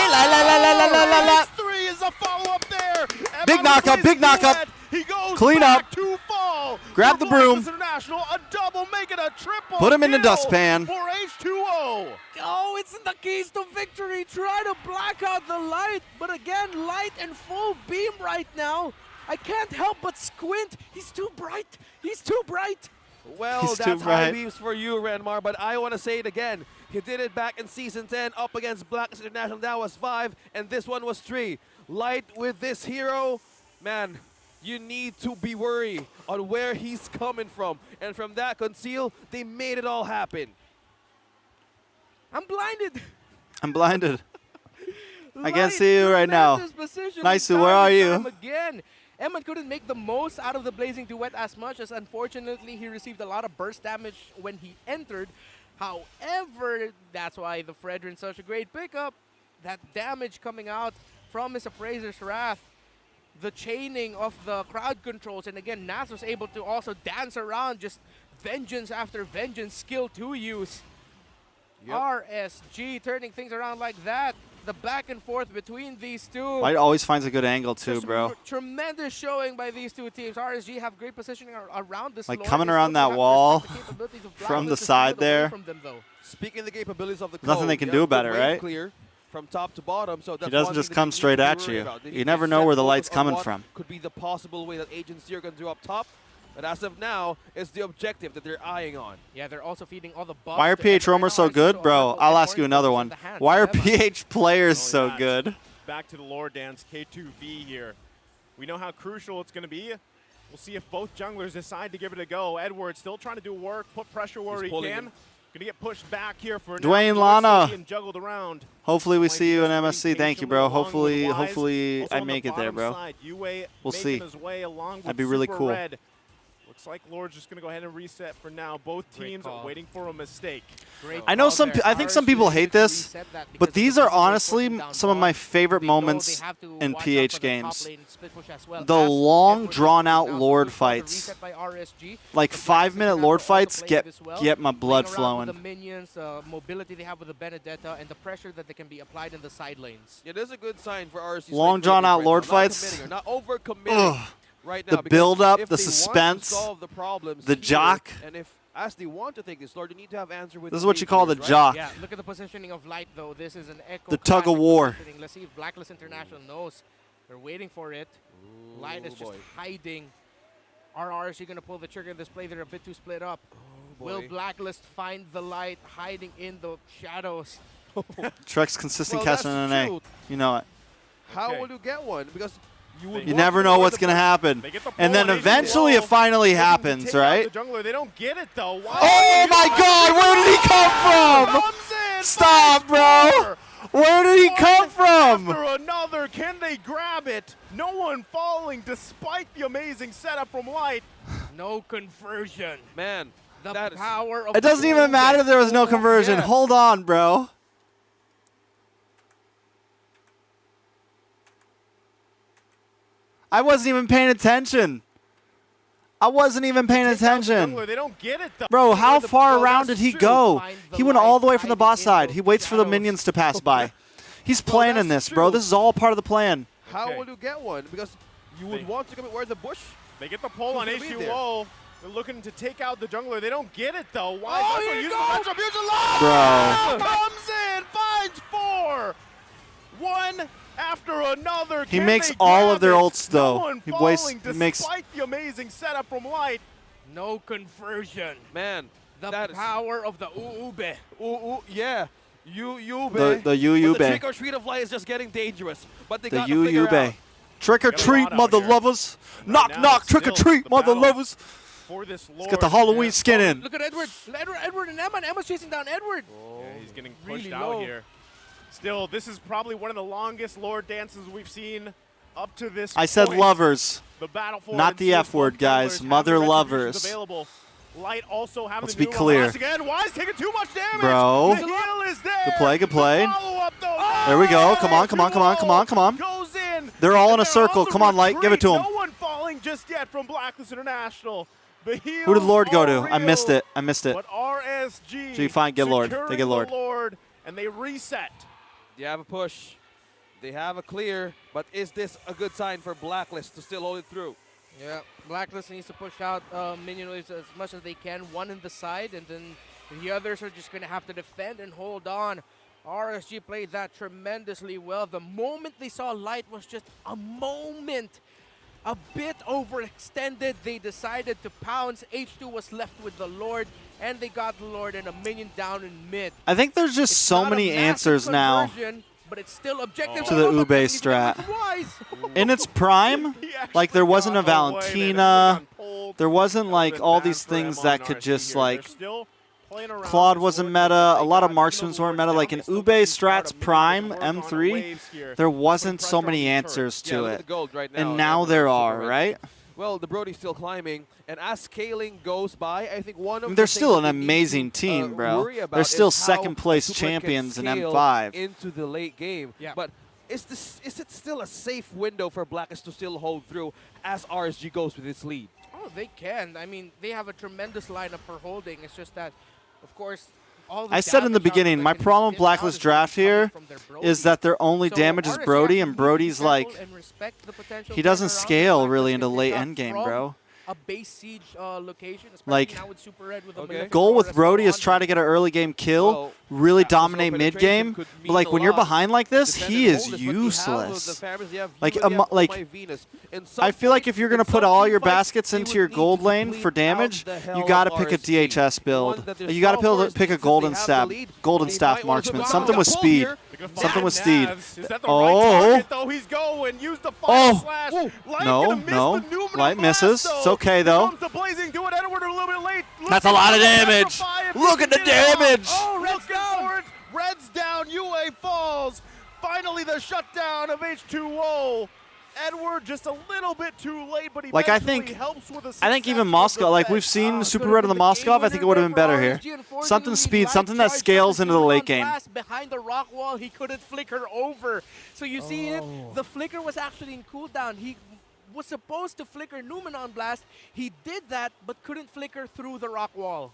Light. Three is a follow up there. Big Emon knockup, plays big knockup. duet. He goes Clean back up. to fall. Grab For the broom. Blacklist International, a double, make it a triple. Put him in the kill dustpan. For H2O. Oh, it's the keys to victory. Try to black out the light. But again, light and full beam right now. I can't help but squint. He's too bright. He's too bright. Well, He's too that's high bright. beams for you, Renmar, but I want to say it again. He did it back in Season 10 up against Blacklist International. That was 5, and this one was 3. Light with this hero, man, you need to be worried on where he's coming from. And from that conceal, they made it all happen. I'm blinded. I'm blinded. I can't Light, see you right now. tremendous positioning Nicely, time where are and you? time Again. Emon couldn't make the most out of the Blazing Duet as much as unfortunately he received a lot of burst damage when he entered. However, that's why the Fredrin's such a great pickup. That damage coming out from his Appraiser's Wrath. The chaining of the crowd controls. And again, Nas was able to also dance around just vengeance after vengeance skill to use. Yep. RSG turning things around like that. The back and forth between these two. Light always finds a good angle too, Just bro. Tremendous showing by these two teams. RSG have great positioning around this Like floor. coming They around still that have to wall respect the capabilities of from the Blacklist to side steal it away there. From them, though. Speaking of the capabilities of the Nothing code, they can you do have about the it, wave right? Clear from top to bottom, so that's doesn't one just thing that come they need straight to be at worried you. about. They You need never to know set where the focus light's on coming what from. Could be the possible way that Agent Zero can do up top. But as of now, it's the objective that they're eyeing on. Yeah, they're also feeding all the buffs. Why are to PH Echo right Romer now, so and good? also Bro, Echo I'll is ask you more another focused one. on the hands. Why are Dilemma. PH players Oh, so yeah. good? Back to the lore dance, K2V here. We know how crucial it's going to be. We'll see if both junglers decide to give it a go. Edward still trying to do work, put pressure where He's he pulling can. him. Going to get pushed back here for Dwayne now. Lana. Being juggled around. Hopefully we Might see you in just MSC. wait Thank you, patiently bro. along with Hopefully, Wise. hopefully Also I on the make it there, bottom bro. side, Yue We'll making see. his way along with That'd be really Super cool. Red. Looks like Lord's just going to go ahead and reset for now. Both Great teams call. are waiting for a mistake. Great I know call some. there. I think some RSG people needed hate to this, reset that because but of the these are Weeb pushing honestly down some of my bot. favorite They know they moments have to in watch out PH for the top games. lane split push as well. The As long, Edward drawn-out is now Lord good for the fights. reset by RSG. Like The 5-minute Blackstone Lord are also fights playing this well, get my blood playing around with flowing. the minions, mobility they have with the Benedetta, and the pressure that they can be applied in the side lanes. It is a good sign for RSG. Long drawn-out Lord fights. Not over-committing Ugh. right now. The because build-up, if the they want to suspense, solve the problems the here, jock. And if, as they want to take this Lord, they need to have answer with This is the what you call the lead players, jock. Yeah, look at the positioning of Light, though. This is an Echo The tug of classic war. positioning. Let's see if Blacklist International knows. They're waiting for it. Ooh, Light is just boy. hiding. Are RSG going to pull the trigger in this play? They're a bit too split up. Will boy. Blacklist find the Light hiding in the shadows? Trex consistent Well, catching that's an A. true. You know it. How Okay. will you get one? Because you would You want never to know avoid what's the gonna push. happen. They get the And pull then on eventually H2O. it finally Looking to happens, take out right? The jungler, they don't get it though. Why? Oh my God! Where did he come from? Comes in, Stop, bro! 5-4. Where did he come from? After another, can they grab it? No one falling despite the amazing setup from Light. No conversion. Man, The that is- power of It doesn't the even matter if there was no Oh, conversion. yeah. Hold on, bro. I wasn't even paying attention. I wasn't even paying Take out the attention. jungler, they don't get it though. Bro, how the- far well, around that's did he true. go? Find the He went light all the way from the hiding bot in side. those He waits for the shadows. minions to pass by. He's Well, planning that's this, bro. true. This is all part of the plan. How Okay. will you get one? Because you would They- want to commit where the bush. They get the pull on Who's gonna be H2O. They're looking to take out the jungler. They don't get it though. Why? Oh, That's here what he uses goes! retribution live. Bro. Comes in, finds 4. One after another. He Can makes they all grab of their it? ults, though. No one He wastes- falling he makes- despite the amazing setup from Light. No conversion. Man, The that is- power of the Uube. Ooh, yeah. You, The Yu But the Ube. trick or treat of light is just getting dangerous. But they The got Yu to figure Ube. out. Trick or Got a treat, lot out mother here. lovers. And Knock, right now knock, it's trick or still treat, the mother battle lovers. For this Lord. Let's get the Halloween Yeah. skin in. Look at Edward. Edward and Emma. And Emma's chasing down Edward. Yeah, he's getting Really pushed out low. here. Still, this is probably one of the longest Lord dances we've seen up to this I said point. lovers. The battle for Not it the seems F word, both guys. junglers have Mother the retributions lovers. Available. Light also having Let's to be do clear. Wise again. Wise taking too much damage. Bro. The heal is there. Good play, good play. The follow-up, though. There we go. Come on, come on, come on, come on, come on. Goes in. They're all in a And circle. the Come on, Light. Give it to retreat. him. No one falling just yet from Blacklist International. The heals Who did Lord go to? are I missed real, it. I missed it. But RSG Gee, fine, get Lord. They securing get Lord. the Lord, and they reset. They have a push. They have a clear. But is this a good sign for Blacklist to still hold it through? Yeah, Blacklist needs to push out minion waves as much as they can, one in the side, and then the others are just going to have to defend and hold on. RSG played that tremendously well. The moment they saw Light was just a moment. A bit overextended, they decided to pounce. H2 was left with the Lord, and they got the Lord and a minion down in mid. I think there's just It's so not a many massive answers now. conversion, but it's still objective. To the Oh, Ube but he's strat. getting wise. In its prime, He actually like there wasn't a got away, man. Valentina. If he got pulled, There wasn't that like would've all been these bad for things Emma that and could RSG just here. like They're still playing around Claude with wasn't Lord meta. because A they lot of got marksmans the weren't Lords meta. Like down. in They still Ube need to start strats a minute prime to work on the M3, waves here. there Putting wasn't so pressure on many the turret. answers Yeah, to look at it. the gold right now. And now Emma there super are, red. right? Well, the Brody's still climbing, and as scaling goes by, I think one of They're the still things an that they need amazing to, team, bro. worry about They're still is how second place Super can champions in scale M5. into the late game. Yeah. But is it still a safe window for Blacklist to still hold through as RSG goes with its lead? Oh, they can. I mean, they have a tremendous lineup for holding. It's just that, of course, all the I said in the damage beginning, output my that can be problem with dipped out Blacklist is draft coming here from their is Brody. that their only So damage is RSG Brody, has and to be Brody's careful like, and respect the potential he doesn't turnaround that scale Blacklist really can into pick late up end game, from bro. a base siege location, especially Like, now with Super Red with a Okay. Maleficent Goal with Aura Brody is on try him. to get an early game kill, Well, really that personal dominate mid penetration game. could But mean like a when you're lot. behind like this, Defend he and is hold this, but you have useless. the Pharmacy, you have Like, you, and you have like, Oh My Venus. In I some feel like fights- if you're in gonna put some all team your fights, baskets he into would your need gold to lane complete for damage, down the hell you gotta of pick a RSG. DHS build. One that there's You gotta small pick a force golden because they have staff, the lead, golden and he staff might want to marksman, put something down with the pull speed. here. They're gonna Something find with speed. Navs. Is that the Oh. right target, though? He's going. Use the final Oh. slash. Whoa. Light No, gonna miss no. the Numenor Light blast, misses. though. It's okay, Here though. comes the blazing. Do it, Edward, a little bit late. That's a lot of Looking for damage. Petrify if Look he at the can get it off. damage. Oh, Red's looking down. for it. Red's down. UA falls. Finally, the shutdown of H2O. Edward just a little bit too late, but he Like, I eventually think- helps with a I think successful even Moscow, like we've defense. seen Super Could've Red on the been Moscow, game I think it winner would have been there better for here. RSG. Unfortunately, Something speed, Light something that charged scales into the Numenor late game. Blast behind the rock wall, he couldn't flicker over. So you see it, the flicker was actually in cooldown. He was supposed to flicker Numenon Blast. He did that, but couldn't flicker through the rock wall.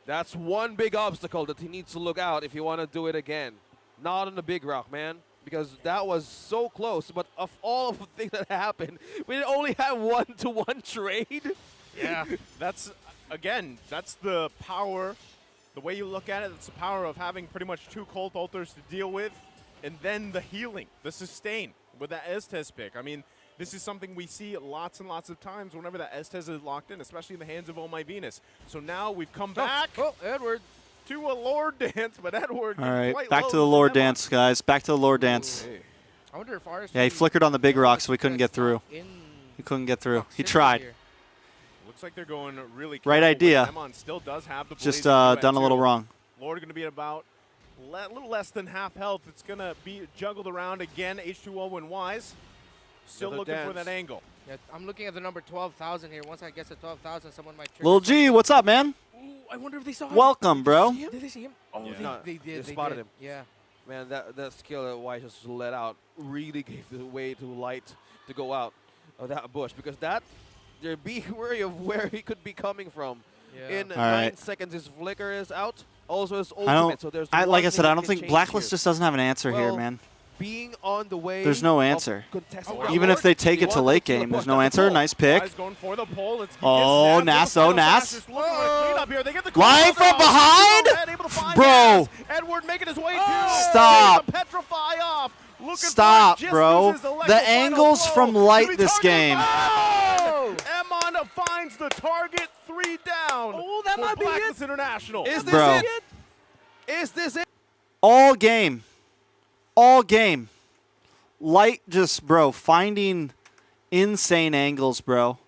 That's one big obstacle that he needs to look out if you want to do it again. Not on the big rock, man. Because that was so close. But of all of the things that happened, we only have 1-to-1 trade. Yeah, that's, again, that's the power, the way you look at it, it's the power of having pretty much 2 Colt Altars to deal with, and then the healing, the sustain with that Estes pick. I mean, this is something we see lots and lots of times whenever that Estes is locked in, especially in the hands of Oh My Venus. So now we've come back Oh, Edward. to a Lord dance, but Edward All right, quite back low to the for Lord them. dance, guys. Back to the Lord dance. I wonder if RSG... Yeah, he flickered on the big rock, so he couldn't get through. In He couldn't get through. He proximity tried. here. Looks like they're going really Right careful idea. with Emon still does have the Just blazing duet done a little too. wrong. Lord going to be at about a little less than half health. It's going to be juggled around again. H2O and Wise still Another looking for dance. that angle. Yeah, I'm looking at the number 12,000 here. Once I get to 12,000, someone might trigger. Lil G, what's up, man? Ooh, I wonder if they saw him. Welcome, bro. Did they see him? Oh, Yeah. No, they did. they spotted him. Yeah. Man, that skill that White just let out really gave the way to Light to go out of that bush. Because they're being wary of where he could be coming from. Yeah. In All 9 right. seconds, his flicker is out. Also, his I don't. ultimate. So there's Like one I said, thing I that don't can think change Blacklist here. just doesn't have an answer here, Well, man. Being on the way. There's no of answer. contesting Oh, the Even Lord, if they take they it to want late to game, there's push no the answer. ball. Nice pick. Wise going for the pole. It's, he Oh, gets Nas, nabbed. oh, The final Nas. slash is looking for a cleanup here. They get the Line cleanup from out. behind? Red able to find Bro. Nas. Edward making his way to. Stop. Getting the Petrify off. Looking Stop, for it. Just bro. uses Electro The final angles blow. from Light Gonna be this targeted game. by Emon finds the target. 3 down. Oh, that for might be it. Blacklist International. Is this Bro. it? Is this it? All game. All game. Light just, bro, finding insane angles, bro.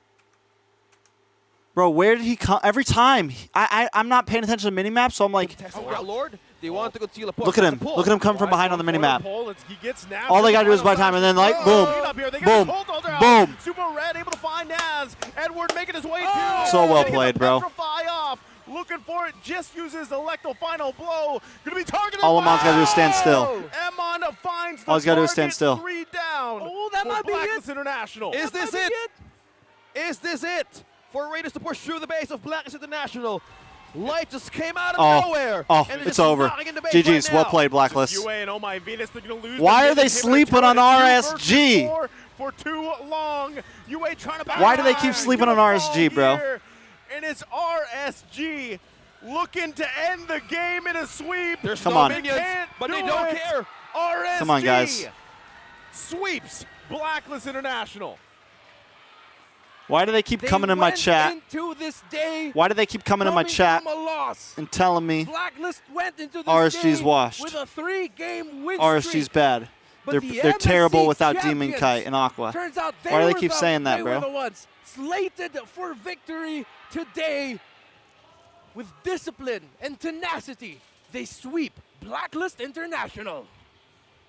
Bro, where did he come? Every time. I'm not paying attention to the minimap, so I'm like, Contesting that Lord. They want to conceal a push. look at That's him. a pull. Look at him come from Wise behind on the going for minimap. pole. He gets nabbed. All they to gotta the do is buy final time, and then, like, slash. boom, Cleanup here. They get boom, the Colt Altar out. boom. Super Red able to find Naz. Edward making his way to. So well Getting the played, bro. Petrify off. Looking for it. Just uses Electro final blow. Gonna be targeted. All Emon's gotta do is stand still. Emon finds the All he's gotta do is stand target. still. 3 down. Oh, that for might be it. Blacklist International. Is That this might it? be Is this it? For Raiders to push through the base of Blacklist International. Light just came out of Oh, nowhere. oh, and it's just over. knocking in the base GG's, right well now. played, Blacklist. UA and Oh My Venus, they're going to lose. Why the are they mid-inhibitor sleeping on tournament. 2 RSG? versus 4 For too long. UA trying to back Why do they keep out. sleeping on Gonna RSG, fall bro? here. And it's RSG looking to end the game in a sweep. There's Come no on. minions, Can't but they do don't it. care. RSG Come on, guys. sweeps Blacklist International. Why do they keep They coming in my went chat? into this day Why do they keep coming in my chat from a loss. and telling me Blacklist went into this RSG's day washed? with a 3-game win RSG's streak. bad? But They're the they're terrible MSC without Demon champions, Kite and Aqua. Turns out they Why do they were keep saying that, they bro? were the ones slated for victory today. With discipline and tenacity, they sweep Blacklist International.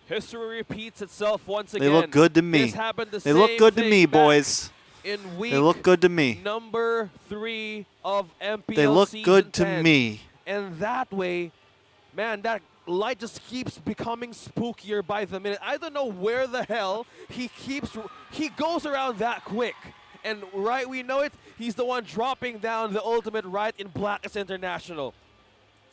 History repeats itself once They again. look good to me. This happened the They look same good to thing me, back boys. In week They look good to me. number 3 of MPL They look season good to 10. me. And that way, man, that Light just keeps becoming spookier by the minute. I don't know where the hell he goes around that quick. And right, we know it, he's the one dropping down the ultimate right in Blacklist International.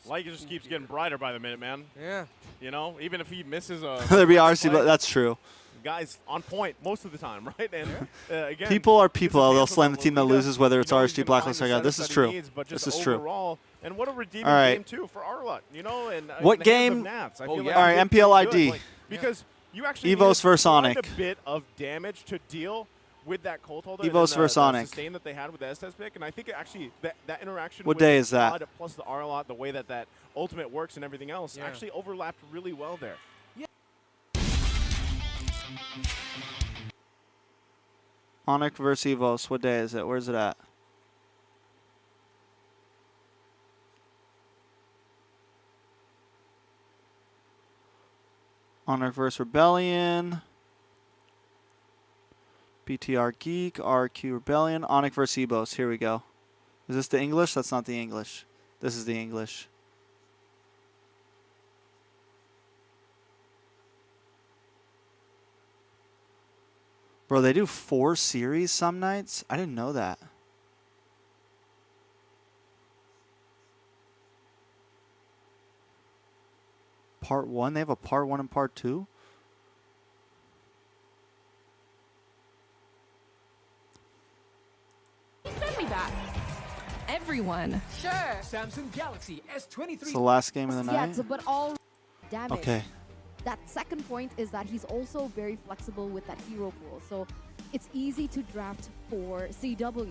Light just keeps getting brighter by the minute, man. Yeah. You know, even if he misses a There'd be RC, but that's true. guys on point most of the time, right? And again, People are this people. is They'll Samsung slam the level. team that Liga, loses, whether you it's know, he's RSG, gonna Blacklist, find or the This setups is that he true. needs, but This just is true. overall, and what a redeeming All right. game too for Arlott, you know, and What in the hands of game- Nats. I Oh, feel yeah. like All he right, did pretty MPLID. good, like, because you actually Evos needed versus quite Onic. a bit of damage to deal with that Cold Holder. Evos and versus the Onic. sustain that they had with the SS pick, and I think it actually that interaction What with day the is that? squad plus the Arlott, the way that ultimate works and everything else Yeah. actually overlapped really well there. Onic versus Evos. What day is it? Where's it at? Onic versus Rebellion. BTR Geek. RQ Rebellion. Onic versus Evos. Here we go. Is this the English? That's not the English. This is the English. Bro, they do 4 series some nights? I didn't know that. Part 1? They have a part 1 and part 2? Send me that. Everyone. Sure. Samsung Galaxy S23. It's the last game of the night? But all damage. Okay. That second point is that he's also very flexible with that hero pool. So it's easy to draft for CW.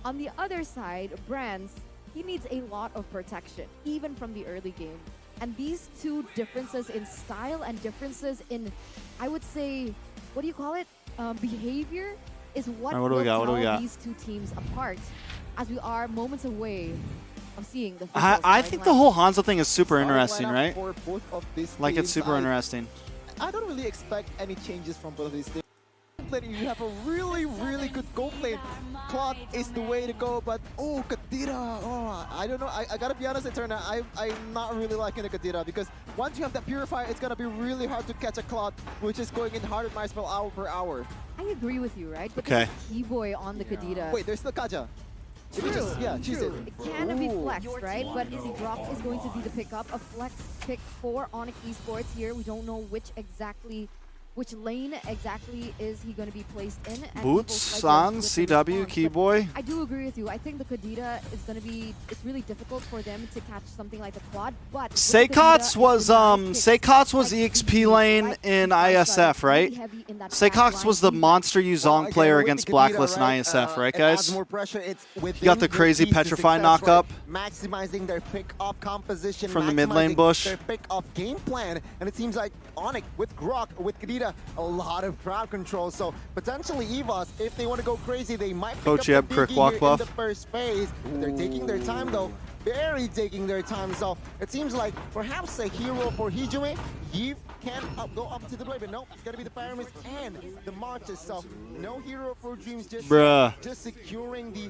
On the other side, Brands, he needs a lot of protection, even from the early game. And these two differences in style and differences in, I would say, what do you call it? Behavior is what, All right, what do we will got? What do we tell got? these two teams apart, as we are moments away of seeing the I finals think timeline. the whole Hanzo thing is super Starting interesting, lineup right? For both of these Like, it's teams, super interesting. I don't really expect any changes from both of these teams. You have a really, really good gold lane. Clock is the way to go, but oh, Kadira. Oh, I don't know. I gotta be honest, Eterna. I'm not really liking the Kadira because once you have that Purifier, it's gonna be really hard to catch a Clock, which is going in 100 miles per hour. I agree with you, right? But Okay. Keyboy on the Kadita. Wait, there's still Kaja. If you True, just- yeah, choose true. it. It can be Ooh. flex, right? But the drop is going to be the pickup. A flex pick for Onic Esports here. We don't know which lane exactly is he going to be placed in. And Boots most likely on with the CW, response. Keyboy. But I do agree with you. I think the Kadita is going to be, it's really difficult for them to catch something like the quad, but with the Seikots Kadita, was it's a nice pick. Seikots was Like EXP the lane right in side ISF, really right? heavy in that Seikots back was line the defense. monster Yuzong Again, player with against the Kadira, Blacklist in ISF, right, it adds guys? more pressure. It's You got the crazy Petrify knockup. Maximizing their pick-off composition. From the mid lane maximizing bush. Their pick-off game plan. And it seems like Onic with Grok, with Kadita, a lot of crowd control. So potentially Evos, if they want to go crazy, they might pick Coach up Yeb, the Crick biggie walk here buff. in the first phase. But they're taking their time though. Very taking their time. So it seems like perhaps a hero for Hijime. Yev can go up to the blade, but nope, it's gonna be the Fire Mist and the Marches. So no hero for Dreams, just securing the,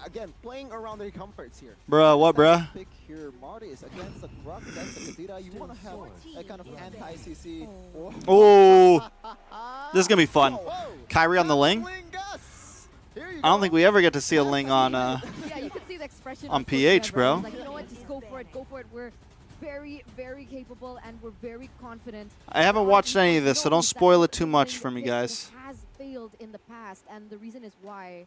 again, playing around their comforts here. Bruh, what, bruh? Pick here, Martis against the Grok, against the Kadira. You want to have a kind of anti-CC. Oh, this is gonna be fun. Whoa. Kyrie on the Ling. Here you I don't go. think we ever get to see a Ling on. Yeah, you can see the expression on of Coach PH, Yeb, bro. right? He's like, you know what, just go for it, go for it. We're very, very capable and we're very confident. I haven't watched any of this, so don't spoil it too much for me, guys. It has failed in the past, and the reason is why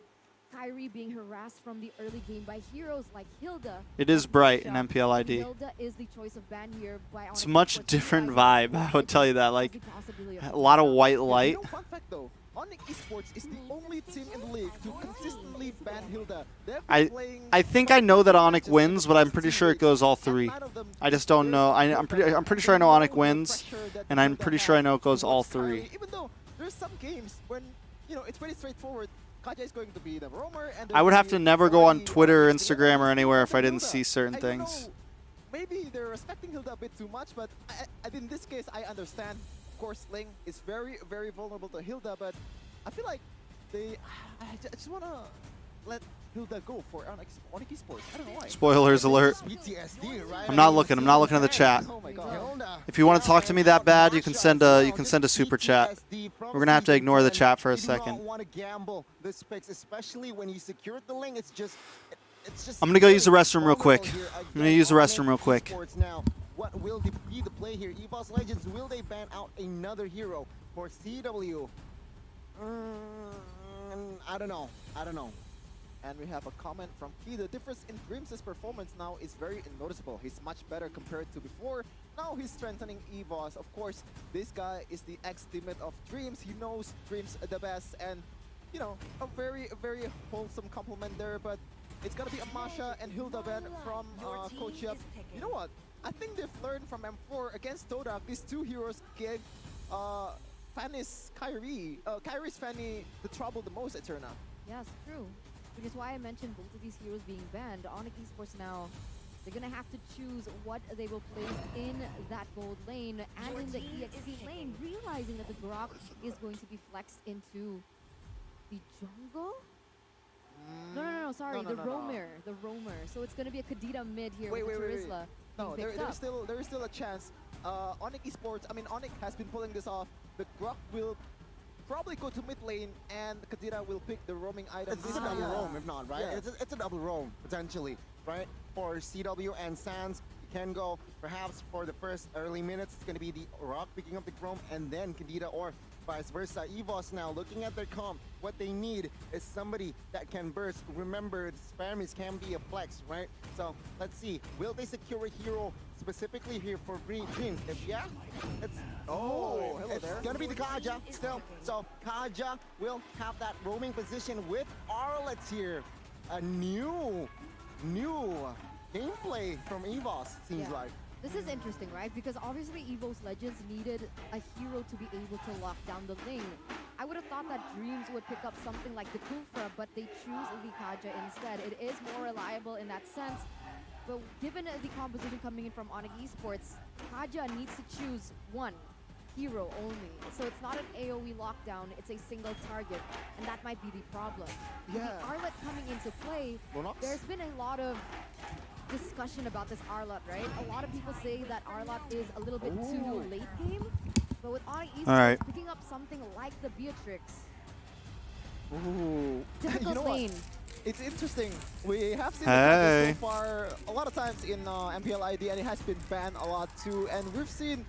Kyrie being harassed from the early game by heroes like Hilda. It is bright in Shot. MPLID. Hilda is the choice of ban here by It's a Onyx much Esports. different Realizing vibe. I would tell you that. Like, the possibility of a lot of white You light. know, fun fact though, Onic Esports is the only team in the league to consistently ban Hilda. They've been playing I think I know that Onic matches wins, for but the I'm pretty past sure 2 it goes all weeks, and 3. 9 of them, I just don't know. I'm pretty sure I know Onic wins, and I'm pretty sure I know it goes all 3. Even though there's some games when, you know, it's pretty straightforward. Kaja is going to be the roamer, and I would have to never go on Twitter, or Instagram, or anywhere if I didn't see certain And you things. know, maybe they're respecting Hilda a bit too much, but in this case, I understand. Of course, Ling is very, very vulnerable to Hilda, but I feel like I just want to let Hilda go for Onic Esports. I don't know why. Spoilers alert. PTSD, right? I'm not looking. I'm not looking at the chat. Oh my God. If you want to talk to me that bad, you can send a super chat. We're gonna have to ignore the chat for a second. You don't want to gamble this picks, especially when you secured the Ling. It's just I'm gonna go use the restroom real quick. vulnerable here. I'm gonna use the restroom real quick. Esports now. What will be the play here? EVOS Legends, will they ban out another hero? for CW. I don't know. And we have a comment from Key. The difference in Dreams' performance now is very noticeable. He's much better compared to before. Now he's strengthening EVOS. Of course, this guy is the ex-teammate of Dreams. He knows Dreams the best, and you know, a very wholesome compliment there. But it's gonna be Amasha and Hildaben from Coach Yep. You know what? I think they've learned from M4 against Todak. These two heroes gave Fanny's Kyrie's Fanny the trouble the most, Eterna. Yes, true. Which is why I mentioned both of these heroes being banned. Onyx Esports now, they're going to have to choose what they will place in that gold lane and in the EXP lane, realizing that the Grok is going to be flexed into the jungle? No, sorry, the Roamer. The Roamer. So it's going to be a Kadita mid here with Terizla. No, there is still a chance. Onyx Esports, Onyx has been pulling this off. The Grok will probably go to mid lane, and Kadira will pick the roaming item. It's a double roam, if not, right? Yeah. It's a double roam, potentially, right? For CW and Sans, you can go, perhaps for the first early minutes, it's going to be the Rock picking up the roam, and then Kadira, or vice versa. EVOS now, looking at their comp, what they need is somebody that can burst. Remember, Spammies can be a flex, right? So, let's see. Will they secure a hero specifically here for Dreams? If yeah, it's gonna be the Kaja still. So Kaja will have that roaming position with Arlet here. A new gameplay from EVOS, seems like. This is interesting, right? Because obviously EVOS Legends needed a hero to be able to lock down the lane. I would have thought that Dreams would pick up something like the Kufra, but they choose the Kaja instead. It is more reliable in that sense. But given the composition coming in from Onyx Esports, Kaja needs to choose one hero only. So it's not an AoE lockdown, it's a single target, and that might be the problem. Yeah. The Arlet coming into play, there's been a lot of discussion about this Arlot, right? A lot of people say that Arlot is a little bit too late game, but with Onyx Esports picking up something like the Beatrix. Typical lane. It's interesting. We have seen it so far a lot of times in MPL ID, and it has been banned a lot too. And we're seeing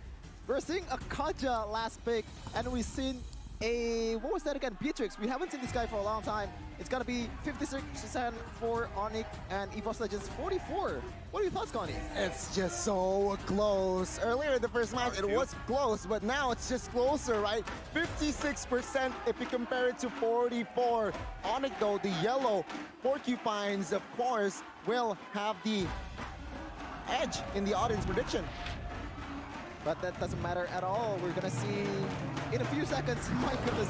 a Kaja last pick, and we've seen a, what was that again? Beatrix. We haven't seen this guy for a long time. It's gonna be 56% for Onyx and EVOS Legends 44. What are your thoughts, Connie? It's just so close. Earlier the first match, it was close, but now it's just closer, right? 56% if you compare it to 44. Onyx, though, the yellow Porcupines, of course, will have the edge in the audience prediction. But that doesn't matter at all. We're gonna see in a few seconds. My goodness.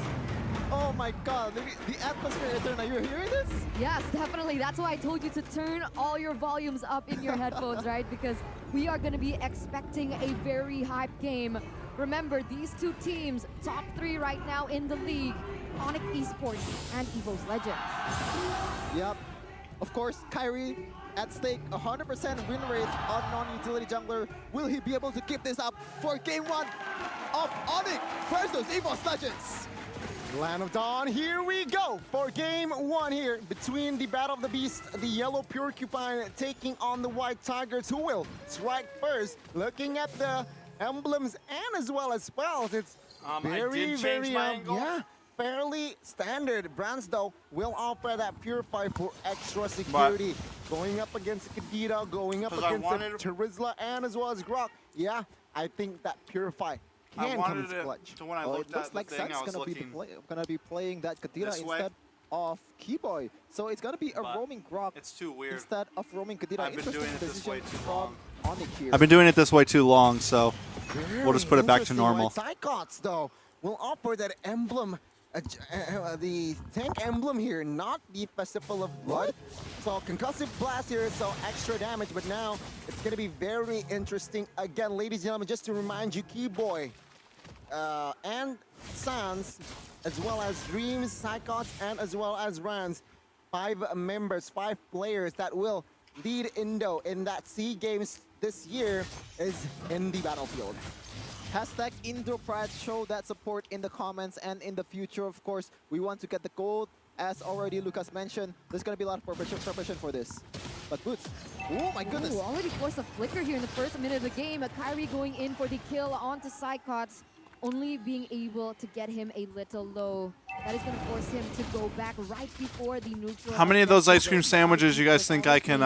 Oh my god, the atmosphere, Eterna, you're hearing this? Yes, definitely. That's why I told you to turn all your volumes up in your headphones, right? Because we are gonna be expecting a very hype game. Remember, these two teams, top 3 right now in the league, Onyx Esports and EVOS Legends. Yep. Of course, Kyrie at stake, 100% win rate on non-utility jungler. Will he be able to keep this up for game 1 of Onyx versus EVOS Legends? Land of Dawn, here we go for game 1 here between the Battle of the Beast, the yellow Porcupine taking on the white Tigers. Who will strike first? Looking at the emblems and as well as spells, it's very fairly standard. Brands, though, will offer that Purify for extra security. Going up against Kadira, going up against Terizla, and as well as Grok. Yeah, I think that Purify can come into clutch. So when I looked it looks like Sun's gonna be playing that Kadira instead of Keyboy. So it's gonna be a roaming Grok. It's too weird. Instead of roaming Kadira. I've been doing it this way too long. Here. I've been doing it this way too long, so we'll just put it back to normal. Psychots, though, will offer that emblem, the tank emblem here, not the Festival of Blood. So concussive blast here, so extra damage, but now it's going to be very interesting. Again, ladies and gentlemen, just to remind you, Keyboy and Sans, as well as Dreams, Psychots, and as well as Rans, 5 members, 5 players that will lead Indo in that SEA Games this year is in the battlefield. Hashtag Indo Pride, show that support in the comments, and in the future, of course, we want to get the gold. As already Lucas mentioned, there's going to be a lot of preparation for this. But Boots, oh my goodness. Already forced a flicker here in the first minute of the game. Kyrie going in for the kill onto Psychots. only being able to get him a little low. That is going to force him to go back right before the neutral. How many of those ice cream sandwiches you guys think I can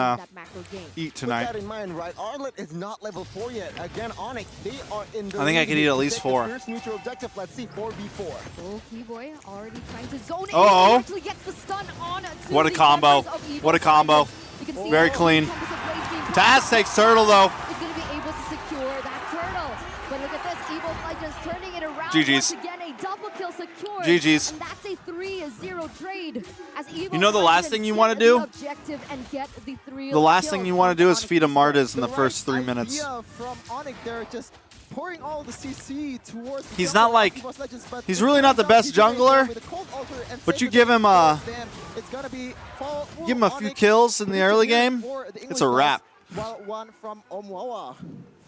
eat tonight? Keep that in mind, right? Arlet is not level 4 yet. Again, Onyx, they are in the I think I lead could eat here at to least take 4. the first neutral objective. Let's see, 4v4. Oh, Keyboy already trying to zone in. Uh-oh. He actually gets the stun on to What a the combo. members of Evo's What a combo. Legends. You can see Very the clean. compass of Blaze being Taz takes turtle though. is going to be able to secure that turtle. But look at this, Evo's Legends turning it around. GG's. Once again, a double kill secured. GG's. And that's a 3-0 trade. As Evo's You know the last Legends thing you get want to the do? objective and get the 3 The last thing kills you want to do is on feed him Onyx. Martas in the first 3 right minutes. idea from Onyx there, just pouring all the CC towards the He's jungle not like- of Evo's Legends, but he's it really not the turns out best TJ jungler, with a cold altar and but you save give the him game, then it's gonna be full Give him a few Onyx. kills in the early game. For the It's a English wrap. Boss, while one from Omwawa.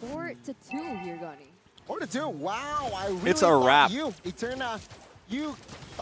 4-2 here, Gunny. 4-2. Wow, I really It's a thought wrap. you, Eterna,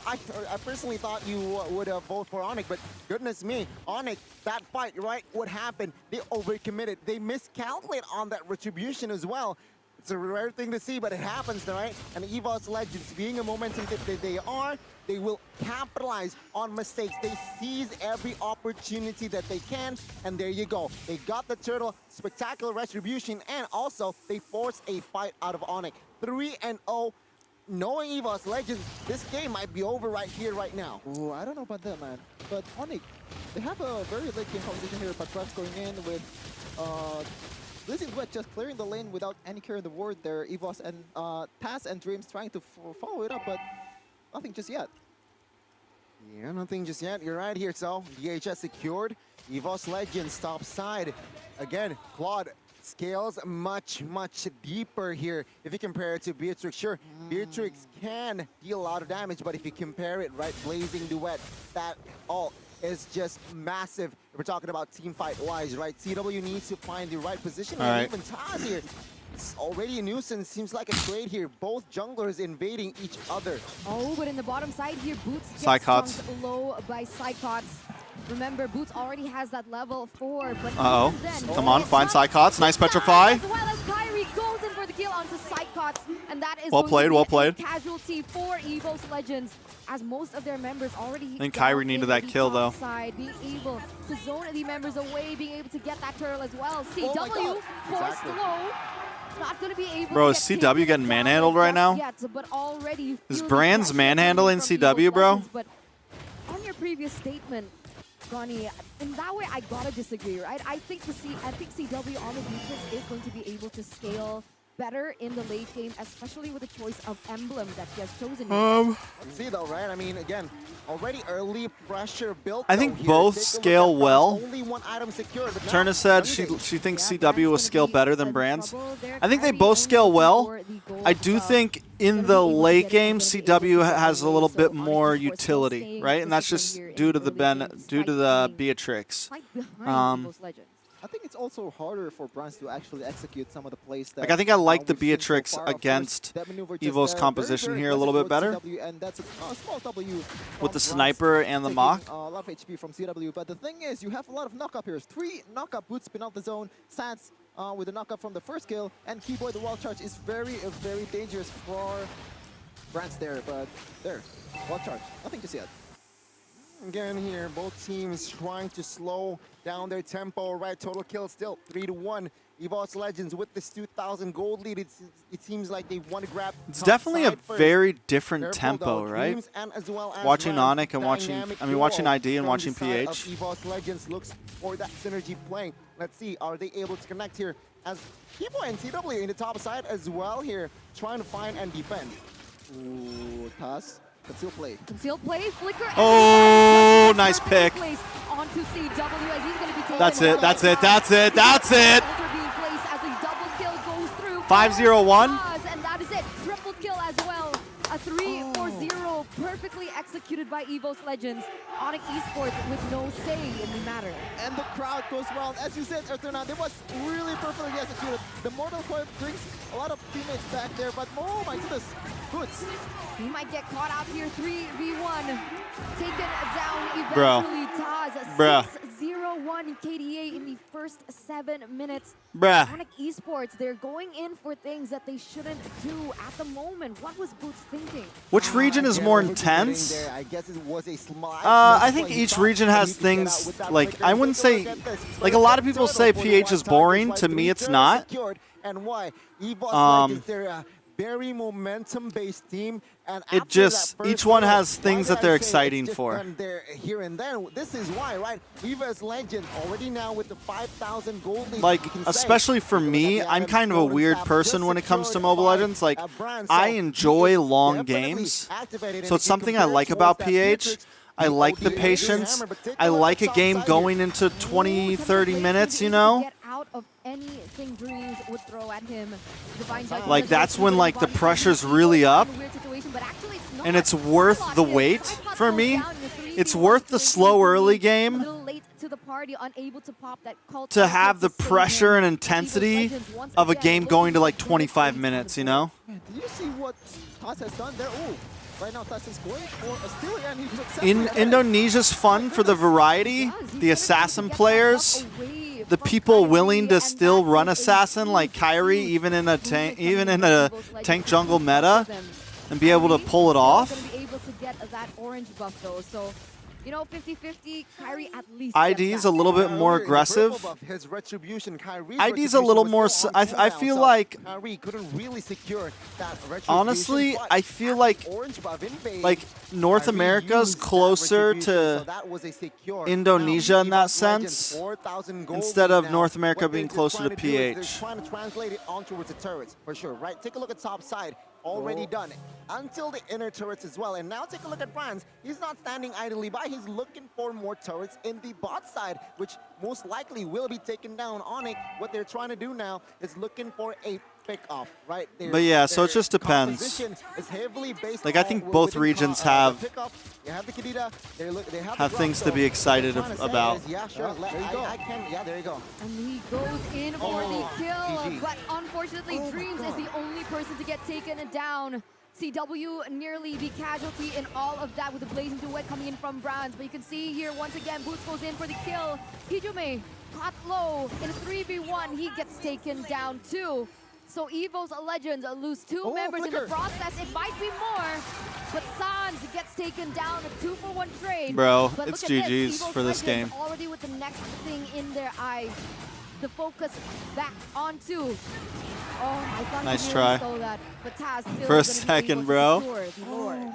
I personally thought you would vote for Onyx, but goodness me, Onyx, that fight, right, what happened? They overcommitted. They miscalculate on that retribution as well. It's a rare thing to see, but it happens, right? And Evo's Legends, being a momentum that they are, they will capitalize on mistakes. They seize every opportunity that they can, and there you go. They got the turtle, spectacular retribution, and also they force a fight out of Onyx. 3-0. Knowing Evo's Legends, this game might be over right here, right now. Ooh, I don't know about that, man. But Onyx, they have a very late game competition here. Patrax going in with Lizzie Wet just clearing the lane without any care in the ward there. Evos and Taz and Dreams trying to follow it up, but nothing just yet. Yeah, nothing just yet. You're right here, so DHS secured. Evo's Legends top side. Again, Claude scales much deeper here. If you compare it to Beatrix, sure, Beatrix can deal a lot of damage, but if you compare it, right, Blazing Duet, that all is just massive. We're talking about team fight wise, right? CW needs to find the right position, and even Taz here. It's already a nuisance. Seems like a trade here. Both junglers invading each other. Oh, but in the bottom side here, Boots gets Psychots. chunked low by Psychots. Remember, Boots already has that level 4, but Uh-oh. even then, Come on, find Psychots. Nice Taz, petrify. as well as Kyrie goes in for the kill onto Psychots, and that is Well going played, to be well a played. casualty for Evo's Legends, as most of their members already. I think down Kyrie in needed that the kill, top though. Side, being able to zone the members away, being able to get that turtle as well. Oh my CW God. forced Exactly. low. Not going to be able Bro, to is get CW taken getting down manhandled right just now? yet, but already Is feeling Brand's pressure manhandling coming from CW, Evo's bro? Legends, but on your previous statement, Ronnie, in that way, I gotta disagree, right? I think CW on the defense is going to be able to scale better in the late game, especially with the choice of emblem that he has chosen. Let's see though, right? I mean, again, already early pressure built. I though think here. both Take a look scale at Brand's well. Only one item secured. but now Turner said she Sunday. thinks Yeah, CW will Brand's scale gonna be better than in Brands. trouble there. I think they Kyrie both only scale well. for the gold, I do think in the late game, CW has a little bit more utility, right? And that's just due to the Beatrix. right behind Evo's Legends. I think it's also harder for Brands to actually execute some of the plays that Like, I think I like the we've seen so Beatrix far. Of course, against that maneuver just Evo's there, composition very here a little bit aggressive better. towards CW, and that's a small W With from the Brands, sniper and the taking, mock. a lot of HP from CW, but the thing is, you have a lot of knock-up here. 3 knock-up Boots spin out the zone. Sans with the knock-up from the first kill, and Keyboy, the wall charge, is very dangerous for Brands there, but there, wall charge, nothing to see yet. Again here, both teams trying to slow down their tempo, right? Total kill still 3-1. Evo's Legends with this 2,000 gold lead. It seems like they want to grab. It's top definitely a side first. very different Careful, tempo, though. right? Dreams and as well as Watching Rams, Onyx and watching, dynamic I mean, watching duo ID and from watching the side of PH. Evo's Legends looks for that synergy playing. Let's see, are they able to connect here? As Keyboy and CW in the top side as well here, trying to find and defend. Ooh, Taz, conceal play. Concealed play, flicker. and Oh, just nice pick. placed onto CW as he's going to be taken That's it, down. that's it, that's it, that's it. Alter being placed as a double kill goes through. 5-0-1. And that is it. Triple kill as well. A 3-4-0 perfectly executed by Evo's Legends. Onyx Esports with no say in the matter. And the crowd goes wild. As you said, Ertuna, it was really perfectly executed. The Mortal Coil brings a lot of teammates back there, but oh my goodness, Boots. He might get caught out here. 3v1. Taken down Bro. eventually. Taz. Bruh. 6-0-1 KDA in the first 7 minutes. Bruh. Onyx Esports, they're going in for things that they shouldn't do at the moment. What was Boots thinking? Which region is more intense? I think each region has things, like, I wouldn't say, like a lot of people say PH is boring. To me, it's not. And why? EVOS is their very momentum-based team, and it just each one has things that they're exciting for. Here and then, this is why, right? EVOS Legend already now with the 5,000 gold lead. Like, especially for me, I'm kind of a weird person when it comes to Mobile Legends. Like, I enjoy long games, so it's something I like about PH. I like the patience. I like a game going into 20, 30 minutes, you know? Anything Dreams would throw at him. Like, that's when, like, the pressure's really up, and it's worth the wait for me. It's worth the slow early game to have the pressure and intensity of a game going to, like, 25 minutes, you know? Did you see what Taz has done there? Oh, right now Taz is going for a steal, and he looks Indonesia's fun for the variety, the assassin players. The people willing to still run assassin like Kyrie, even in a tank jungle meta, and be able to pull it off. You know, 50-50, Kyrie at least. ID's a little bit more aggressive. ID's a little more. I feel like. Honestly, I feel like North America's closer to Indonesia in that sense, instead of North America being closer to PH. Trying to translate it onto the turrets for sure, right? Take a look at top side. Already done until the inner turrets as well. And now take a look at Franz. He's not standing idly by. He's looking for more turrets in the bot side, which most likely will be taken down on it. What they're trying to do now is looking for a pick-off, right? But yeah, so it just depends. Like, I think both regions have things to be excited about. Yeah, sure. There you go. And he goes in for the kill, but unfortunately, Dreams is the only person to get taken down. CW nearly the casualty in all of that with the blazing duet coming in from Brands. But you can see here once again, Boots goes in for the kill. Hijume caught low in a 3v1. He gets taken down too. So EVO's Legends lose two members in the process. It might be more, but Sans gets taken down. A 2-for-1 trade. Bro, but it's GG's for this game. Already with the next thing in their eyes. The focus back onto. Nice try. That, but Taz still for a second, bro.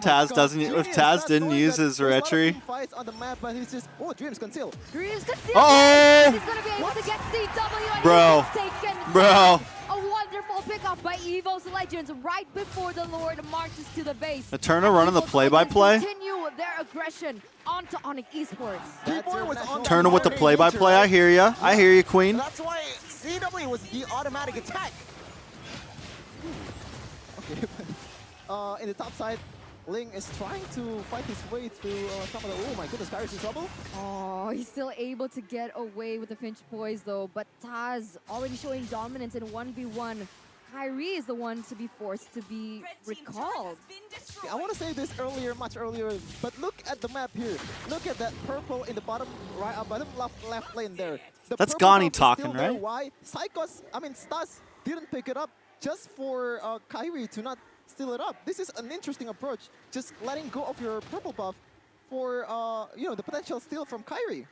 Taz doesn't. If Taz didn't use his retry. Dreams conceal. Oh! He's gonna be able to get CW, and bro, bro. A wonderful pickup by EVO's Legends right before the Lord marches to the base. A Turner running the play-by-play. Continue their aggression onto Onyx Esports. Turner with the play-by-play. I hear ya. I hear you, Queen. That's why CW was the automatic attack. Okay. In the top side, Ling is trying to fight his way through some of the... Oh my goodness, Kyrie's in trouble. Oh, he's still able to get away with the Finch Poise though, but Taz already showing dominance in 1v1. Kyrie is the one to be forced to be recalled. I want to say this earlier, much earlier, but look at the map here. Look at that purple in the bottom right, bottom left lane there. That's Ghani talking, right? Why? Stas didn't pick it up just for Kyrie to not steal it up. This is an interesting approach. Just letting go of your purple buff for the potential steal from Kyrie.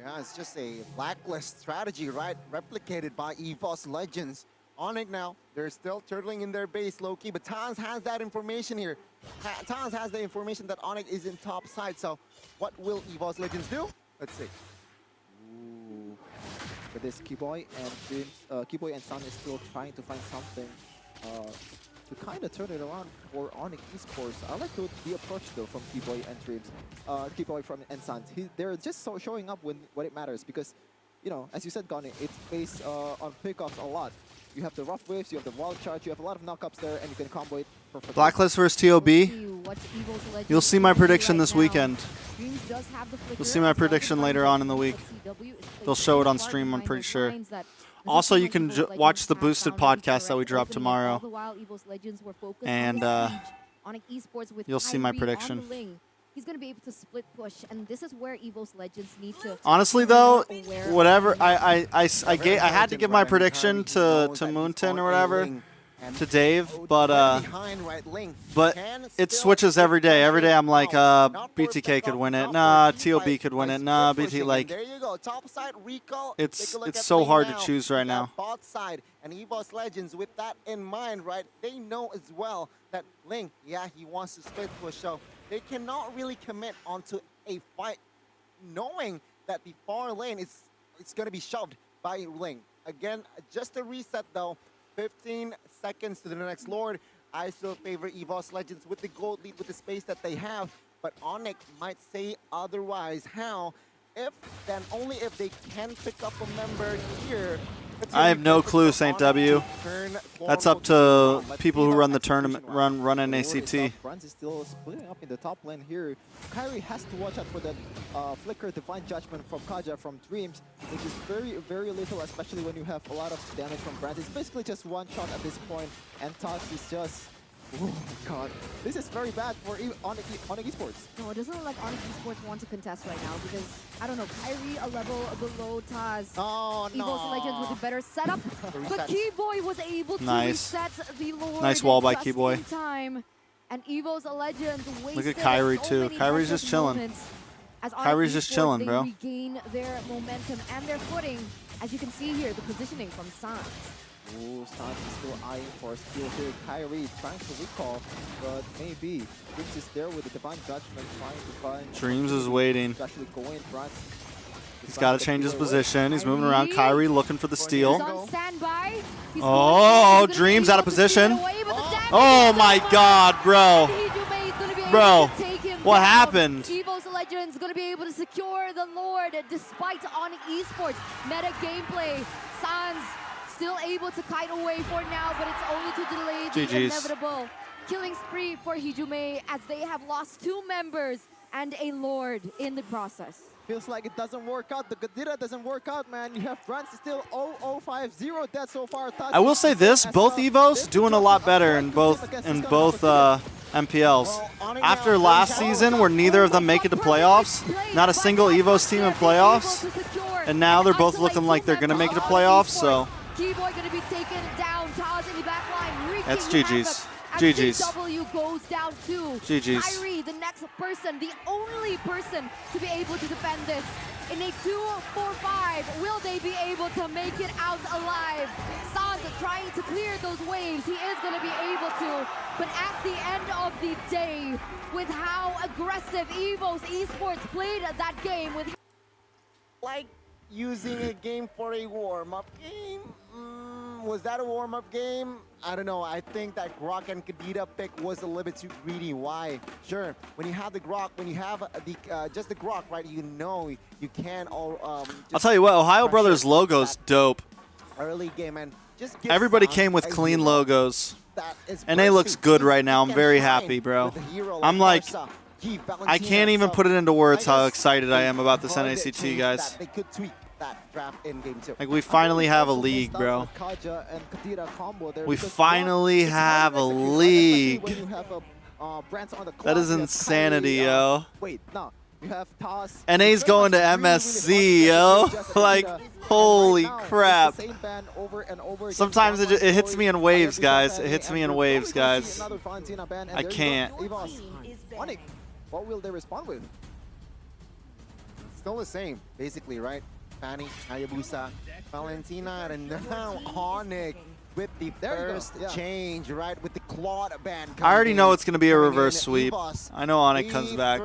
Yeah, it's just a blacklist strategy, right? Replicated by EVOS Legends. Onyx now, they're still turtling in their base low-key, but Taz has that information here. Taz has the information that Onyx is in top side, so what will EVOS Legends do? Let's see. Ooh. But this Keyboy and Dreams, Keyboy and Sun is still trying to find something to kind of turn it around for Onyx Esports. I like the approach though from Keyboy and Dreams, Keyboy from and Sun. They're just showing up when it matters because, as you said, Ghani, it's based on pickoffs a lot. You have the rough waves, you have the wild charge, you have a lot of knockups there, and you can combo it perfectly. Blacklist versus TOB. You'll see my prediction this weekend. You'll see my prediction later on in the week. They'll show it on stream, I'm pretty sure. Also, you can watch the boosted podcast that we drop tomorrow. And you'll see my prediction. he's going to be able to split push, and this is where Evo's Legends need to. Honestly, be though, more aware of whatever the I had to give my prediction to Moonton or whatever, to Dave, but it switches every day. Every day I'm like, BTK could win it. Nah, TOB could win it. Nah, BT like. There you go. Top side recall. It's so hard to choose right now. Bot side and Evo's Legends, with that in mind, right? They know as well that Ling, yeah, he wants to split push, so they cannot really commit onto a fight, knowing that the far lane it's going to be shoved by Ling. Again, just a reset though. 15 seconds to the next Lord. I still favor Evo's Legends with the gold lead, with the space that they have, but Onyx might say otherwise. How? If, then only if they can pick up a member here. I have no clue, St. W. That's up to people who run the tournament, run NACT. Bruns is still splitting up in the top lane here. Kyrie has to watch out for that flicker Divine Judgment from Kaja from Dreams, which is very, very little, especially when you have a lot of damage from Bruns. It's basically just one shot at this point, and Tox is just... Oh my god. This is very bad for Onyx Esports. No, it doesn't look like Onyx Esports want to contest right now because, I don't know, Kyrie a level below Taz. Oh, no. Evo's Legends with a better setup. But Keyboy was able to reset the Lord. Nice wall by in Keyboy. Time. And Evo's Legends wasted. Look at Kyrie too. Kyrie's just chilling. Kyrie's just chilling, bro. They regain their momentum and their footing. As you can see here, the positioning from Sans. Ooh, Sans is still eyeing for a steal here. Kyrie trying to recall, but maybe Dreams is there with the Divine Judgment, trying to find... Dreams is waiting. Actually going front. He's got to change his position. He's moving around. Kyrie looking for the steal. He's on standby. Oh, Dreams out of position. Oh my god, bro. Bro, what happened? Evo's Legends going to be able to secure the Lord despite Onyx Esports meta gameplay. Sans still able to kite away for now, but it's only to delay the inevitable killing spree for Hijume, as they have lost 2 members and a Lord in the process. Feels like it doesn't work out. The Gadira doesn't work out, man. You have Bruns still 0-0-5-0 dead so far. I will say this, both Evos doing a lot better in both MPLs. After last season, where neither of them make it to playoffs, not a single Evos team in playoffs, and now they're both looking like they're going to make it to playoffs, so... Keyboy going to be taken down. Taz in the back line. That's GG's. GG's. W goes down too. GG's. Kyrie, the next person, the only person to be able to defend this. In a 2-4-5, will they be able to make it out alive? Sans trying to clear those waves. He is going to be able to. But at the end of the day, with how aggressive Evo's Esports played that game, with like using a game for a warm-up game. Was that a warm-up game? I don't know. I think that Grok and Kadita pick was a little bit too greedy. Why? Sure, when you have the Grok, when you have the just the Grok, right? You know you can all. I'll tell you what, Ohio Brothers logo's dope. Early game, and just everybody came with clean logos. NA looks good right now. I'm very happy, bro. I'm like, I can't even put it into words how excited I am about this NACT, guys. Like, we finally have a league, bro. We finally have a league. That is insanity, yo. NA's going to MSC, yo. Like, holy crap. Sometimes it hits me in waves, guys. It hits me in waves, guys. I can't. What will they respond with? Still the same, basically, right? Fanny, Hayabusa, Valentina, and now Onyx with the first change, right? With the Claude band. I already know it's going to be a reverse sweep. I know Onyx comes back.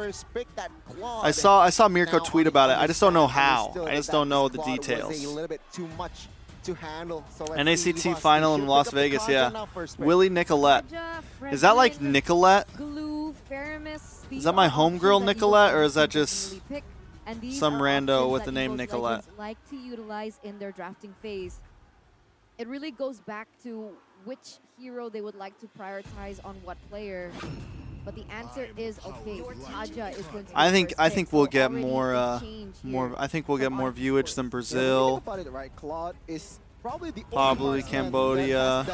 I saw Mirko tweet about it. I just don't know how. I just don't know the details. A little bit too much to handle. So NACT final in Las Vegas, yeah. Willie Nicolette. Is that like Nicolette? Is that my homegirl Nicolette, or is that just some rando with the name Nicolette? Like to utilize in their drafting phase. It really goes back to which hero they would like to prioritize on what player. But the answer is okay. Taja is going to. I think we'll get more I think we'll get more viewage than Brazil. Probably Cambodia,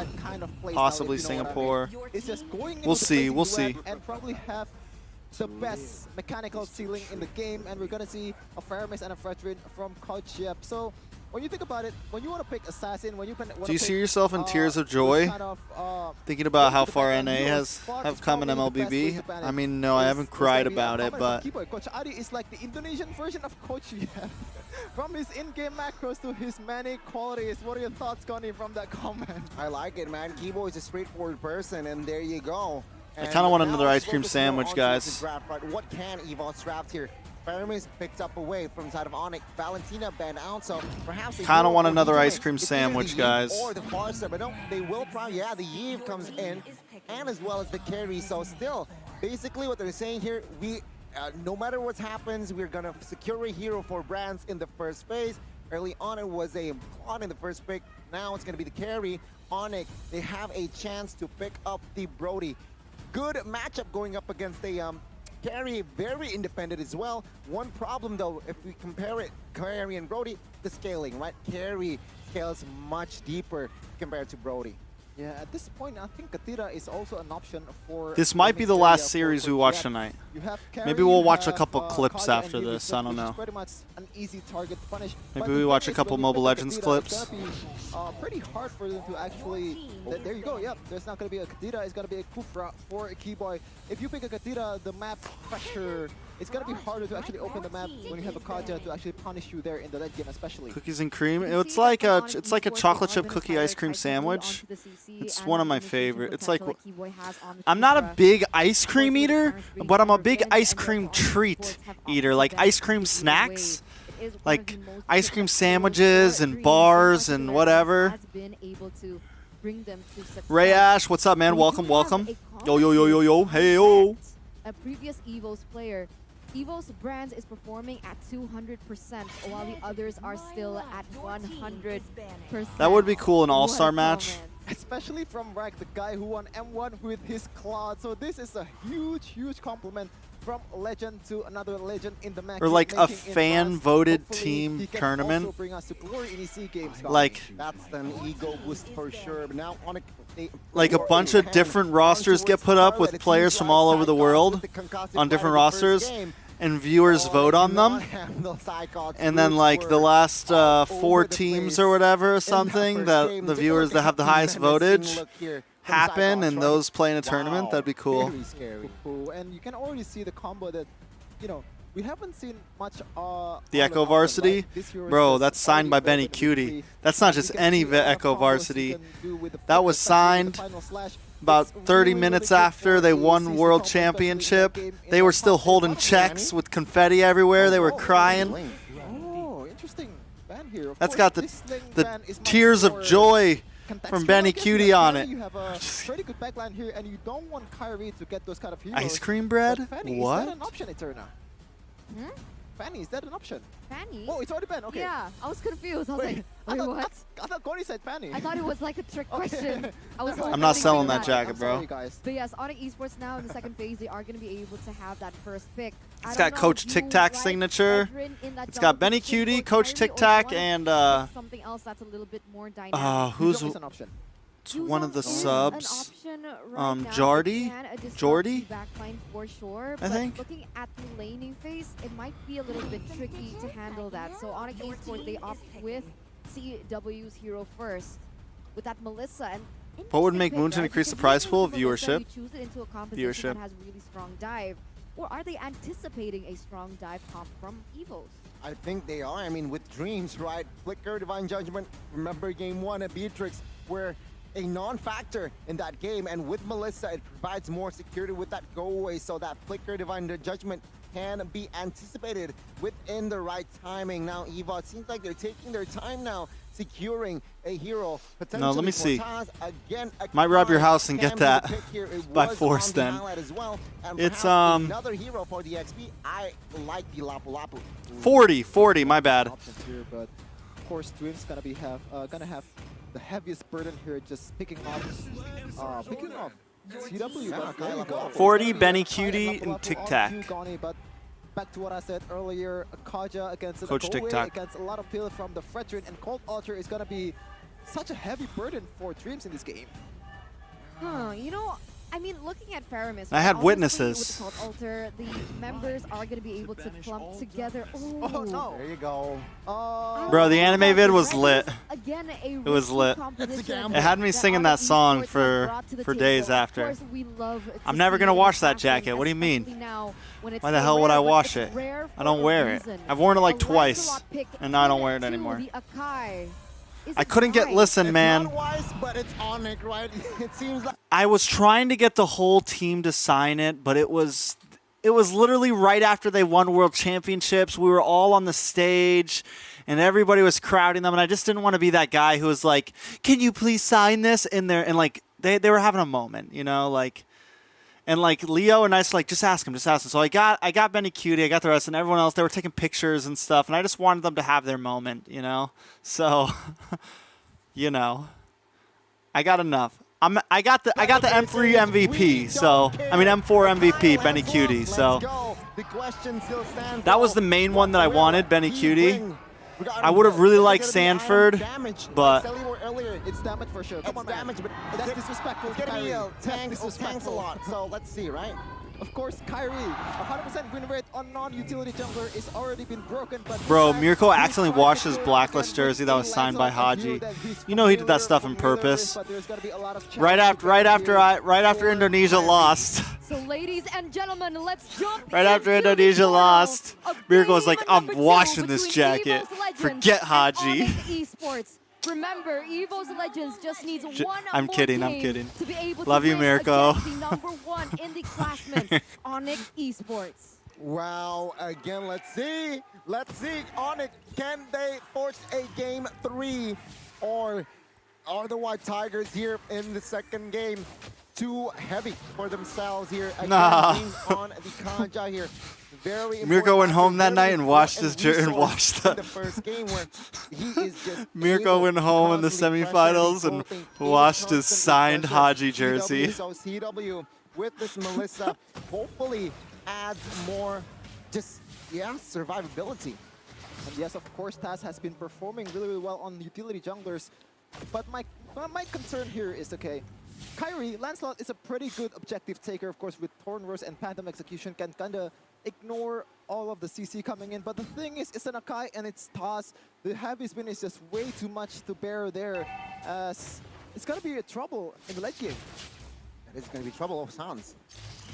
possibly Singapore. We'll see. We'll see. And probably have the best mechanical ceiling in the game, and we're gonna see a Faramis and a Veteran from Coach Yep. So when you think about it, when you want to pick Assassin, when you want to Do you see yourself in tears of joy? Thinking about how far NA have come in MLBB? I mean, no, I haven't cried about it, but Coach Adi is like the Indonesian version of Coach Yep. From his in-game macros to his many qualities, what are your thoughts, Connie, from that comment? I like it, man. Kibo is a straightforward person, and there you go. I kind of want another ice cream sandwich, guys. What can Evol's draft here? Faramis picked up away from the side of Onyx. Valentina banned out, so perhaps kind of want another ice cream sandwich, guys. Or the Farsa, but no, they will probably, yeah, the Eve comes in, and as well as the carry. So still, basically what they're saying here, no matter what happens, we're gonna secure a hero for Brands in the first phase. Early on, it was a Claude in the first pick. Now it's gonna be the carry. Onyx, they have a chance to pick up the Brody. Good matchup going up against the carry, very independent as well. One problem though, if we compare it, carry and Brody, the scaling, right? Carry scales much deeper compared to Brody. Yeah, at this point, I think Katira is also an option for... This might be the last series we watch tonight. Maybe we'll watch a couple clips after this, I don't know. Pretty much an easy target to punish. Maybe we watch a couple Mobile Legends clips. It's going to be pretty hard for them to actually... There you go, yep. There's not going to be a Katira, it's going to be a Kufra for a Keyboy. If you pick a Katira, the map pressure... It's going to be harder to actually open the map when you have a Kaja to actually punish you there in the late game, especially. Cookies and cream. It's like a chocolate chip cookie ice cream sandwich. It's one of my favorite. It's like, I'm not a big ice cream eater, but I'm a big ice cream treat eater. Like ice cream snacks, like ice cream sandwiches and bars and whatever. Ray Ash, what's up, man? Welcome, welcome. Yo, yo, yo, yo, yo. Hey, yo. A previous EVO's player. EVO's Brands is performing at 200%, while the others are still at 100%. That would be cool, an all-star match. Especially from Rack, the guy who won M1 with his Claude. So this is a huge, huge compliment from legend to another legend in the match. Or like a fan-voted team tournament. Like, that's an ego boost for sure. But now on like a bunch of different rosters get put up with players from all over the world on different rosters, and viewers vote on them. And then like the last 4 teams or whatever or something, that the viewers that have the highest votage happen, and those play in a tournament. That'd be cool. And you can already see the combo that, you know, we haven't seen much. The Echo Varsity? Bro, that's signed by Benny Cutie. That's not just any Echo Varsity. That was signed about 30 minutes after they won World Championship. They were still holding checks with confetti everywhere. They were crying. Oh, interesting ban here. That's got the tears of joy from Benny Cutie on it. You have a pretty good backline here, and you don't want Kyrie to get those kind of heroes. Ice cream bread? What? Is that an option, Eterna? Fanny, is that an option? Fanny? Oh, it's already banned. Okay. Yeah, I was confused. I was like, wait, what? I thought Connie said Fanny. I thought it was like a trick question. I'm not selling that jacket, bro. But yes, Onyx Esports now in the second phase, they are going to be able to have that first pick. It's got Coach Tic Tac signature. It's got Benny Cutie, Coach Tic Tac, and something else that's a little bit more dynamic. who's an option? It's one of the subs. Jordy? Backline for sure, I think. Looking at the laning phase, it might be a little bit tricky to handle that. So Onyx Esports, they opt with CW's hero first. With that Melissa and what would make Moonton increase the prize pool? Viewership. Viewership. That has really strong dive. Or are they anticipating a strong dive comp from EVOs? I think they are. I mean, with Dreams, right? Flicker, Divine Judgment. Remember game 1 at Beatrix, where a non-factor in that game, and with Melissa, it provides more security with that go away, so that Flicker, Divine Judgment can be anticipated within the right timing. Now, Eva, it seems like they're taking their time now, securing a hero. No, let me see. Again, might rob your house and get that by force then. Well, it's another hero for the XP. I like the Lapu Lapu. 40, my bad. Here, but of course, Dream's gonna have the heaviest burden here, just picking off CW. 40, Benny Cutie, and Tic Tac. But back to what I said earlier, Kaja against Coach Tic Tac. Against a lot of peel from the Veteran, and Cold Ultra is gonna be such a heavy burden for Dreams in this game. You know, I mean, looking at Faramis, I had obviously witnesses. With the Cult Altar, the members are going to be able to clump together. Oh no! There you go. I Bro, don't the know anime about vid this, was right? lit. Again, It was lit. It It had me singing that song for days after. I'm never gonna wash that jacket. What do you mean? Why the hell would I wash it? I don't wear it. I've worn it like twice, and now I don't wear it anymore. I couldn't get listen, man. Not wise, but it's Onyx, right? It seems like I was trying to get the whole team to sign it, but it was literally right after they won World Championships. We were all on the stage, and everybody was crowding them, and I just didn't want to be that guy who was like, "Can you please sign this?" in there, and like they were having a moment, you know, like. And like Leo and I just like just ask him. So I got Benny Cutie, I got the rest, and everyone else. They were taking pictures and stuff, and I just wanted them to have their moment, you know. So, you know, I got enough. I got the M3 MVP. So I mean M4 MVP, Benny Cutie. So that was the main one that I wanted, Benny Cutie. I would have really liked Sanford, but It's damage for sure. Come on, man. damage, but That's disrespectful. It's gonna be Kyrie. tanks That's a lot. So let's see, right? Of course, Kyrie, 100% win rate on non-utility jungler is already been broken. But bro, in fact, Mirko he's accidentally trying to washed his do it Blacklist again with jersey that was a signed by lights on. I knew Haji. that he's You know he did that stuff on familiar with purpose. this, but there's gonna be a lot of Right challenges after here Indonesia for lost. So, ladies and gentlemen, let's jump Right after into the Indonesia final lost, of Mirko was like, game "I'm number 2 washing this between jacket. Evo's Legends Forget and Haji." Onyx Esports. Remember, Evo's Legends just needs one I'm more kidding, game I'm kidding. to be able Love to you, win Mirko. against the number 1 in the classmen, Onyx Esports. Wow, again, let's see. Onyx, can they force a game 3? Or are the White Tigers here in the second game too heavy for themselves here? Again, Nah. being on the Kanja here. Very Mirko went important home that very night and washed his important and washed resource in the. the first game where he is just Mirko able went to home in the constantly pressure semifinals the and whole thing. He is washed his constantly signed pressure Haji CW, jersey. So CW with this Melissa hopefully adds more survivability. And yes, of course, Taz has been performing really well on utility junglers. But my concern here is, okay, Kyrie, Lancelot is a pretty good objective taker, of course, with Thorn Rose and Phantom Execution can kind of ignore all of the CC coming in. But the thing is, it's an Akai and it's Taz. The heavy spin is just way too much to bear there, as it's going to be a trouble in the late game. That is going to be trouble of Sans.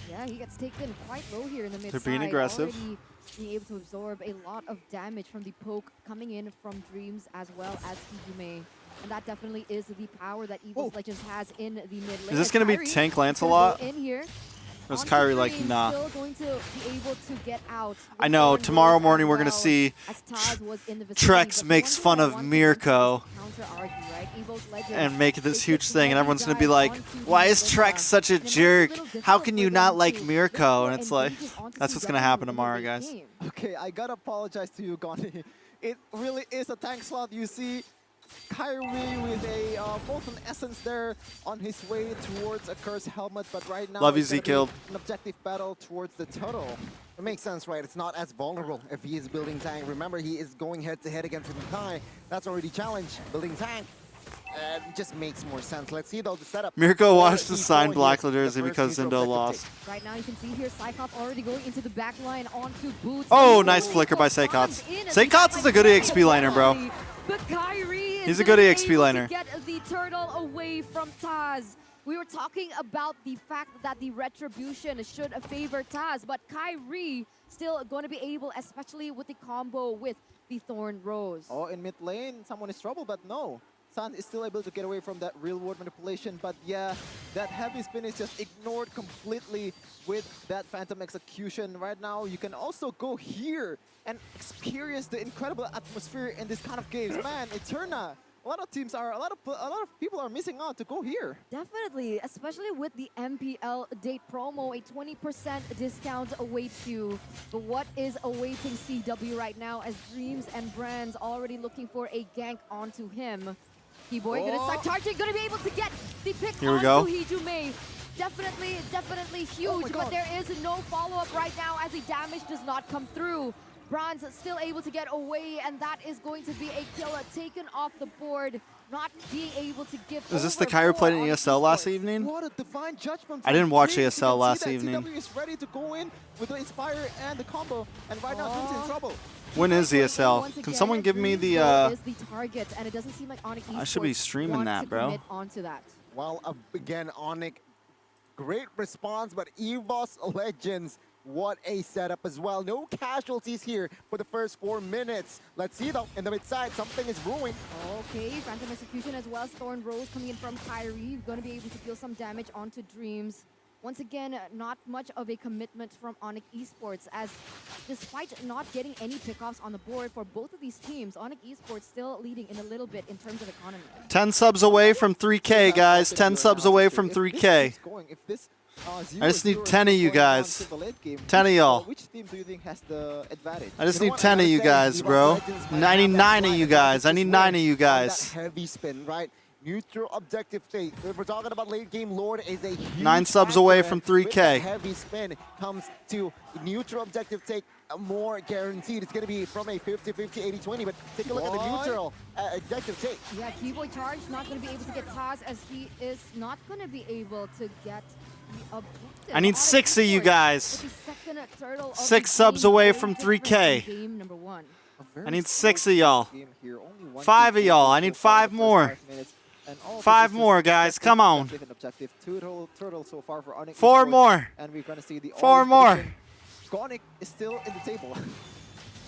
Yeah, he gets taken quite low here in the mid They're being aggressive. Already being able to absorb a lot of damage from the poke coming in from Dreams as well as Hijume. And that definitely is the power that Evo's Legends has in the mid lane. Is this going to be Kyrie Tank is gonna Lancelot? go in here. Or is Onto Kyrie like, Dreams, nah? Still going to be able to get out. I know, with tomorrow Thorn Rose morning as we're going to well, see as Taz was in the vicinity, Trex but the makes one fun thing I of want to Mirko counter-argue, right? Evo's Legends and make this is huge just thing, and one everyone's going to be guy like, onto the "Why is Melissa, Trex such a and it makes it jerk? little How difficult can for you them not to like Mirko?" And look it's for like, engages onto that's what's going to CW happen in the tomorrow, late guys. game. Okay, I gotta apologize to you, Goni. It really is a tank slot. You see Kyrie with a Molten Essence there on his way towards a Cursed Helmet, but right now Love you, it's gonna be Z-Killed. an objective battle towards the turtle. It makes sense, right? It's not as vulnerable if he is building tank. Remember, he is going head-to-head against Mukai. That's already challenged. Building tank. It just makes more sense. Let's see, though, the setup. Mirko for watched the E4 signed here. Black The jersey first because neutral Zindo objective lost. Right now you can see here Cyclops already going into the back line onto Boots. Oh, Ooh, nice flicker by Sans Seikots. in as Seikots the is a good back EXP line laner, bro. But Kyrie is He's a gonna good be EXP able laner. to get the turtle away from Taz. We were talking about the fact that the retribution should favor Taz, but Kyrie still going to be able, especially with the combo with the Thorn Rose. Oh, in mid lane, someone is trouble, but no. San is still able to get away from that real-world manipulation, but yeah, that heavy spin is just ignored completely with that Phantom Execution. Right now, you can also go here and experience the incredible atmosphere in this kind of games. Man, Eterna, a lot of people are missing out to go here. Definitely, especially with the MPL date promo, a 20% discount awaits you. But what is awaiting CW right now as Dreams and Brands already looking for a gank onto him? Keyboy gonna start charging, gonna be able to get the pick Here we onto go. Hijume. Definitely huge, but there is no follow-up right now as the damage does not come through. Brands still able to get away, and that is going to be a kill taken off the board. not being able to give. Is this the over guy who played in Onyx ESL last Esports. evening? What a divine judgment. I didn't watch Dreams. You ESL can last see that evening. CW is ready to go in with the Inspire and the combo, and right now Dreams in trouble. When is ESL? Once Can again, someone give me Dreams the? is the target, and it doesn't seem like Onyx I should be Esports streaming want that, to bro. commit onto that. Well, again, Onyx, great response, but EVOS Legends, what a setup as well. No casualties here for the first 4 minutes. Let's see though, in the mid side, something is brewing. Okay, Phantom Execution as well as Thorn Rose coming in from Kyrie. Going to be able to deal some damage onto Dreams. Once again, not much of a commitment from Onyx Esports, as despite not getting any pickoffs on the board for both of these teams, Onyx Esports still leading in a little bit in terms of economy. 10 subs away from 3K, guys. 10 subs away from 3K. I just need 10 of you guys. 10 of y'all. Which team do you think has the advantage? I just need 10 of you guys, bro. I need 9 of you guys. I need 9 of you guys. Heavy spin, right? Neutral objective take. We're talking about late game Lord is a huge 9 subs away from factor. With 3K. the heavy spin comes to neutral objective take, more guaranteed. It's going to be from a 50-50, 80-20, but take a look at the neutral objective take. Yeah, Keyboy Charge not going to be able to get Taz, as he is not going to be able to get the objective. I need 6 of you guys. With the second turtle of 6 the subs game, away very from different 3K. in Game number 1. I need 6 of y'all. 5 of y'all. I need 5 more. 5 more, guys. Come on. 4 more. And we're gonna see the 4 more. Gonic is still in the table.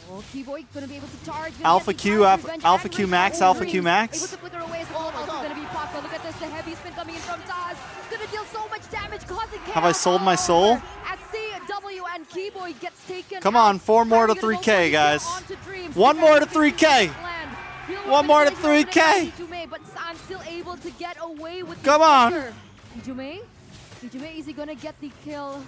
Well, Keyboy gonna be able to charge. Alpha Q, Alpha Q Max, Alpha Q Able Max. to flicker away, so also gonna be popped. But look at this, the heavy spin coming in from Taz. Gonna deal so much damage, causing chaos. Have I sold my soul? As CW and Keyboy gets taken. Come on, 4 more to Kyrie gonna 3K, go guys. on to Dreams. 1 more to Kyrie 3K. land. 1 more to 3K. Ijume, but San still able to get away with the Come on. flicker. Ijume, is he gonna get the kill?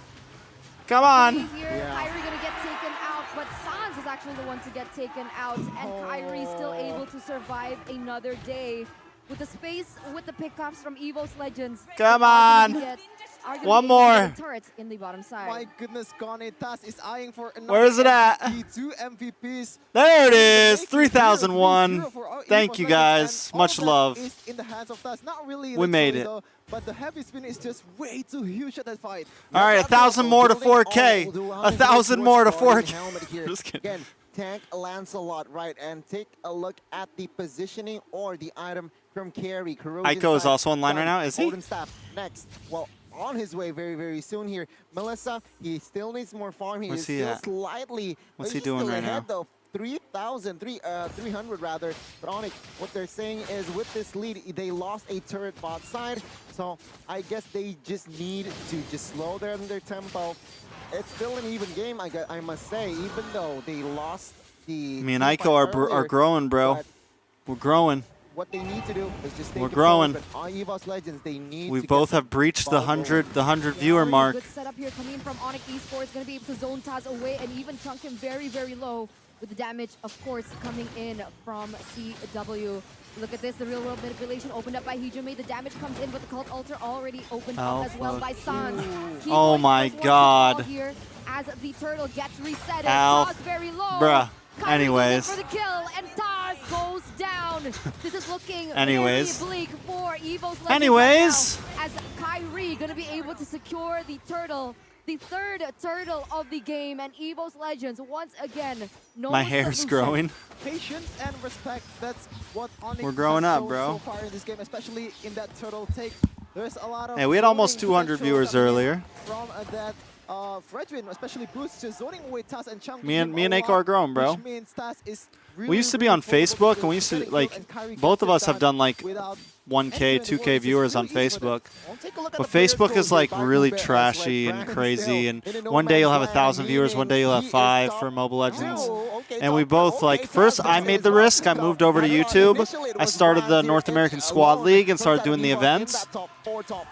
Come on. Here, Kyrie gonna get taken out, but Sans is actually the one to get taken out, and Kyrie still able to survive another day with the space, with the pickoffs from EVOS Legends. Come Are on. gonna get- are gonna 1 be able to more. get turrets in the bottom side. My goodness, Gonic Taz is eyeing for another Where is it at? MVP, 2 MVPs. There it is. 3001. Thank you, guys. Much love. In the hands of Taz. Not really We made it. though, but the heavy spin is just way too huge at that fight. All right, 1,000 more to 4K. 1,000 more to 4K. Just kidding. Again, tank Lancelot, right? And take a look at the positioning or the item from Carry. Aiko is also online right now, is he? Golden Staff next. Well, on his way very, very soon here. Melissa, he still needs more farm. He Where's is he still at? slightly. What's he's he doing still right ahead, now? though. 300 rather. But Onyx, what they're saying is with this lead, they lost a turret bot side. So I guess they just need to just slow down their tempo. It's still an even game, I must say, even though they lost the. Me and team Aiko fight are earlier, growing, bro. but We're growing. what they need to do is just stay We're controlled, growing. But on EVOS Legends, they need We to both get have breached the ball rolling. 100 viewer Really mark. Good setup here coming in from Onyx Esports. Going to be able to zone Taz away and even chunk him very, very low with the damage, of course, coming in from CW. Look at this, the real world manipulation opened up by Hijume. The damage comes in, but the cult altar already opened up as well by Sans. Oh my God. Here as the turtle gets reset. Ow. Taz very low. Bruh. Kyrie goes in Anyways. for the kill, and Taz goes down. This is looking Anyways. very bleak for EVO's Legends Anyways. right now, as Kyrie gonna be able to secure the turtle, the 3rd turtle of the game, and EVO's Legends once again. No My hair's solution. growing. Patience and respect. That's what Onyx We're growing has up, shown bro. so far in this game, especially in that turtle take. There's a lot of. Hey, we had almost zoning 200 potential viewers coming in earlier. From that Fredwin, especially Boost, just zoning away Taz and Chunk. Me and Aiko are growing, bro. Which means Taz is We really, used to be really on focused Facebook, and we used to, getting like, kills, and Kyrie both gets of it us have done, like, without 1K, 2K viewers on Facebook. But Facebook is like really trashy and crazy, and one day you'll have 1,000 viewers, one day you'll have 5 for Mobile Legends. And we both, like, first I made the risk, I moved over to YouTube, I started the North American Squad League and started doing the events.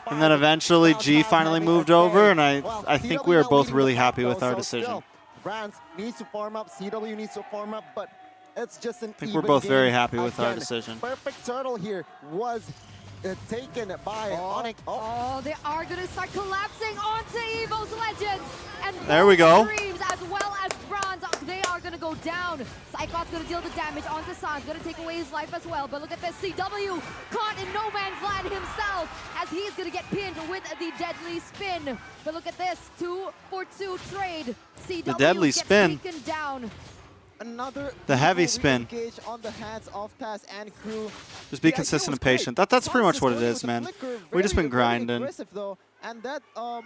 And then eventually G finally moved over, and I think we were both really happy with our decision. Brands needs to farm up, CW needs to farm up, but it's just an I think we're even both very game. happy with our Again, decision. Perfect turtle here was taken by Onyx. Oh, they are going to start collapsing onto EVO's Legends. And there we go. Dreams as well as Bronze, they are going gonna go down. Psychot's gonna deal the damage onto Sans, gonna take away his life as well. But look at this, CW caught in no man's land himself as he's gonna get pinned with the deadly spin. But look at this, 2-for-2 trade. CW The deadly gets spin. taken down. Another The heavy spin. engage on the hands of Taz and crew. Just be The idea consistent was and patient. great. That's pretty Taz much is what it going is, with the man. flicker, We just been very grinding. aggressive though, and that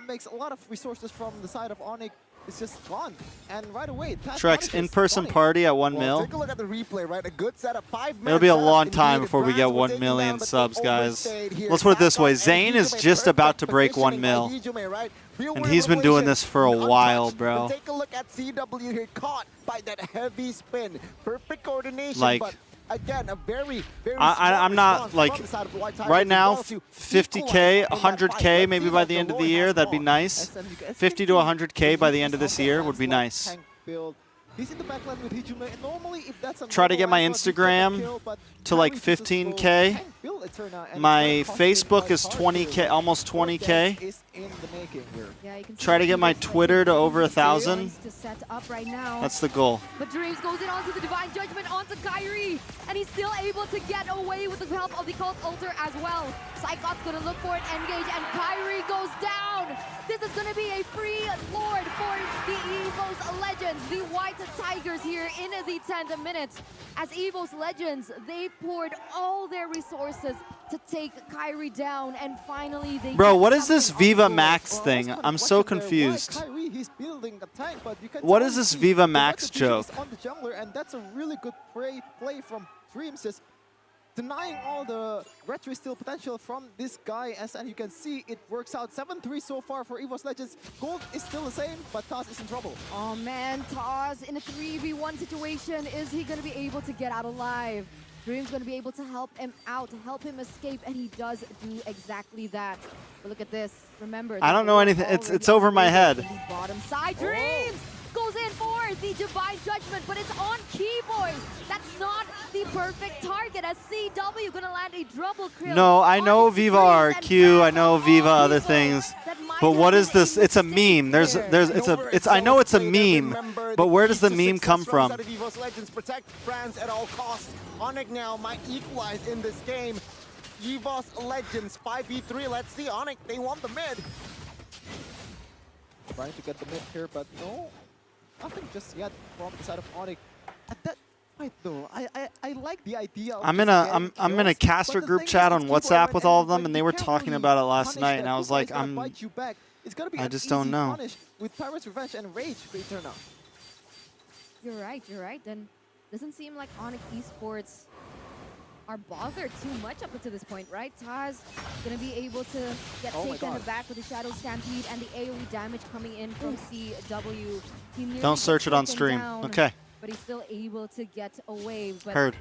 makes a lot of resources from the side of Onyx. It's just gone. And right away, Taz Trex, punishes in-person Onyx. party at 1 Well, mil. take a look at the replay, right? A good setup, 5 It'll be a setup long indeed. time The before we Brands get were 1 taken million down, but they subs, guys. overstayed here. Let's put it this way. Psychot and Zane is Hijume, just about to perfect break 1 positioning mil. by Hijume, right? Real And weird he's been doing revelation. this for a Untouched, while, but bro. take a look at CW here, caught by that heavy spin. Perfect coordination, Like, but again, a very, very I'm smart not, response like, from the side of the White Tigers right as now, well to 50K, equalize in that fight. 100K Let's maybe see by what the end of the Lord year. has That'd be won. nice. 50 to 100K by the end of this year would be nice. He's in the backline with Hijume, and normally if that's a Try to get my normal line, but he Instagram gets a kill, but to like Kyrie chooses 15K. tank build Eterna, and My it's gonna cost him Facebook a is card 20K, here. almost 20K. Is in the making here. Yeah, you can see Try to get my Dreams Twitter to over wants 1,000. to set up right now. That's the goal. But Dreams goes in onto the Divine Judgment, onto Kyrie, and he's still able to get away with the help of the Cult Altar as well. Psychot's gonna look for an engage, and Kyrie goes down. This is gonna be a free Lord for the EVO's Legends, the White Tigers here in the 10th minutes. As EVO's Legends, they poured all their resources to take Kyrie down, and finally they Bro, get what is this something on the Viva board. Max Well, I thing? was I'm so questioning there, why confused. Kyrie, he's building a tank, but you can What totally is this see Viva the Max retribution is joke? on the jungler, and that's a really good play from Dreams, just denying all the retro steal potential from this guy. As and you can see, it works out 7-3 so far for EVO's Legends. Gold is still the same, but Taz is in trouble. Oh man, Taz in a 3v1 situation. Is he gonna be able to get out alive? Dream's gonna be able to help him out, to help him escape, and he does do exactly that. But look at this. Remember, I don't know anything. It's over my head. The bottom side, Dreams goes in for the Divine Judgment, but it's on Keyboy. That's not the perfect target, as CW gonna land a double kill. No, I know on Viva Dreams, and RQ, I know that's Viva all other people things. that might But have what is been this? It's a mistake meme. There's here. it's I know it's a meme, but where does the meme come from? EVO's Legends protect France at all costs. Onyx now might equalize in this game. EVO's Legends 5v3. Let's see Onyx. They want the mid. Trying to get the mid here, but no, nothing just yet from the side of Onyx. At that fight though, I like the idea of I'm in just a getting I'm in a kills, caster but the group thing chat is, on it's Keyboy WhatsApp went with all of in, them, but and they you were can't talking really about it last punish night, that. and I was Keyboy like, is gonna I'm bite you back. It's gonna be I an just easy don't know. punish with Pirate's Revenge and Rage for Eterna. You're right. Then doesn't seem like Onyx Esports are bothered too much up until this point, right? Taz gonna be able to get Oh my taken God. back with the Shadow Stampede and the AoE damage coming in from CW. He nearly Don't gets search it on taken stream. down, Okay, but he's still able to get away. But heard.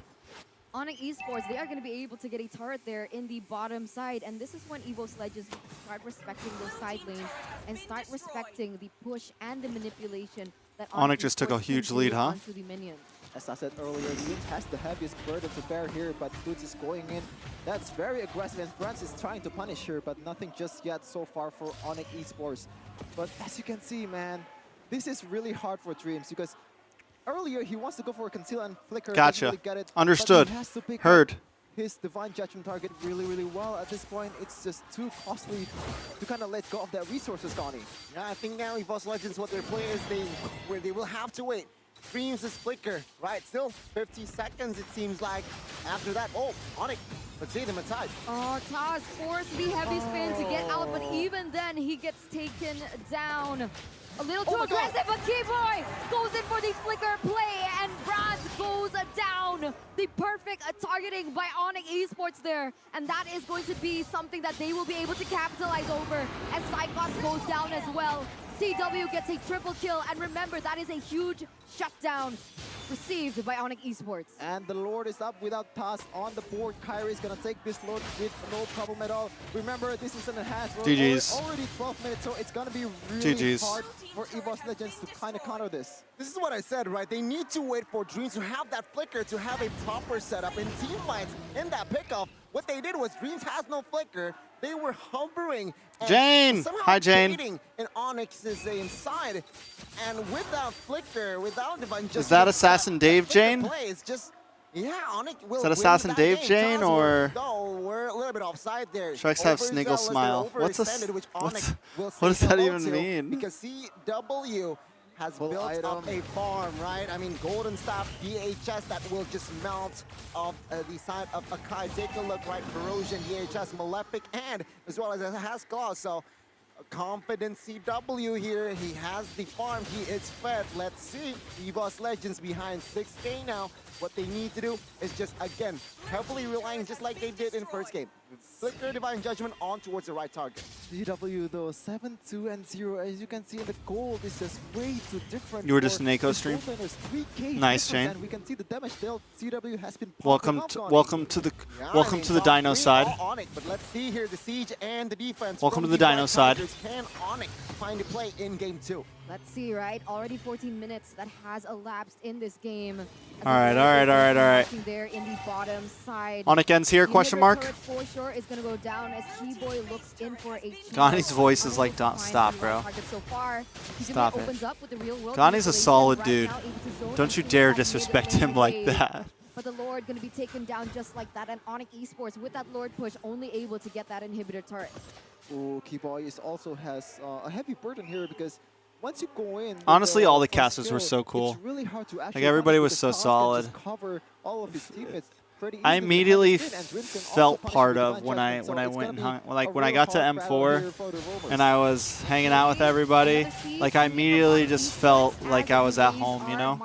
Onyx Esports, they are going to be able to get a turret there in the bottom side, and this is when EVO's Legends start respecting those side lanes and start respecting the push and the manipulation that Onyx just took a Esports can huge do lead, huh? onto the minions. As I said earlier, Dudes has the heaviest burden to bear here, but Dudes is going in. That's very aggressive, and Brans is trying to punish her, but nothing just yet so far for Onyx Esports. But as you can see, man, this is really hard for Dreams, because earlier he wants to go for a conceal and flicker. doesn't Gotcha. really get it, but Understood. he has to pick up Heard. his Divine Judgment target really well. At this point, it's just too costly to kind of let go of that resources, Donnie. Yeah, I think now EVO's Legends, what their play is, they will have to wait. Dreams is flicker, right? Still 50 seconds, it seems like. After that, oh, Onyx, let's see them inside. Oh, Taz forced the heavy spin to get out, but even then he gets taken down. A little too my God. aggressive, but Keyboy goes in for the flicker play, and Braz goes down. The perfect targeting by Onyx Esports there, and that is going to be something that they will be able to capitalize over as Psychos goes down as well. CW gets a triple kill, and remember, that is a huge shutdown received by Onyx Esports. And the Lord is up without Taz on the board. Kyrie is gonna take this Lord with no problem at all. Remember, this is an enhanced. We're GG's. already 12 minutes, so it's gonna be really GG's. hard for EVO's Legends to kind of counter this. This is what I said, right? They need to wait for Dreams to have that flicker, to have a proper setup in team fights in that pickoff. What they did was Dreams has no flicker. They were hovering. And Jane! somehow Hi, Jane. trading in Onyx's inside. And without Flicker, without Divine Judgment, Is that Assassin Dave, Jane? Play, it's just, yeah, Onyx will Is that win Assassin that Dave, game. Jane, Chance or? will go. We're a little bit offside there. Strikes have Overzealous, Sniggle they're smile. What's a overextended, which Onyx will what does say that hello even to, mean? Because CW has Full built item. up a farm, right? I mean, Golden Staff, DHS that will just melt off the side of Akai. Take a look, right? Corrosion, DHS, Malefic, and as well as it has Claws. So, a confident CW here. He has the farm. He is fed. Let's see. EVOS Legends behind 6K now. What they need to do is just, again, heavily relying just like they did in first game. Flicker Divine Judgment on towards the right target. CW though 7-2-0. As you can see in the gold, is just way too different. You were just for an Eco the stream? goaltenders. 3K Nice, difference, Jane. And we can see the damage dealt. CW has been Welcome popping to up on welcome it. to the Yeah, welcome I mean, to the top Dino three side. all on it, but let's see here the siege and the defense. Welcome from to the Dino White side. Tigers. Can Onyx find a play in game 2? Let's see, right? Already 14 minutes that has elapsed in this game. All right. There in the bottom side. Onyx ends here? The Question inhibitor mark. turret for sure is gonna go down as T-Boy looks in for a Gani's voice is like, unable don't to find stop, the bro. right target so far. Stop T-Boy it. opens up with the real world Gani's a manipulation solid right dude. now, able to zone Don't you into dare that disrespect mid him lane like wave. that. But the Lord going to be taken down just like that, and Onyx Esports with that Lord push only able to get that inhibitor turret. Oh, Keyboy is also has a heavy burden here because once you go in, with Honestly, all the first casters were kill, so cool. It's really hard to actually everybody punish was because so Taz can just solid. cover all of his teammates pretty I easily immediately behind the screen, and Dwin can also felt punish part with of Divine when I Judgment, so it's went and gonna hung, be like a when I real got to hard battle M4 here for the Roamers. and I was hanging out with everybody. Like I immediately just felt like I was at home, you know?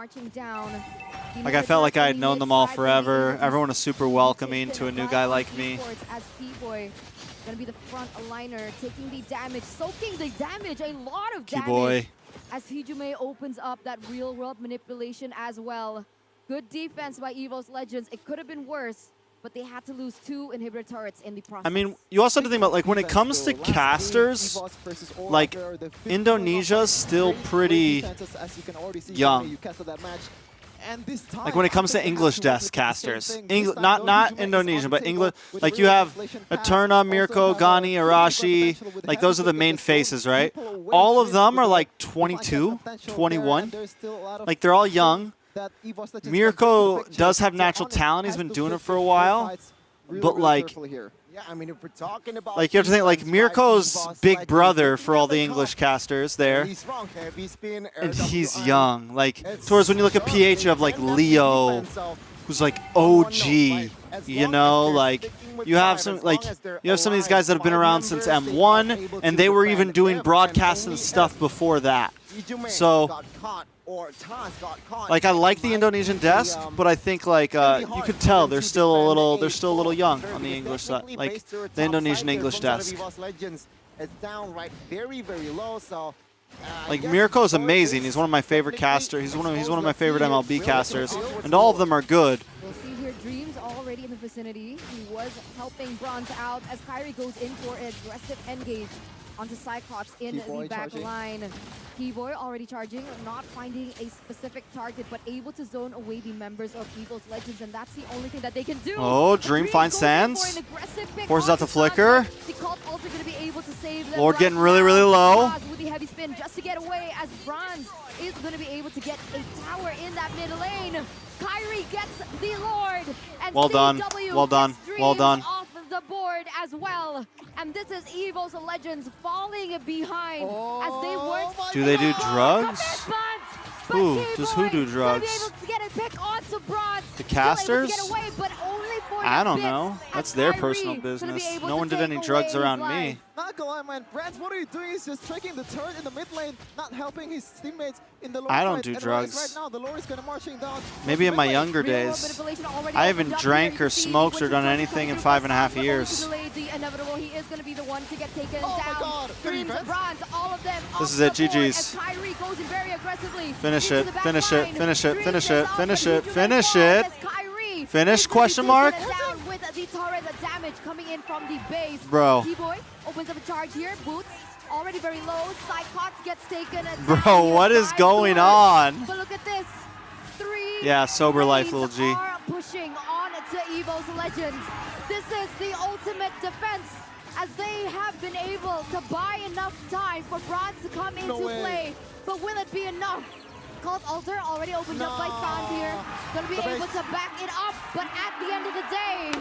Like I felt like I had known them all forever. Everyone was super welcoming to a new guy like me. As P-Boy gonna be the front liner, taking the damage, soaking the damage, a lot of damage. P-Boy. As Hijume opens up that real world manipulation as well. Good defense by EVO's Legends. It could have been worse, but they had to lose 2 inhibitor turrets in the process. I mean, you also have to think about, like, when it comes to casters, like, Indonesia's still pretty young. Like when it comes to English desk casters, not Indonesian, but English. Like you have Eterna, Mirko, Gani, Arashi. Like those are the main faces, right? All of them are like 22, 21. Like they're all young. Mirko does have natural talent. He's been doing it for a while. But like, yeah, I mean, if we're talking about like you have to think, like defense, Mirko's right, EVOS big Legends, brother they for all never the English caught casters there. He's wrong. Heavy spin, And air he's WI. young. Like, It's towards when you look at rough. PH, you have like They can Leo, defense, so who's like one OG. knows, right? As You long know, as they're like sticking with you have five, some as like long as they're you have some of these alive, guys that have been 5 around since members, they are M1, able and to they were defend even doing if broadcasts and and only stuff if before that. Ijume So, got caught or Taz got caught. like I like the Might Indonesian be, desk, but I think like gonna be you hard could for tell them they're to still a defend little a young full on the turret, English because side, like technically based the Indonesian here English from one of desk. EVOS Legends is down right very low, so Like yes, Mirko's Boris amazing. He's one of my favorite technically casters. He's one of my exposed. favorite Let's see MLB here. casters, Really and all of them are good. We'll see here Dreams already in the vicinity. He was helping Bronze out as Kyrie goes in for an aggressive engage onto Cyclops in Keyboy the back charging. line. Keyboy already charging, not finding a specific target, but able to zone away the members of Evil's Legends, and that's the only thing that they can do. Oh, But Dream Dream finds goes in for Sands. an aggressive pick Forces out onto the flicker. Sands, but the cult also going to be able to save them. Lord right getting really, now. really low. Bronze with the heavy spin just to get away as Bronze is going to be able to get a tower in that mid lane. Kyrie gets the Lord, and Well done. CW Well done. gets Well Dreams done. off of the board as well. And this is Evo's Legends falling behind as they work. Do they do drugs? Who? Does who do drugs? Be able to get a pick onto Bronze. The Still able to casters? get away, but only for I the don't bits, know. as That's their Kyrie personal gonna be business. able No to one did take any away drugs his around life. me. Not gonna lie, man. Brands, what are you doing? He's just tricking the turret in the mid lane, not helping his teammates in the lower I don't side. do And drugs. Right now, the Lord is gonna marching down. Maybe in my Mid lane. younger Real world days. manipulation already I opened haven't up drank here. or See smoked or which done is anything in going 5.5 to years. delay the inevitable. He is going to be the one to get taken Oh my down. God. Dreams, Defense. Bronze, all of them. This off is the it, board GG's. as Kyrie goes in very aggressively Finish into it, the back finish it, line. finish it, Dreams finish is it, off, finish but it, Hijume finish falls it. as Kyrie Finish, is gonna be question mark? taken down with the turret damage coming in from the base. Bro. T-Boy opens up a charge here. Boots already very low. Cyclops gets taken down. Bro, He what is dives going towards- on? But look at this. 3 Yeah, sober life, lanes little G. are pushing on to Evo's Legends. This is the ultimate defense as they have been able to buy enough time for Bronze to come into play. But will it be enough? Cult Altar already opened up by Sans here. Gonna be able to back it up, but at the end of the day,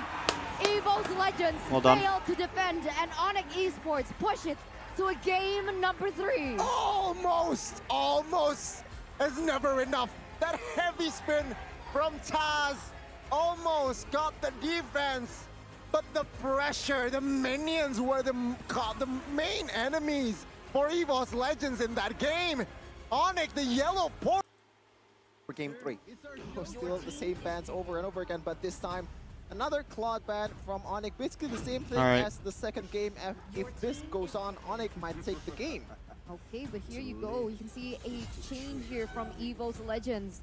Evo's Legends fail to defend, and Onyx Esports push it to a game number 3. Almost is never enough. That heavy spin from Taz almost got the defense, but the pressure, the minions were the main enemies for Evo's Legends in that game. Onyx, the yellow port for game 3. Still the same bans over and over again, but this time another Claude ban from Onyx. Basically the same thing as the second game. If this goes on, Onyx might take the game. Okay, but here you go. You can see a change here from Evo's Legends.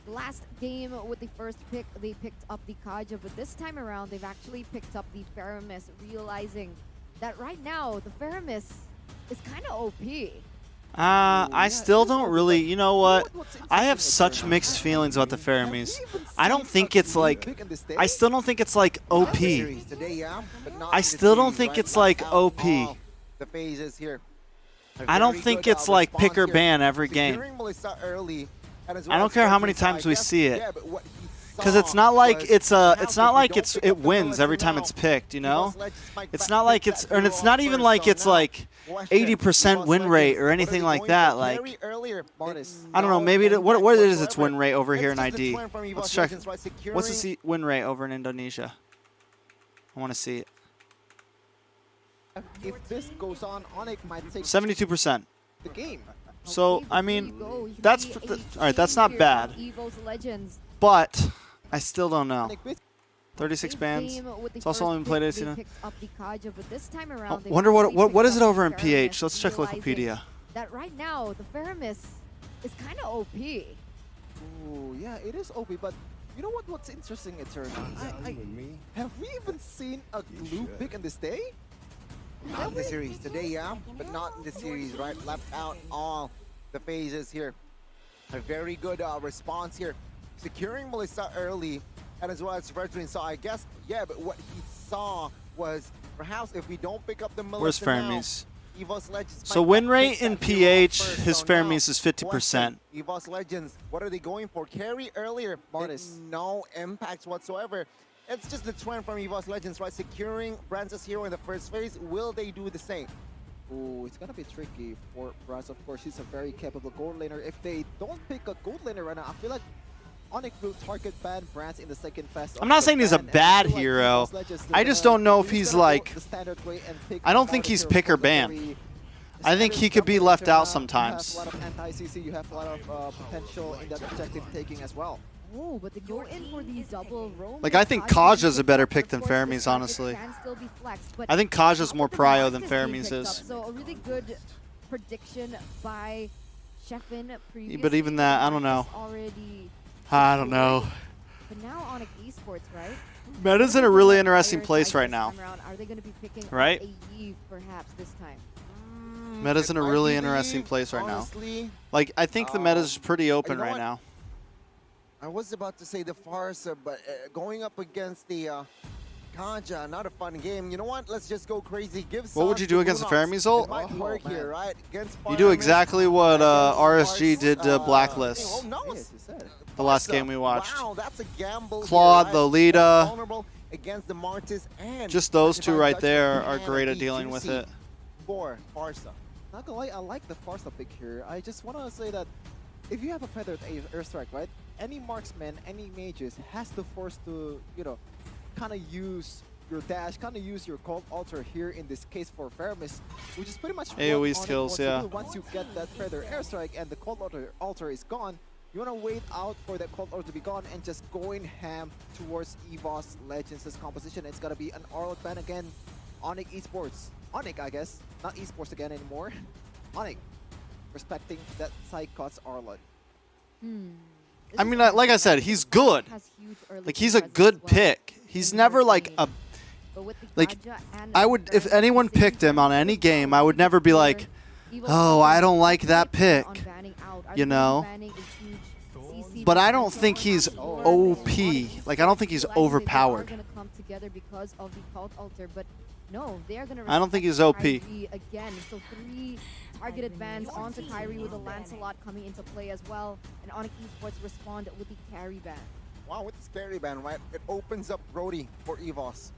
Last game with the first pick, they picked up the Kaja, but this time around, they've actually picked up the Faramis, realizing that right now, the Faramis is kind of OP. I still don't really, you know what? I have such mixed feelings about the Faramis. I don't think it's like, I still don't think it's like OP. I still don't think it's like OP. The phases here. I don't think it's like pick or ban every game. I don't care how many times we see it, because it's not like it wins every time it's picked, you know. It's not like and it's not even like it's like 80% win rate or anything like that. Like, I don't know, maybe what is its win rate over here in ID? Let's check. What's the win rate over in Indonesia? I want to see it. If this goes on, Onyx might take 72%. the game. So I mean, that's all right. That's not bad, but I still don't know. 36 bans. It's also only been played as wonder what is it over in PH? Let's check Wikipedia. That right now the Faramis is kind of OP. Ooh, yeah, it is OP, but you know what's interesting, Eternal? Have we even seen a glue pick in this day? Not in the series today, yeah, but not in the series, right? Left out all the phases here. A very good response here, securing Melissa early, and as well as Fredrin. So I guess, yeah, but what he saw was perhaps if we don't pick up the Melissa Where's Faramis? Evo's Legends. So win rate in PH, his Faramis is 50%. Evo's Legends, what are they going for? Carry earlier, no impacts whatsoever. It's just the trend from Evo's Legends, right? Securing Brance's hero in the first phase. Will they do the same? Ooh, it's gonna be tricky for Brance. Of course, he's a very capable gold laner. If they don't pick a gold laner right now, I feel like Onyx will target ban Brance in the second phase. I'm not saying he's a bad hero. I just don't know if he's like, I don't think he's pick or ban. I think he could be left out sometimes. You have a lot of anti-CC, you have a lot of potential in that objective taking as well. Oh, but they go in for these double roam. Like, I think Kaja's a better pick than Faramis, honestly. I think Kaja's more prio than Faramis is. So a really good prediction by Sheffin previously. But even that, I don't know. I don't know. But now Onyx Esports, right? Meta's in a really interesting place right now. Are they going to be picking right? a Eve perhaps this time? Meta's in a really interesting place right now. Like, I think the meta's pretty open right now. I was about to say the Farsa, but going up against the Kaja, not a fun game. You know what? Let's just go crazy. What would you do against the Faramis ult? It might work here, right? You do exactly what RSG did to Blacklist. The last game we watched. Wow, that's a gamble. Claude, here, Lolita. Against the Martis and just those two right there are great at dealing with it. For Farsa. Not gonna lie, I like the Farsa pick here. I just want to say that if you have a feathered airstrike, right? Any marksman, any mages has to force to, you know, kind of use your dash, kind of use your Cold Altar here in this case for Faramis, which is pretty much AoE skills, yeah. Once you get that feathered airstrike and the Cold Altar is gone, you want to wait out for that Cold Altar to be gone and just going ham towards Evo's Legends' composition. It's got to be an Arlot ban again. Onyx Esports. Onyx, I guess. Not Esports again anymore. Onyx. Respecting that side cuts Arlot. I mean, like I said, he's good. Like, he's a good pick. He's never like a... Like, I would, if anyone picked him on any game, I would never be like, oh, I don't like that pick, you know? But I don't think he's OP. Like, I don't think he's overpowered. No, they're going to I don't think he's OP. Kyrie again. So 3 targeted bans onto Kyrie with a Lancelot coming into play as well. And Onyx Esports respond with the carry ban. Wow, with this carry ban, right? It opens up Brody for EVOS.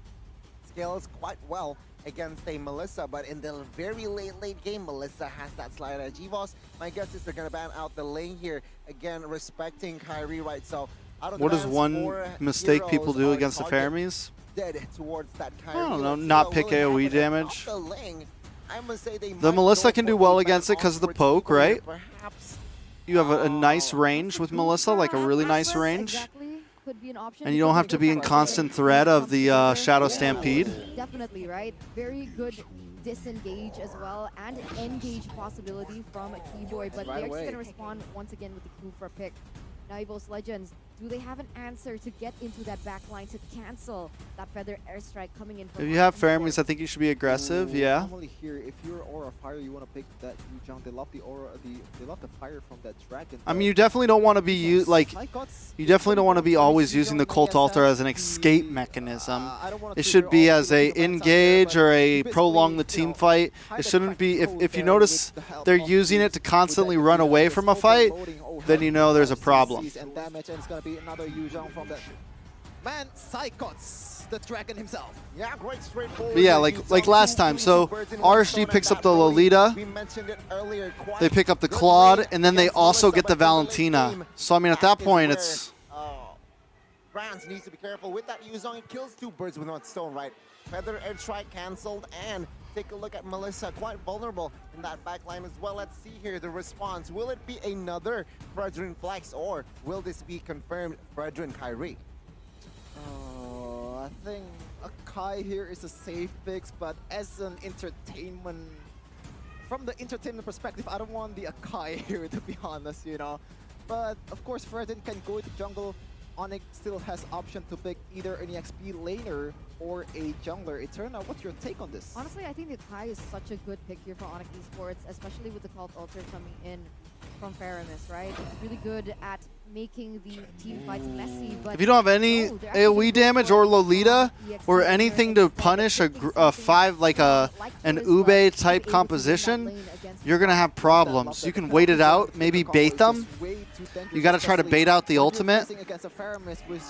Scales quite well against a Melissa, but in the very late game, Melissa has that slide edge. EVOS, my guess is they're going to ban out the lane here. Again, respecting Kyrie, right? So out of the What is bans, one 4 mistake people heroes do are against the targeted Pharaohs? Dead towards that Kyrie. I don't know, Let's see not what pick will AoE happen. damage. Off the lane, I must say they The might Melissa go can do for well a against ban it 'cause of the onwards poke, people right? Perhaps. You have a nice range with Kufa Melissa, like a really nice Atlas range. Exactly. Could be an option. And you don't have to be in constant threat of the Shadow Stampede. Definitely, right? Very good disengage as well, and engage possibility from Keyboy, but they're just going to respond once again with the Kufa pick. Now EVOS Legends, do they have an answer to get into that back line to cancel that Feather Airstrike coming in from If you have Onyx Pharaohs, I think you should be aggressive, Ooh, yeah. Normally here, if you're Aura Fire, you want to pick that Yu-Jung. They love the aura, they love the fire from that dragon. I mean, you definitely don't want to be you definitely don't want to be always using the Cult Altar as an escape mechanism. It should be as a engage or a prolong the team fight. It shouldn't be, if you notice they're using it to constantly run away from a fight, then you know there's a problem. And damage, and it's gonna be another Yu-Jung from the man Psychots, the dragon himself. Yeah, great straightforward. But yeah, like last time. So RSG picks up the Lolita, We mentioned it earlier. they pick up the Claude, and then they also get the Valentina. So I mean, at that point, it's Brands needs to be careful with that Yu-Jung. It kills 2 birds with 1 stone, right? Feather Airstrike cancelled, and take a look at Melissa, quite vulnerable in that backline as well. Let's see here the response. Will it be another Fredrin Flex, or will this be confirmed Fredrin Kyrie? I think Akai here is a safe fix, but as an entertainment, from the entertainment perspective, I don't want the Akai here, to be honest, you know. But of course, Fredrin can go to jungle. Onyx still has option to pick either an EXP laner or a jungler. Eterna, what's your take on this? Honestly, I think the Kai is such a good pick here for Onyx Esports, especially with the Cult Altar coming in from Faramis, right? It's really good at making the team fights messy, but if you don't have any AoE damage or Lolita or anything to punish an Ube type composition, you're gonna have problems. You can wait it out, maybe bait them. You gotta try to bait out the ultimate.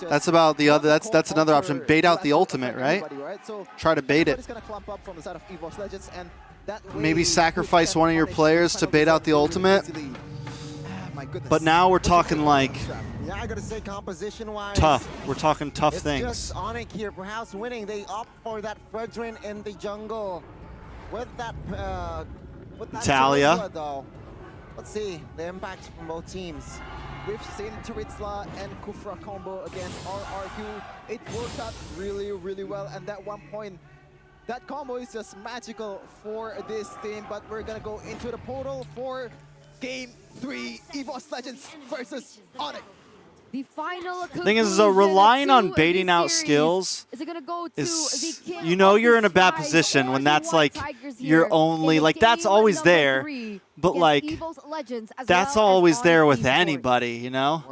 That's about the other. That's another option. Bait out the ultimate, right? Try to bait it. Maybe sacrifice one of your players to bait out the ultimate. But now we're talking like Yeah, I gotta say, composition-wise, tough. We're talking tough it's things. just Onyx here, perhaps winning. They opt for that Fredrin in the jungle with that Talia. Charizard, though. Let's see the impact from both teams. We've seen Turitzla and Kufra combo against RRQ. It worked out really, really well, and that 1 point, that combo is just magical for this team. But we're gonna go into the portal for Game 3, EVOS Legends versus Onyx. The final Thing is, relying on baiting out skills is, you know, you're in a bad position when that's like you're only like that's always there, but like that's always there with anybody, you know.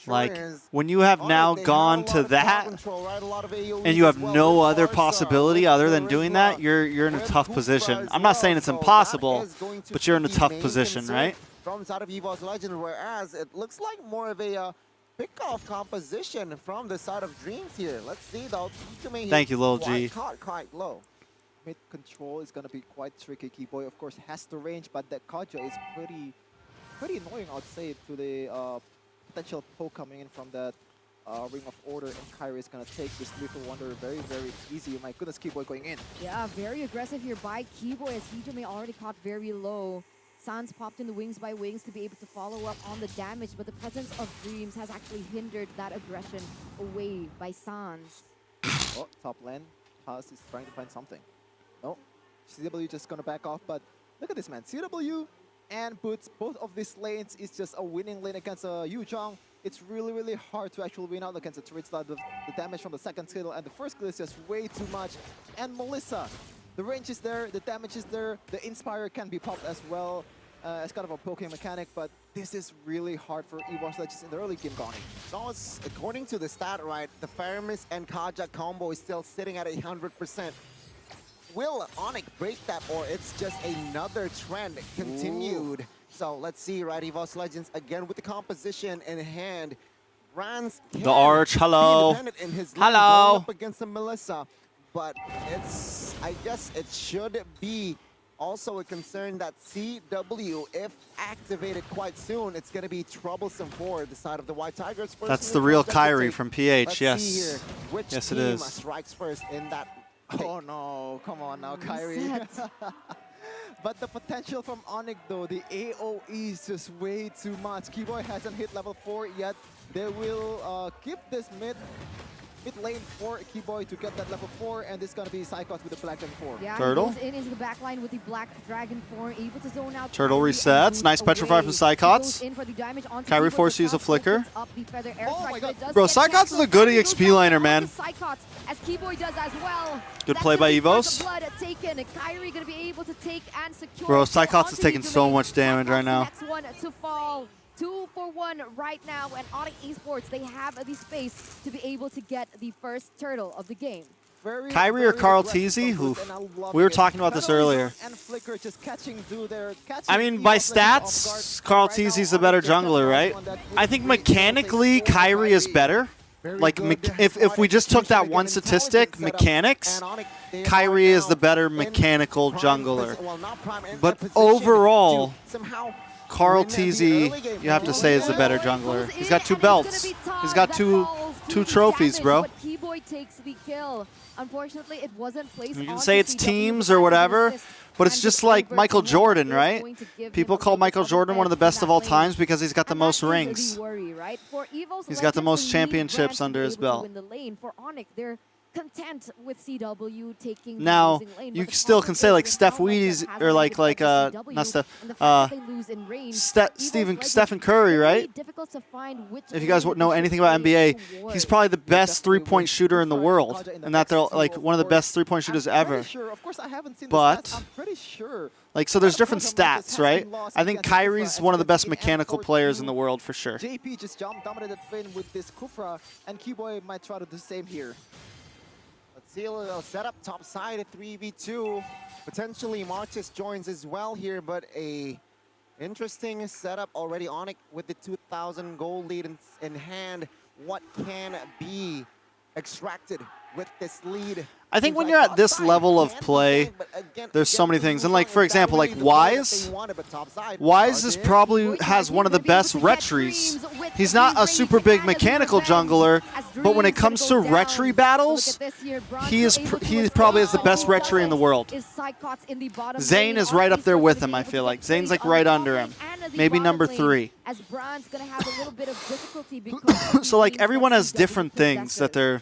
Like when you have now gone to that and you have no other possibility other than doing that, you're in a tough position. I'm not saying it's impossible, but you're in a tough position, right? From side of EVOS Legends, whereas it looks like more of a pick-off composition from the side of Dreams here. Let's see though. Thank you, Lil G. Quite low. Mid control is gonna be quite tricky. Keyboy, of course, has the range, but that Kaja is pretty annoying, I'd say, to the potential poke coming in from that Ring of Order, and Kyrie is gonna take this Lethal Wonder very, very easy. My goodness, Keyboy going in. Yeah, very aggressive here by Keyboy, as Hijime already caught very low. Sans popped in the Wings by Wings to be able to follow up on the damage, but the presence of Dreams has actually hindered that aggression away by Sans. Oh, top lane. Haas is trying to find something. No, CW just gonna back off, but look at this, man. CW and Boots, both of these lanes is just a winning lane against Yu-Jung. It's really, really hard to actually win out against a Turitzla. The damage from the second skill and the first skill is just way too much. And Melissa, the range is there, the damage is there, the Inspire can be popped as well. It's kind of a poking mechanic, but this is really hard for EVOS Legends in the early game, Donnie. So it's, according to the stat, right, the Faramis and Kaja combo is still sitting at 100%. Will Onyx break that, or it's just another trend continued? So let's see, right? EVOS Legends again with the composition in hand. Brands The Arch, hello. in his Hello. lane, going up against the Melissa, but it's, I guess it should be also a concern that CW, if activated quite soon, it's going to be troublesome for the side of the White Tigers. That's the real Kyrie from PH, Let's yes. see here which Yes, it team is. strikes first in that. Oh no, come on now, Kyrie. But the potential from Onyx though, the AoE is just way too much. Keyboy hasn't hit level 4 yet. They will keep this mid lane for Keyboy to get that level 4, and this is gonna be Psychos with the Black Dragon 4. Yeah, Turtle. He goes in into the back line with the Black Dragon 4, able to zone out. Turtle Kyrie resets. and Nice moves Petrify away. from He Psychots. goes in for the damage onto Kyrie Keyboy. forced to The use a top flicker. opens up the feather air Oh strike, my but it God. does Bro, get Psychots is canceled. a goodie Kyrie goes explainer, down man. onto Psychots, as Keyboy does as well. Good That's play by gonna be first Evos. blood taken. Kyrie gonna be able to take and secure. Bro, it. Psychots Onto is the taking so lane. much damage right Psychots now. the next one to fall. 2-for-1 right now, and Onyx Esports, they have the space to be able to get the first turtle of the game. Very, Kyrie or very Carl aggressive Teasy? numbers, Oof. and I'm loving We were it. talking about this Feather earlier. and Flicker just catching I mean, by stats, Carl Teasy's the better jungler, right? I think mechanically, Kyrie is better. Like, if we just took that one statistic, mechanics, Kyrie is the better mechanical jungler. But overall, Carl Teasy, you have to say, is the better jungler. He's got 2 belts. He's got two trophies, bro. But Keyboy takes the kill. Unfortunately, it wasn't placed. You can onto say it's CW, teams but or that is an whatever, assist but it's and just the like over Michael to Jordan, Moore is right? going to give People him a call little Michael bit of Jordan one of the edge best in of all that times lane. because he's got the And most that is rings. the worry, right? For Evil's He's got the Legends, most they need championships Brands to under be his able to belt. win the lane. For Onyx, they're content with CW taking the Now, losing lane, you but the still problem can say is like with Steph how much that Weeze has or been like given to CW, not Steph, and the fact that they lose in range, Evil's Stephen Legends, Stephen Curry, very right? difficult to find which If you guys lane know they anything should about play NBA, towards. he's probably the best 3-point shooter in the world, and that they're like one of the best 3-point shooters ever. Sure. Of course, I haven't seen But- the stats. I'm pretty sure. Like, so there's different stats, right? I think Kyrie's one of the best mechanical players in the world for sure. JP just jumped dominated Finn with this Kufra, and Keyboy might try to do the same here. Let's see a little setup top side at 3v2. Potentially Martis joins as well here, but a interesting setup already. Onyx with the 2,000 gold lead in hand. What can be extracted with this lead? I think Seems when like you're at top this side level of can play, present, but again, there's so many this things. is And like, not for example, like exactly the play that Wise, they wanted, but top side, Wise is Arjun, probably has one of the best retries. He's not a super big mechanical jungler, but when it comes to retry battles, he probably has the best retry in the world. Zane is right up there with him, I feel like. Zane's like right under him. Maybe number 3. As Brand's gonna have a little bit of difficulty because So like everyone has different things that they're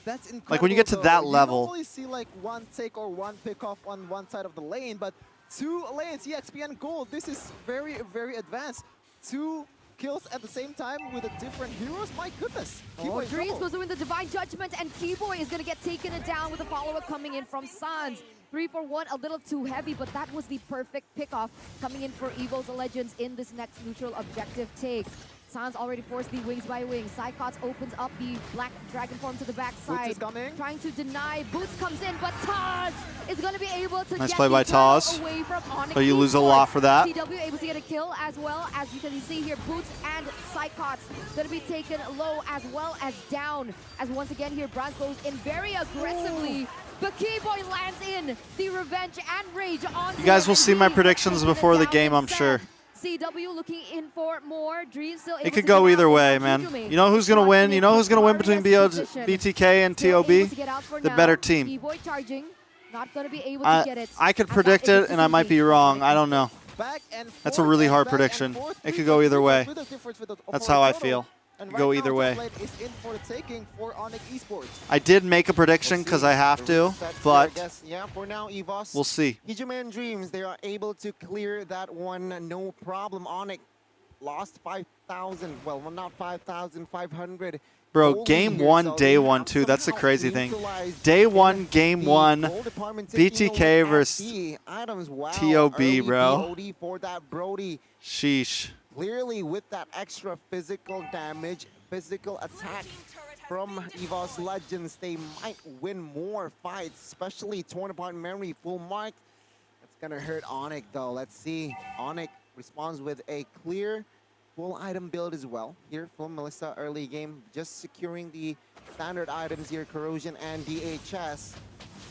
like when you get to that You level. normally see like one take or one pick off on one side of the lane, but 2 lanes, EXP and gold. This is very, very advanced. 2 kills at the same time with the different heroes. My goodness. Keyboy in Dreams trouble. goes in the Divine Judgment, and Keyboy is going to get taken down with a follow-up coming in from Sans. 3-for-1, a little too heavy, but that was the perfect pick-off coming in for Evil's Legends in this next neutral objective take. Sans already forced the wings by wings. Psychots opens up the Black Dragon form to the backside. is coming. Trying to deny. Boots comes in, but Taz is going to be able to Nice get play the by kill Taz. away from Onyx But you lose a Esports. lot for that. CW able to get a kill as well, as you can see here. Boots and Psychots going to be taken low as well as down. As once again here, Braz goes in very aggressively. But Keyboy lands in the revenge and rage on. You guys will see my predictions before the game, I'm sure. CW looking in for more. Dream still able It could to go get either out way, with man. Jujume. You know who's going to win? You know who's going to win between Glorious position. BTK and Still able TOB? to get out for The now. better team. Keyboy charging. Not going to be able to get it. I could As predict that is it, and I might be wrong. I don't know. Back and That's a forth really and hard back and prediction. forth. It could 3 go either way. with the difference with the That's for how I total. feel. And Go right either now, way. top lane is in for the taking for Onyx Esports. I did make a prediction because I have to, but yeah, for now, Evos. we'll see. Hijuman Dreams, they are able to clear that one, no problem. Onyx lost 5,000, well, not 5,500. Bro, gold game here, 1, so day they 1, have too. That's the somehow crazy thing. neutralized Day 1, game the 1, gold department taking BTK over versus FD items. Wow, TOB, early bro. BOD for that Brody. Sheesh. Clearly with that extra physical damage, physical attack, from EVOS Legends. They might win more fights, especially torn apart memory, full mark. That's gonna hurt Onyx though. Let's see. Onyx responds with a clear full item build as well. Here from Melissa early game, just securing the standard items here, Corrosion and DHS.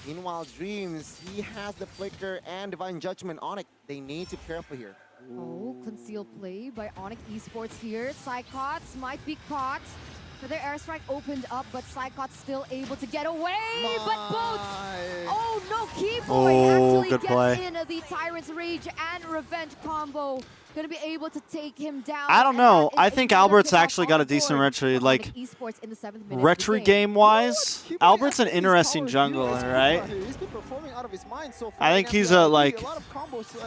Meanwhile, Dreams, he has the Flicker and Divine Judgment. Onyx, they need to be careful here. Oh, concealed play by Onyx Esports here. Psychots might be caught. So their airstrike opened up, but Psychots still able to get away. But Boots! Oh no, Keyboy Oh, actually good gets play. in the Tyrant's Rage and Revenge combo. Gonna be able to take him down. I don't and know. that is I think another Albert's pick off actually on got the a decent board retry. for Like, Onyx Esports in the 7th minute of the retry game. game-wise, Keyboy Albert's an actually interesting is power jungler, hero right? here. He's been performing out of his mind so far. I think and he's a like... lot of combos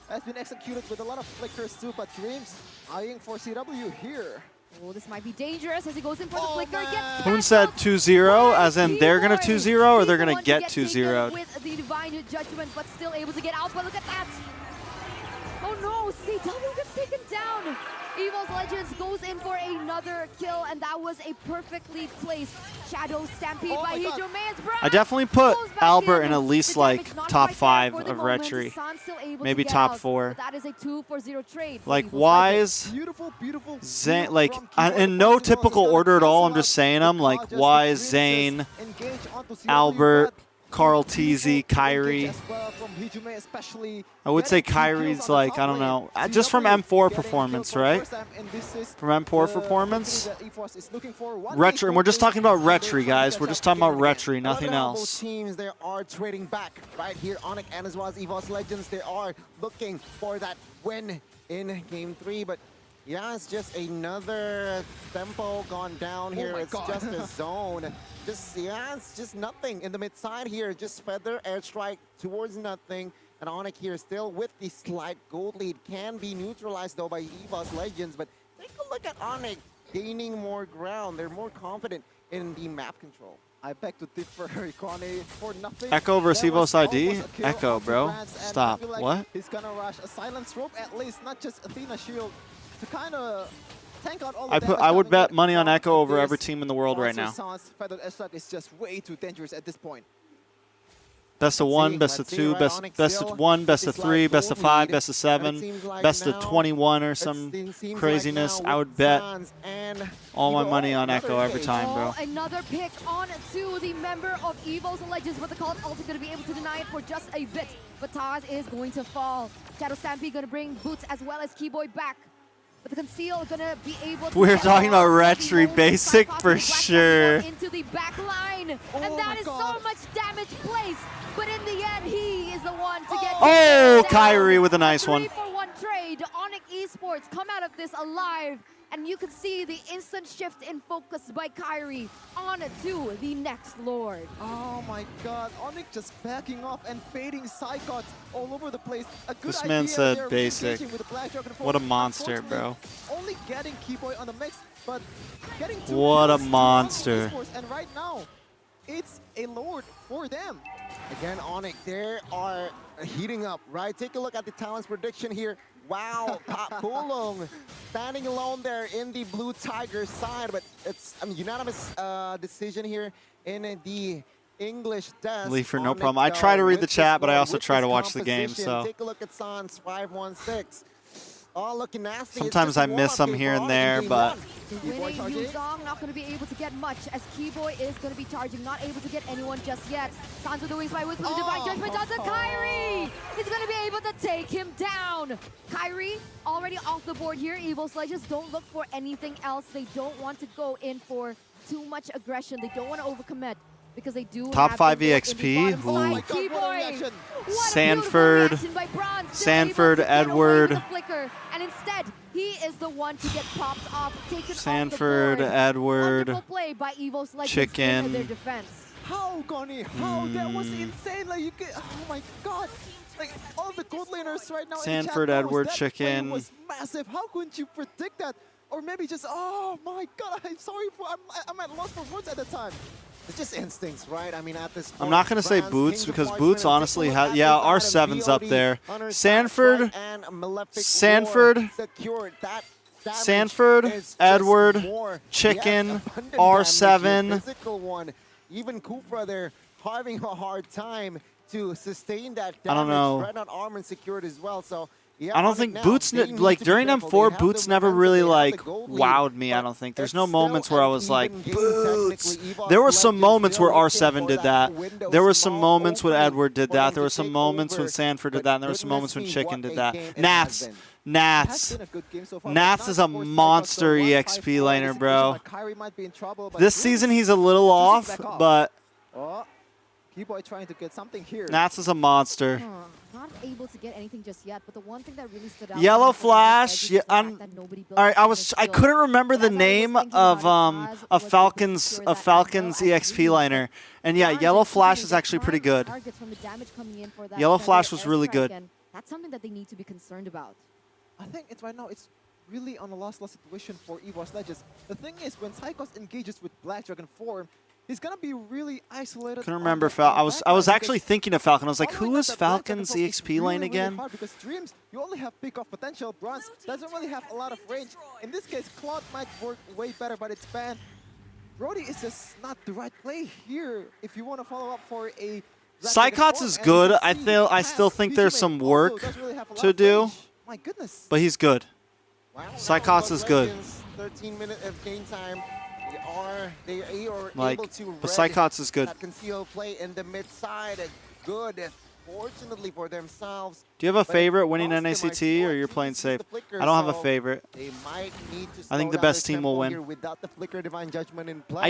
has been executed with a lot of flickers too, but Dreams eyeing for CW here. Oh, this might be dangerous as he goes in for the Oh, flicker. man. Gets Hoon back said up. 2-0, as in they're going to Keyboy. 2-0 or they're He's the going to one get taken 2-0'd. with the Divine Judgment, but still able to get out. But look at that. Oh no, CW gets taken down. EVOS Legends goes in for another kill, and that was a perfectly placed Shadow Stampede Oh by my God. Hydro Man's Bro. I definitely put Goes back Albert in in. at least The like damage not top quite there 5 for the of moment. retry. San's still able Maybe to get top out, 4. but that is a 2-for-0 trade. for Like, EVOS why Legends. is Beautiful, beautiful. Zane, build like, from Keyboy. in The no Pokemon is typical gonna order at all, I'm cancel just out saying the I'm like, dodges. why The is Dreams Zane, just engage onto CW, Albert, but Carl beautiful Teasy, engage Kyrie? as well from Hijume, especially I would say getting 2 kills Kyrie's on the like, top I don't lane. know, just from CW M4 getting performance, killed for the right? first time, and this is From M4 the performance? opportunity that EVOS is looking for. One Retry, and we're just talking about They're retry, trying to guys. catch We're up just talking game about again. retry, nothing Other noble else. teams, they are trading back right here. Onyx and as well as EVOS Legends, they are looking for that win in Game 3. But yeah, it's just another tempo gone down here. my It's God. just a zone. Yeah, it's just nothing in the mid side here. Just feather airstrike towards nothing. And Onyx here still with the slight gold lead. Can be neutralized though by EVOS Legends. But take a look at Onyx gaining more ground. They're more confident in the map control. I beg to differ, Ikone, for nothing. Echo versus That was EVOS ID? almost a kill Echo, of the bro. Brands, and I Stop. feel like What? He's gonna rush a silence rope at least, not just Athena shield, to kind of tank out all the damage I would coming bet money on from Echo over this every team in the world right monster now. Sans feathered airstrike is just way too dangerous at this point. Best of Let's 1, see, best of let's see, 2, right? best Onyx best still of 1, best with of the 3, slight best of gold 5, lead. best of And it 7, seems like best of now 21 or it some seems like craziness. now I with would bet Sans and all my Evo, money on another Echo every engage. time, bro. Oh, another pick on to the member of EVOS Legends, but the call also going to be able to deny it for just a bit. But Taz is going to fall. Shadow Stampede going to bring Boots as well as Keyboy back. But the Conceal going to be able to We're get talking about off the retry moment basic Psychotic for Black Thunder sure. into the back line. Oh And that my is God. so much damage placed. But in the end, he is the one to get Oh, down. Kyrie with a nice one. 3-for-1 trade. Onyx Esports come out of this alive. And you can see the instant shift in focus by Kyrie on to the next Lord. Oh my God, Onyx just backing off and fading Psychots all over the place. A good This man idea said there, basic. engaging with the Black Dragon What a Force. monster, bro. Unfortunately, only getting Keyboy on the mix, but getting 2 What a kills to monster. Onyx Esports, and right now, it's a Lord for them. Again, Onyx, they are heating up, right? Take a look at the talents prediction here. Wow, Pat Pulong standing alone there in the Blue Tiger side, but it's a unanimous decision here in the English desk. Leafer, no Onyx, problem. I try to read with the this chat, but I one, also with try this to watch the game, composition. so. Take a look at Sans 516. Oh, looking nasty. It's Sometimes just a I miss warm-up them game here for and Onyx there, in game but- one. Winning charging. Yuzong not going to be able to get much as Keyboy is going to be charging, not able to get anyone just yet. Sanzo doing by with the Divine Judgment onto Kyrie. He's going to be able to take him down. Kyrie already off the board here. EVOS Legends don't look for anything else. They don't want to go in for too much aggression. They don't want to overcommit because they do Top have 5 the EXP? bottom side. Ooh. Oh my God, what a Keyboy. reaction. What a beautiful Sanford, reaction by Bronze, still Sanford, able to get away with Edward. the flicker, and instead he is the one to get popped off, taken Sanford, off the board. Edward, Wonderful play by EVOS Legends Chicken. in their defense. How, Goni? How? That was insane. Like, you get, oh my God. Like, all the gold laners right now Sanford, in the chat Edward, knows that Chicken. play was massive. How couldn't you predict that? Or maybe just, oh my God, I'm sorry for, I'm at loss for words at the time. It's just instincts, right? I mean, at this point, I'm not going to say Brands, Boots Kings of because Parchment, Boots and honestly take a look has, at yeah, this item, R7's up VOD, there. Hunter, Sanford, Sackstrike, and Malefic Sanford. War secured that damage Sanford, is just Edward, more. Chicken, Yes, abundant R7. damage, the physical one. Even Kufra there having a hard time to sustain that damage. I don't know. Red on armor secured as well, so yeah, I don't Onyx think now, Boots, they need like to be during careful. M4, They have Boots the never momentum, really they have like the gold lead, wowed me. I but don't think. There's it's no still moments where I an was like, even game, Boots. technically. Evo's There were some Legends moments still where looking R7 for did that that. window, There were some small moments when opening Edward did for that. them There were to some take moments when over, Sanford did but that. And there were some goodness moments when me, Chicken what did a that. game it has Nats. been. Nats. Been a good game so far, but Nats not is a for Psychos, so monster 1-5-4, EXP laner, bro. Kyrie might be in trouble, but This Dreams season he's a little chooses off, back off. but Oh, Keyboy trying to get something here. Nats is a monster. Not able to get anything just yet, but the one thing that really stood out. Yellow for me was Flash. the Yeah, fact that nobody built all right, up on I the couldn't field. remember But the as I was name thinking of about it, Taz a was able to Falcons secure a that as Falcons well as EXP Dreams. liner, and yeah, Barnes Yellow and Flash Keeping is the actually pretty prime good. targets from the damage coming in for that Yellow feather Flash was really airstrike, good. and that's something that they need to be concerned about. I think it's right now, it's really on a lost situation for EVOS Legends. The thing is, when Psychos engages with Black Dragon form, he's gonna be really isolated. Couldn't on remember the- on the I was backline actually because thinking of Falcon. I was like, following who up is that Black Dragon Falcon's form is EXP really, lane really again? hard because Dreams, you only have pick-off potential. Bronze doesn't really have a lot of range. In this case, Claude might work way better, but it's banned. Brody is just not the right play here if you want to follow up for a Black Dragon Psychots form, is and you good. can I see feel I Taz, still think there's PGMA some also work doesn't really have a lot to of do, range. My goodness. but he's good. Wow, Psychots is good. 13 minutes of game time. They are Like, able to but read Psychots is good. that concealed play in the mid side. Good, fortunately for themselves. Do you have a but favorite winning cost them NACT, a or you're short playing use safe? the flicker, I don't have a so favorite. They might need to I think slow the down best their team will tempo win. here without the flicker divine judgment in play.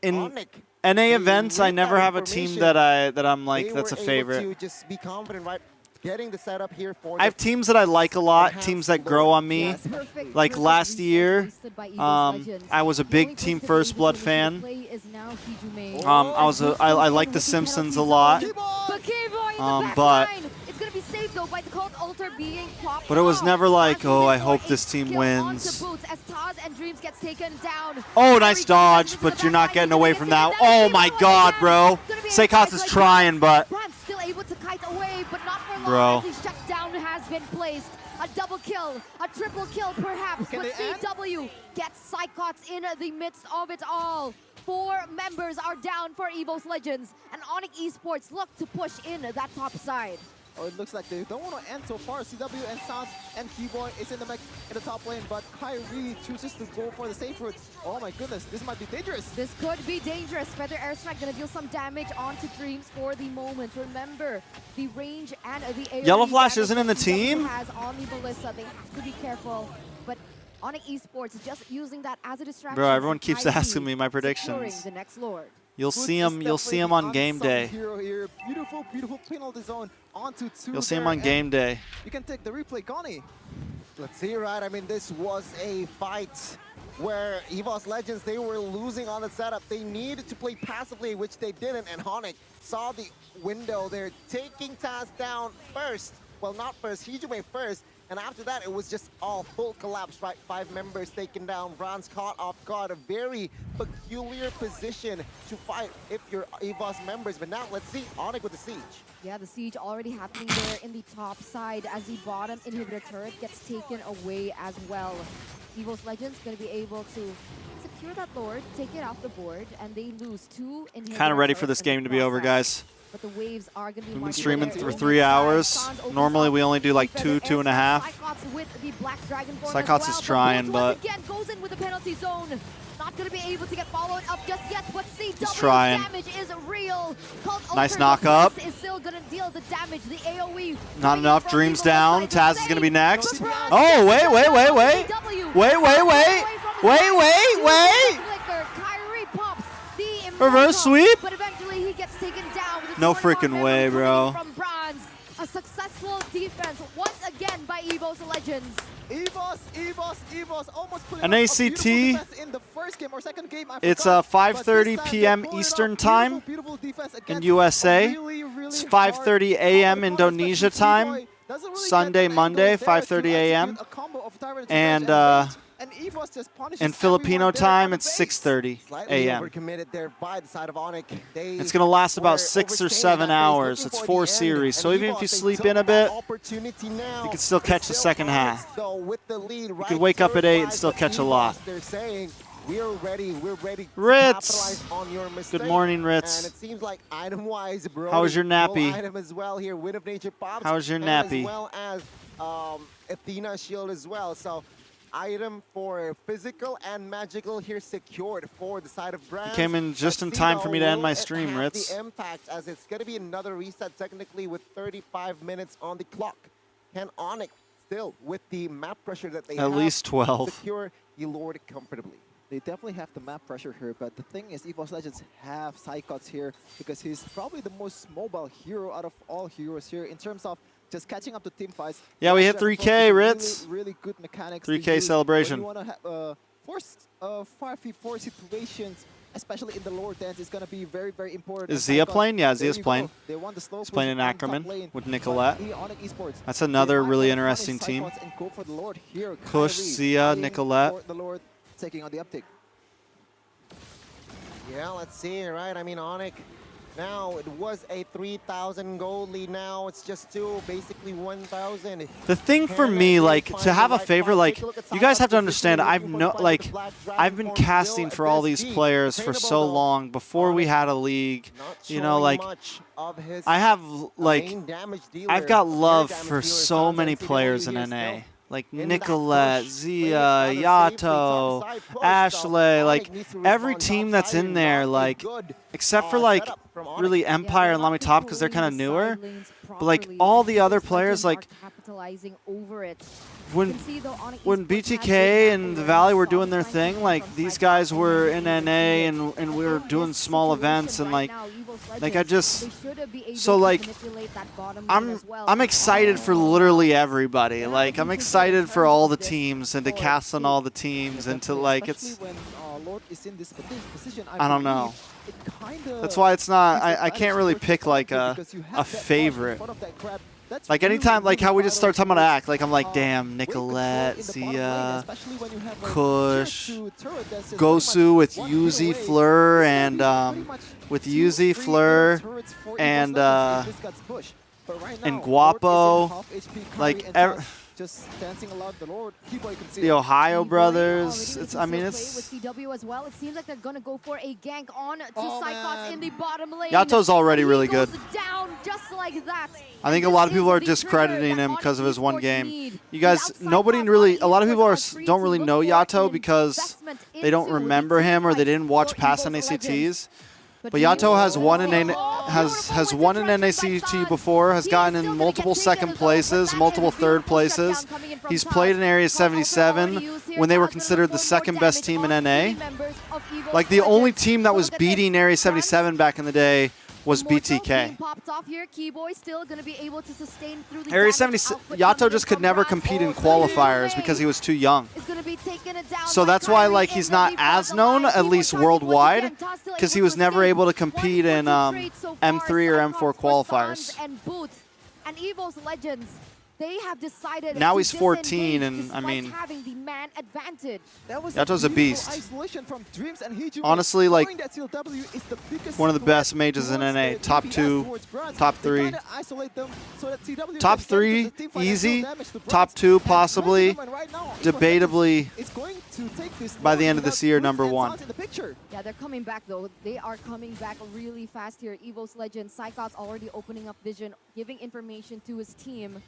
In Onyx, NA they events, I read never that have a team information. that I'm like They that's a were able favorite. to just be confident, right? Getting the setup here for I have teams that I like a lot, enhanced teams that grow on me. Yes, perfect Like last resource year, wasted by Eagles Legends. I was a The big only Team person First able Blood to initiate fan. play is now Hijime. I like The Simpsons a lot. But Keyboy in the back but- line. It's gonna be saved though by the Cult Altar being popped But it was off. never like, As oh, I Isidore hope ace this team kill wins. onto Boots as Taz and Dreams gets taken down. Oh, nice Very good dodge, into the but you're back not line. getting He's away gonna from get that. taken down. Oh my Keyboy god, again. bro. Gonna be a Psychots strike is like trying, but Brand still able to kite away, but not for long Bro. as his shutdown has been placed. A double kill, a triple kill perhaps, Can but they end? CW gets Psychots in the midst of it all. 4 members are down for EVOS Legends, and Onyx Esports look to push in that top side. Oh, it looks like they don't want to end so far. CW and Sans and Keyboy is in the mix in the top lane, but Kyrie chooses to go for the safe route. Oh my goodness, this might be dangerous. This could be dangerous. Feather Airstrike gonna deal some damage onto Dreams for the moment. Remember, the range and the AoE Yellow Flash damage isn't in the that CW team? has on the Ballista. They have to be careful. But Onyx Esports just using that as a distraction. Bro, everyone and keeps Kyrie asking me my securing predictions. the next Lord. You'll Boots see is him. You'll see him definitely on the game unsung day. hero here. Beautiful, beautiful penalty zone onto 2. You'll see him there, on and game day. You can take the replay, Connie. Let's see, right? I mean, this was a fight where EVOS Legends, they were losing on the setup. They needed to play passively, which they didn't, and Honic saw the window. They're taking Taz down first. Well, not first, Hijime first. And after that, it was just all full collapse, right? 5 members taken down. Bronze caught off guard. A very peculiar position to fight if you're EVOS members. But now, let's see Onyx with the siege. Yeah, the siege already happening there in the top side as the bottom inhibitor turret gets taken away as well. EVOS Legends going to be able to secure that Lord, take it off the board, and they lose 2 inhibitor Kind of ready for turrets this in the game to be over, process. guys. But the waves are going to be We've been marching streaming there for in the 3 side. hours. Sans opens Normally, up we only do like the 2, 2.5. Psychots with the Black Dragon form Psychots as well, is trying, Boots but once again goes in with the penalty zone. Not going to be able to get followed up just yet, but CW trying. damage is real. Cult Nice Alter knock the up. Blast is still going to deal the damage. The AoE. Not coming enough. in from Dreams EVOS down. Legends. Taz is going to be next. Surprise. Oh, wait. CW. Wait. Flicker. Kyrie pops the Reverse immortal, sweep? But eventually he gets taken down. With a No 21 freaking member way, coming bro. From Bronze. A successful defense once again by EVOS Legends. EVOS almost put An up a ACT. beautiful defense in the first game or second game. I It's forgot. But 5:30 this time p.m. they pull it Eastern off. time Beautiful defense in against USA. a really, really It's hard 5:30 a.m. opponent, Indonesia especially time. Keyboy doesn't really Sunday, get an Monday, angle there to 5:30 a.m. execute a combo of Tyrant And, Revenge and EVOS just punishes In Filipino everyone there on time, the it's base. 6:30 Slightly a.m. overcommitted there by the side of Onyx. It's going to last about 6 or 7 hours. It's 4 series, so even if you sleep in a bit, you can still catch the second half. You could wake up at 8 and still catch a lot. They're saying, we're ready to Ritz! capitalize on your mistake. Good morning, Ritz. And it seems like item-wise, bro. How was your nappy? Item as well here, Wind of Nature Pops. How was your and nappy? As well as Athena Shield as well. So item for physical and magical here secured for the side of Brands. Came in just in time for me to end my stream, Ritz. The impact, as it's going to be another reset technically with 35 minutes on the clock. Can Onyx still, with the map pressure that they have, At least 12. secure the Lord comfortably? They definitely have the map pressure here, but the thing is, EVOS Legends have Psychots here because he's probably the most mobile hero out of all heroes here in terms of just catching up to team fights. Yeah, we hit Dragon 3K, Force is Ritz. Really good mechanics. 3K celebration. When you want to have force 5v4 situations, especially in the lower dance, is going to be very, very important. Is Zia playing? Yeah, Zia's playing. They want the slow He's playing in push on top Ackerman lane, with but Nicolette. Onyx Esports, That's another they really might wanna interesting punish team. Psychots and go for the Lord here. Kush, Kyrie Zia, fighting Nicolette. for the Lord taking on the uptick. Yeah, let's see, right? I mean, Onyx, now it was a 3,000 gold lead. Now it's just basically 1,000. The thing for me, like, to have a favorite, like, you guys have to understand, I've been casting for all these players for so long before we had a league. You know, like, I have, like, I've got love for so many players in NA. Like Nicolette, Zia, Yato, Ashley, like every team that's in there, like except for like really Empire and Lami Top because they're kind of newer, but like all the other players, like when BTK and the Valley were doing their thing, like these guys were in NA and we were doing small events and like I just so like I'm excited for literally everybody. Like I'm excited for all the teams and to cast on all the teams and to like it's I don't know. That's why it's not I can't really pick like a favorite. Like anytime, like how we just start talking about Act, like I'm like, damn, Nicolette, Zia, Kush, Gosu with Yuzi, Fleur, and Guapo, like just dancing aloud the Lord. The Ohio brothers. It's I mean it's with CW as well. It seems like they're gonna go for a gank on to Psychots in the bottom lane. Yato's already really good. Down just like that. I think a lot of people are discrediting him because of his one game. You guys, nobody really, a lot of people don't really know Yato because they don't remember him or they didn't watch past NACTs. But Yato has won in NACT before, has gotten in multiple second places, multiple third places. He's played in Area 77 when they were considered the second best team in NA. Like the only team that was beating Area 77 back in the day was BTK. Area 76, Yato just could never compete in qualifiers because he was too young. So that's why like he's not as known, at least worldwide, because he was never able to compete in M3 or M4 qualifiers. And EVO's Legends, they have decided now he's 14, and I mean, having the man advantage. Yato's a beast. Honestly, like one of the best mages in NA. Top 2, top 3. Top 3, easy. Top 2, possibly. Debatably, by the end of this year, number 1. Yeah, they're coming back though. They are coming back really fast here. EVO's Legends, Psychots already opening up vision, giving information to his team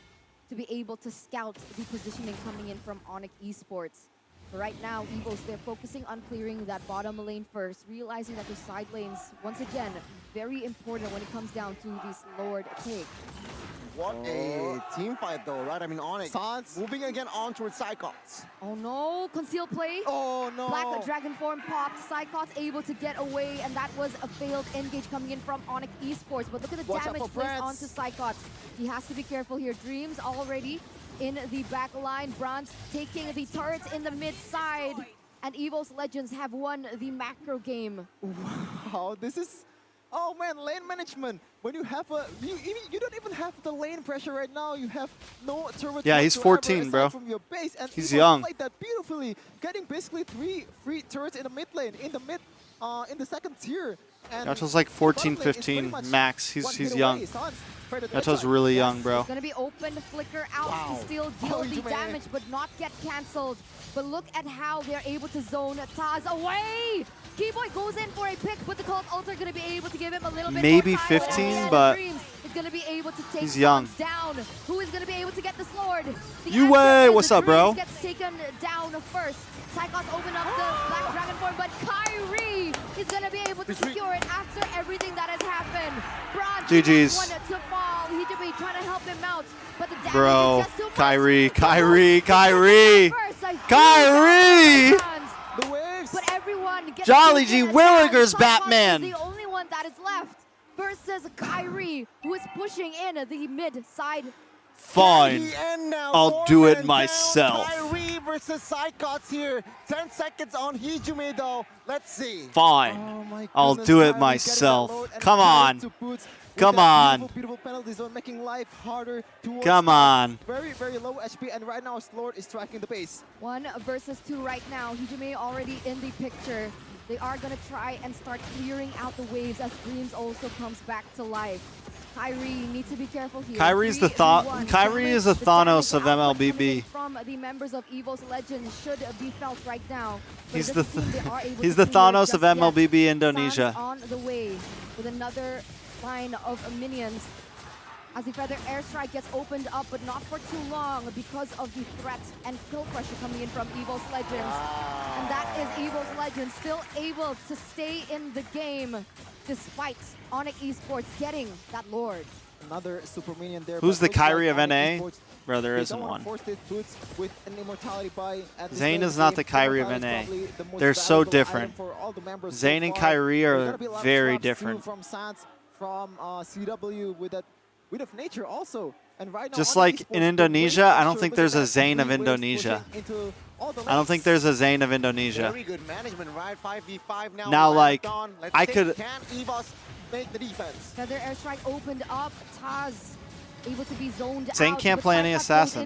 to be able to scout the positioning coming in from Onyx Esports. But right now, EVO's, they're focusing on clearing that bottom lane first, realizing that the side lanes, once again, very important when it comes down to this Lord take. What a team fight though, right? I mean, Onyx moving again on towards Psychots. Oh no, concealed play. Oh no. Black Dragon form popped, Psychots able to get away, and that was a failed engage coming in from Onyx Esports. But look at the damage placed onto Psychots. He has to be careful here. Dreams already in the back line. Bronze taking the turrets in the mid side. And EVO's Legends have won the macro game. Wow, this is Oh man, lane management. When you have you don't even have the lane pressure right now. You have no turret. Yeah, he's 14, bro. From your base, and He's Evo young. played that beautifully, getting basically 3 free turrets in the mid lane, in the second tier. And Yato's like 14, bottom lane is pretty 15 much max. one He's hit young. away. Sans, Predator Yato's shot. really young, bro. It's gonna be open, flicker out Wow. to still deal Oh, the you may- damage, but not get cancelled. But look at how they're able to zone Taz away. Keyboy goes in for a pick, but the Cult Ult are gonna be able to give him a little bit Maybe more time. 15, And but Dreams is gonna be able to take he's young. Sans down. Who is gonna be able to get the sword? The You answer way, is what's the up, bro? Dreams gets taken down first. Psychos open up the Black Dragon form, but Kyrie is gonna be able to secure it after everything that has happened. Bron, GG's. one to fall. He should be trying to help him out, but the damage Bro, is just too much. Kyrie, The Kyrie, Cult Kyrie, first, like, Kyrie! The waves. but everyone gets Jolly taken G down. Williger's Psychos Batman. is the only one that is left versus Kyrie, who is pushing in the mid side. Fine. And now I'll 4 do it men myself. Down. Kyrie versus Psychots here. 10 seconds on Hijume though. Let's see. Fine. Oh my I'll goodness, do it Kyrie getting that myself. load and Come carrying on. to Boots with Come that on. Beautiful, beautiful penalty zone, making life harder towards Come Taz. on. Very, very low HP, and right now Slord is tracking the base. 1 versus 2 right now. Hijume already in the picture. They are going to try and start clearing out the waves as Dreams also comes back to life. Kyrie needs to be careful here. Kyrie's the 3v1. Kyrie is the The Thanos of damage output coming MLBB. in from the members of Evo's Legends should be felt right now. But He's it the doesn't seem they are able he's to the clear it Thanos just of yet. MLBB Sans Indonesia. on the way with another line of minions. As the Feather Airstrike gets opened up, but not for too long because of the threat and kill pressure coming in from Evo's Legends. And that is Evo's Legends still able to stay in the game despite Onyx Esports getting that Lord. Another super minion there. Who's but the looks like Kyrie of Onyx NA? Esports, Bro, there they isn't don't want one. to force their Boots with an immortality buy at this Zane late is not game. the Kyrie of Immortality is NA. probably the most They're so valuable different. item for all the members so Zane and far. Kyrie There's are gonna be a lot of very swaps too different. From Sans, from CW with that Wind of Nature also. And right now, Just Onyx like Esports, in the Indonesia, wave I don't pressure, think look there's at a that, Zane of 3 waves Indonesia. pushing into all the I don't lanes. think there's a Zane of Indonesia. Very good management, right? 5v5 now. Now, like, Marathon. Let's I see, could- Can EVOS make the defense? Feather Airstrike opened up. Taz able to be zoned Zane out. can't but play any Psychots goes in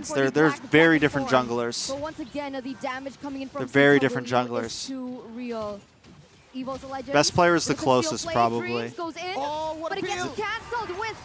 assassins. for the There's Black very Dragon different form. junglers. But once again, the damage coming in from They're very CW different is junglers. too real. Evo's Legends. Best player is the with a concealed closest, play. probably. Dreams goes in, Oh, what but a it gets peel. cancelled with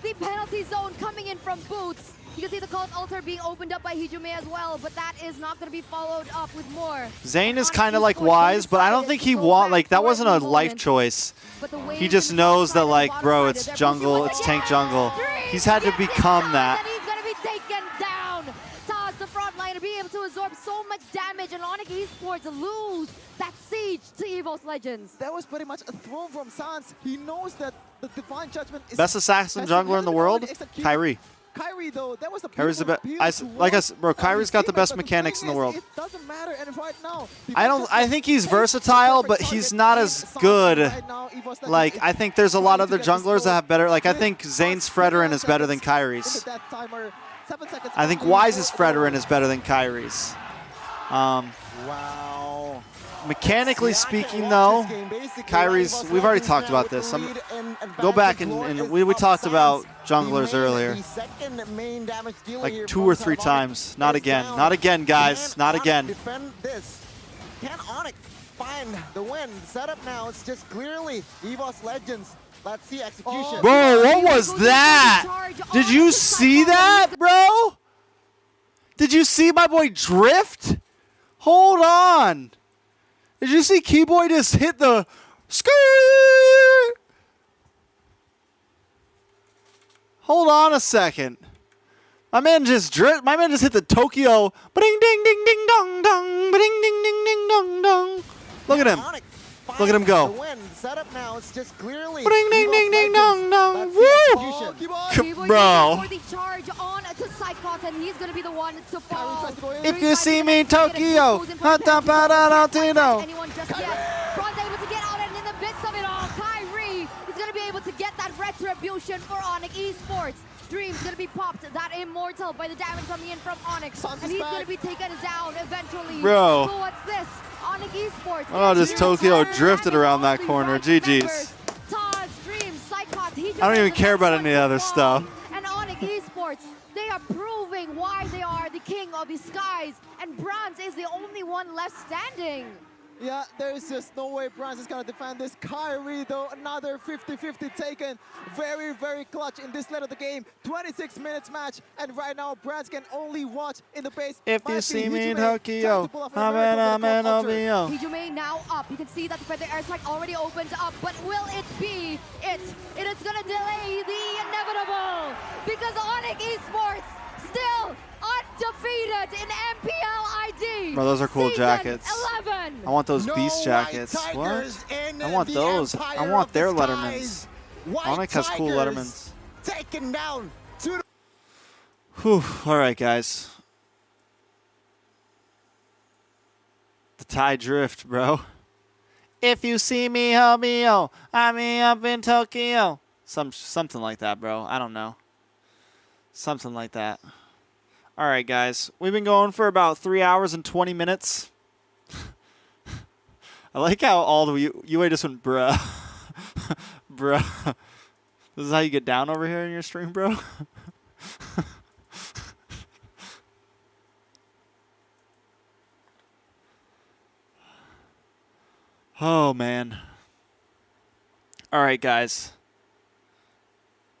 the penalty zone coming in from Boots. You can see the Cult Altar being opened up by Hijume as well, but that is not going to be followed up with more. Zane is Onyx kind of like Esports, they wise, but I don't decided think to he go want back like that for wasn't the a life moment. choice. But the He waves just in the knows top that side and like, bottom bro, side it's are there. jungle, Pushing it's once tank again. jungle. Dreams He's had to gets it become done, that. And he's going to be taken down. Taz, the frontliner, being able to absorb so much damage, and Onyx Esports lose that siege to Evo's Legends. That was pretty much a throw from Sans. He knows that the Divine Judgment is Best assassin That's jungler in the another world, one, except Kyrie. Kyrie though, that was a Kyrie's the beautiful best. peel Like I towards said, bro, Kyrie's got the teammate, best but the mechanics in thing the world. is, It doesn't matter, and right now, I think he's versatile, but he's not as good. Like, I think there's a lot of other junglers that have better. Like, I think Zane's Fredrin is better than Kyrie's. I think Wise's Fredrin is better than Kyrie's. Wow. Mechanically Yeah, I can speaking, watch though, this game. Basically, Kyrie's. EVOS We've already Legends talked now about with this. the lead and Go back advantage. Lord and is we up talked Sans. about The junglers main- earlier. the second main damage dealer Like here 2 from or 3 Onyx times. Not is again. down. Not again, guys. Can Not Onyx again. defend this? Can Onyx find the win? Setup now. It's just clearly EVOS Legends. Let's see execution. Bro, what was that? Did you see that, bro? Did you see my boy drift? Hold on. Did you see Keyboy just hit the skirt? Hold on a second. My man just hit the Tokyo. Ba-ding ding ding ding dong dong. Ba-ding ding ding ding dong dong. Look at him. Onyx Look at him finds go. the win. Setup now. It's just clearly Ba-ding ding EVOS ding ding Legends. dong dong. Let's see Woo! execution. Keyboy Bro. for the charge on to Psychos, and he's going to be the one to fall. If you see me, Tokyo. Ha-ta-pa-da-da-ti-do. Anyone just yet. Bron's able to get out, and in the midst of it all, Kyrie is going to be able to get that retribution for Onyx Esports. Dream's going to be popped, that immortal, by the damage coming in from Onyx. Sans And is he's going back. to be taken down eventually. Bro. So what's this? Onyx Esports. Oh, this Dream Tokyo Tower drifted having around that all the corner. right GG's. members. Taz I don't even care about any other stuff. And Onyx Esports, they are proving why they are the king of the skies, and Bronze is the only one left standing. Yeah, there's just no way Bronze is going to defend this. Kyrie, though, another 50-50 taken. Very, very clutch in this late of the game. 26 minutes match, and right now Bronze can only watch in the base. If you see me in Tokyo, Hijume now up. You can see that the feather airstrike already opened up, but will it be it? It is going to delay the inevitable, because Onyx Esports still undefeated in MPL ID. Bro, those are cool Season jackets. 11. I want those beast jackets. What? I want those. I want their Lettermans. Onyx has cool Lettermans. Taken down to Whew. All right, guys. The Thai drift, bro. If you see me, homie, I'm up in Tokyo. Something like that, bro. I don't know. Something like that. All right, guys. We've been going for about 3 hours and 20 minutes. I like how all the UA just went, bruh. Bruh. This is how you get down over here in your stream, bro? Oh, man. All right, guys.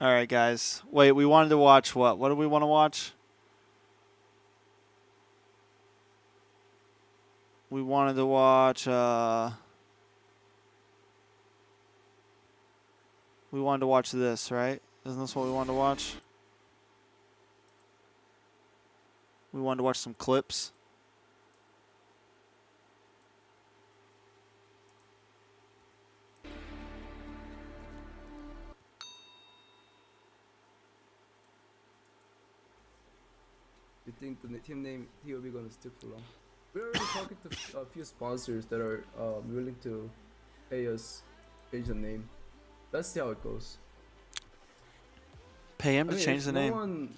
All right, guys. Wait, we wanted to watch what? What do we want to watch? We wanted to watch, we wanted to watch this, right? Isn't this what we wanted to watch? We wanted to watch some clips. You think the team name TOB gonna stick for long? We're already talking to a few sponsors that are willing to pay us change the name. Let's see how it goes. Pay him to change the name. If no one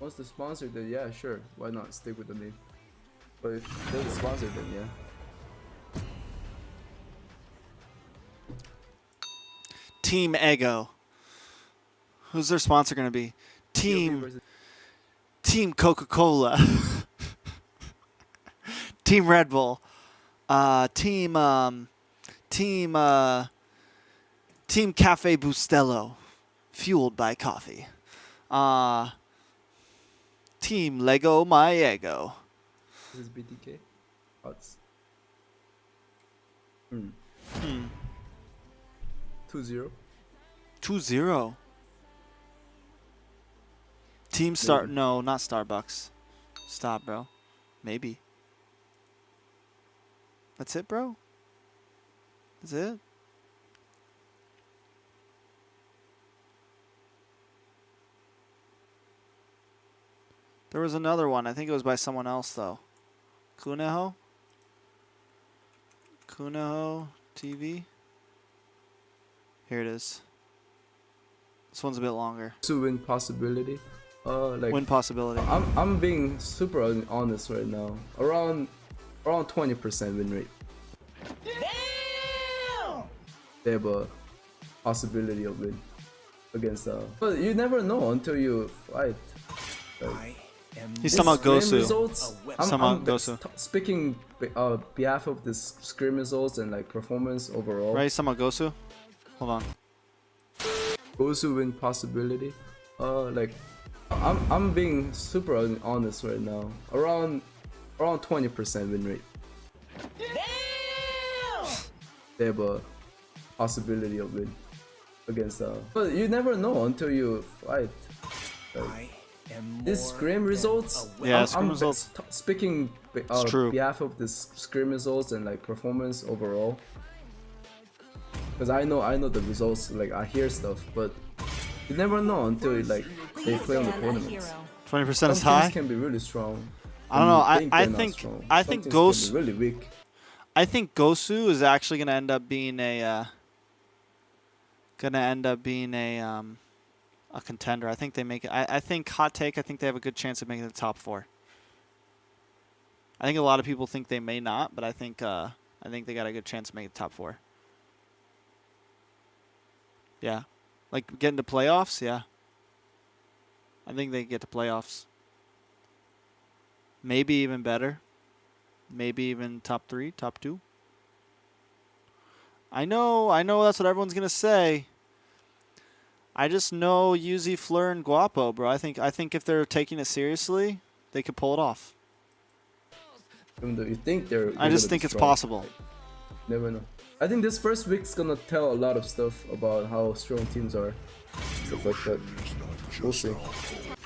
wants to sponsor, then yeah, sure. Why not stick with the name? But if they're the sponsor, then yeah. Team Ego. Who's their sponsor going to be? Team Coca-Cola. Team Red Bull. Team Cafe Bustelo. Fueled by coffee. Team Lego My Ego. This is BTK. Odds. 2-0. 2-0. Team Star. No, not Starbucks. Stop, bro. Maybe. That's it, bro? That's it? There was another one. I think it was by someone else, though. Kuneho? Kuneho TV? Here it is. This one's a bit longer. To win possibility. Like win possibility. I'm being super honest right now. Around 20% win rate. Damn! They have a possibility of win against but you never know until you fight. Like, he's talking about Gosu. I'm speaking behalf of this scrim results and like performance overall. Right, he's talking about Gosu? Hold on. Gosu win possibility. Like I'm being super honest right now. Around 20% win rate. Damn! They have a possibility of win against but you never know until you fight. Like, this scrim results. Yeah, scrim results. Speaking behalf of this scrim results and like performance overall. Because I know the results. Like I hear stuff, but you never know until like they play on the tournaments. 20% is Some high. teams can be really strong. I don't know. I Some think teams Gosu. can be really weak. I think Gosu is actually going to end up being a contender. I think they make it. I think hot take. I think they have a good chance of making the top 4. I think a lot of people think they may not, but I think they got a good chance of making the top 4. Yeah. Like, get into playoffs? Yeah. I think they get to playoffs. Maybe even better. Maybe even top 3, top 2. I know that's what everyone's going to say. I just know Yuzi, Fleur, and Guapo, bro. I think if they're taking it seriously, they could pull it off. Even though you think they're I just think it's possible. Never know. I think this first week's gonna tell a lot of stuff about how strong teams are. Stuff like that. We'll see.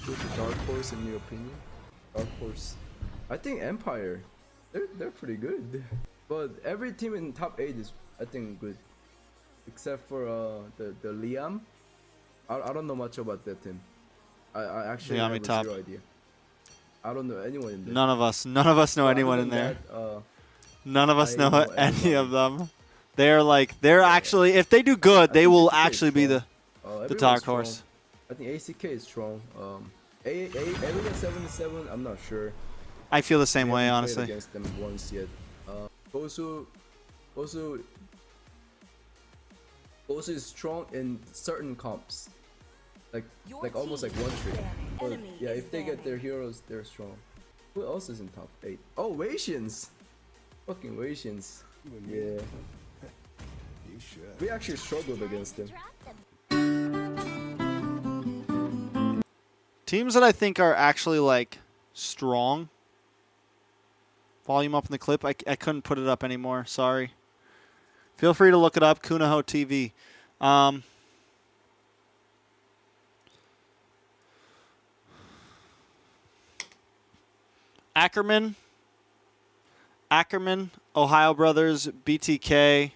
Who's the dark horse in your opinion? Dark horse. I think Empire. They're pretty good. But every team in top 8 is, I think, good. Except for the Liam. I don't know much about that team. I actually have zero idea. I don't know anyone in there. None of us know anyone in there. None of us know any of them. They're actually, if they do good, they will actually be the dark horse. I think ACK is strong. Area 77, I'm not sure. I feel the same way, honestly. Against them once yet. Gosu is strong in certain comps. Like almost like one trick. But yeah, if they get their heroes, they're strong. Who else is in top 8? Oh, Waitians! Fucking Waitians. Yeah. We actually struggled against them. Teams that I think are actually like strong. Volume up in the clip. I couldn't put it up anymore. Sorry. Feel free to look it up. Kunaho TV. Ackerman, Ohio Brothers, BTK.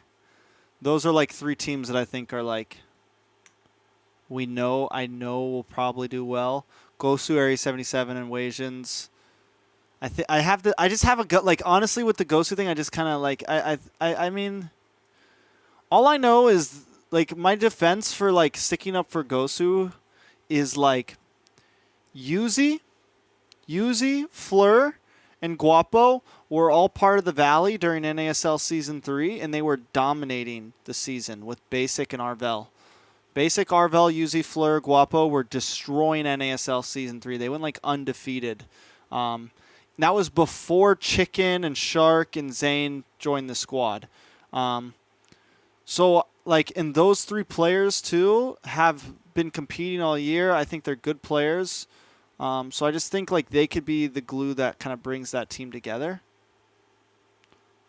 Those are like 3 teams that I think are like I know will probably do well. Gosu, Area 77, and Wasians. I just have a gut, like, honestly, with the Gosu thing, I just kind of like I mean, all I know is like my defense for like sticking up for Gosu is like Yuzi, Fleur, and Guapo were all part of the Valley during NASL Season 3, and they were dominating the season with Basic and Arvel. Basic, Arvel, Yuzi, Fleur, Guapo were destroying NASL Season 3. They went like undefeated. That was before Chicken and Shark and Zane joined the squad. So, like, and those 3 players, too, have been competing all year. I think they're good players. So I just think like they could be the glue that kind of brings that team together.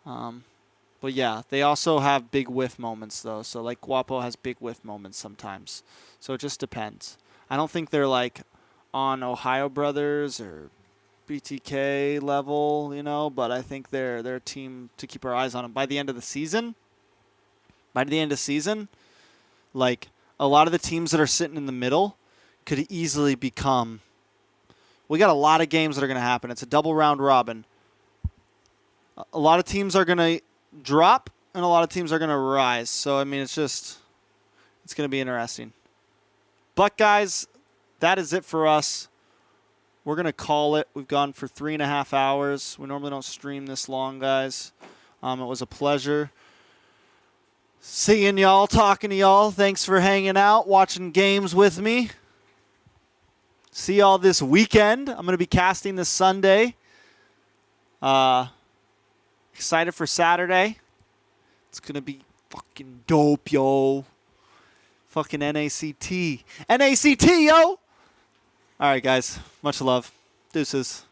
But yeah, they also have big whiff moments though. So like Guapo has big whiff moments sometimes. So it just depends. I don't think they're like on Ohio Brothers or BTK level, you know, but I think they're a team to keep our eyes on them. By the end of the season, like a lot of the teams that are sitting in the middle could easily become. We got a lot of games that are going to happen. It's a double round robin. A lot of teams are going to drop, and a lot of teams are going to rise. So, I mean, it's going to be interesting. But, guys, that is it for us. We're going to call it. We've gone for 3.5 hours. We normally don't stream this long, guys. It was a pleasure seeing y'all, talking to y'all. Thanks for hanging out, watching games with me. See y'all this weekend. I'm going to be casting this Sunday. Excited for Saturday. It's going to be fucking dope, yo. Fucking NACT. NACT, yo! All right, guys. Much love. Deuces.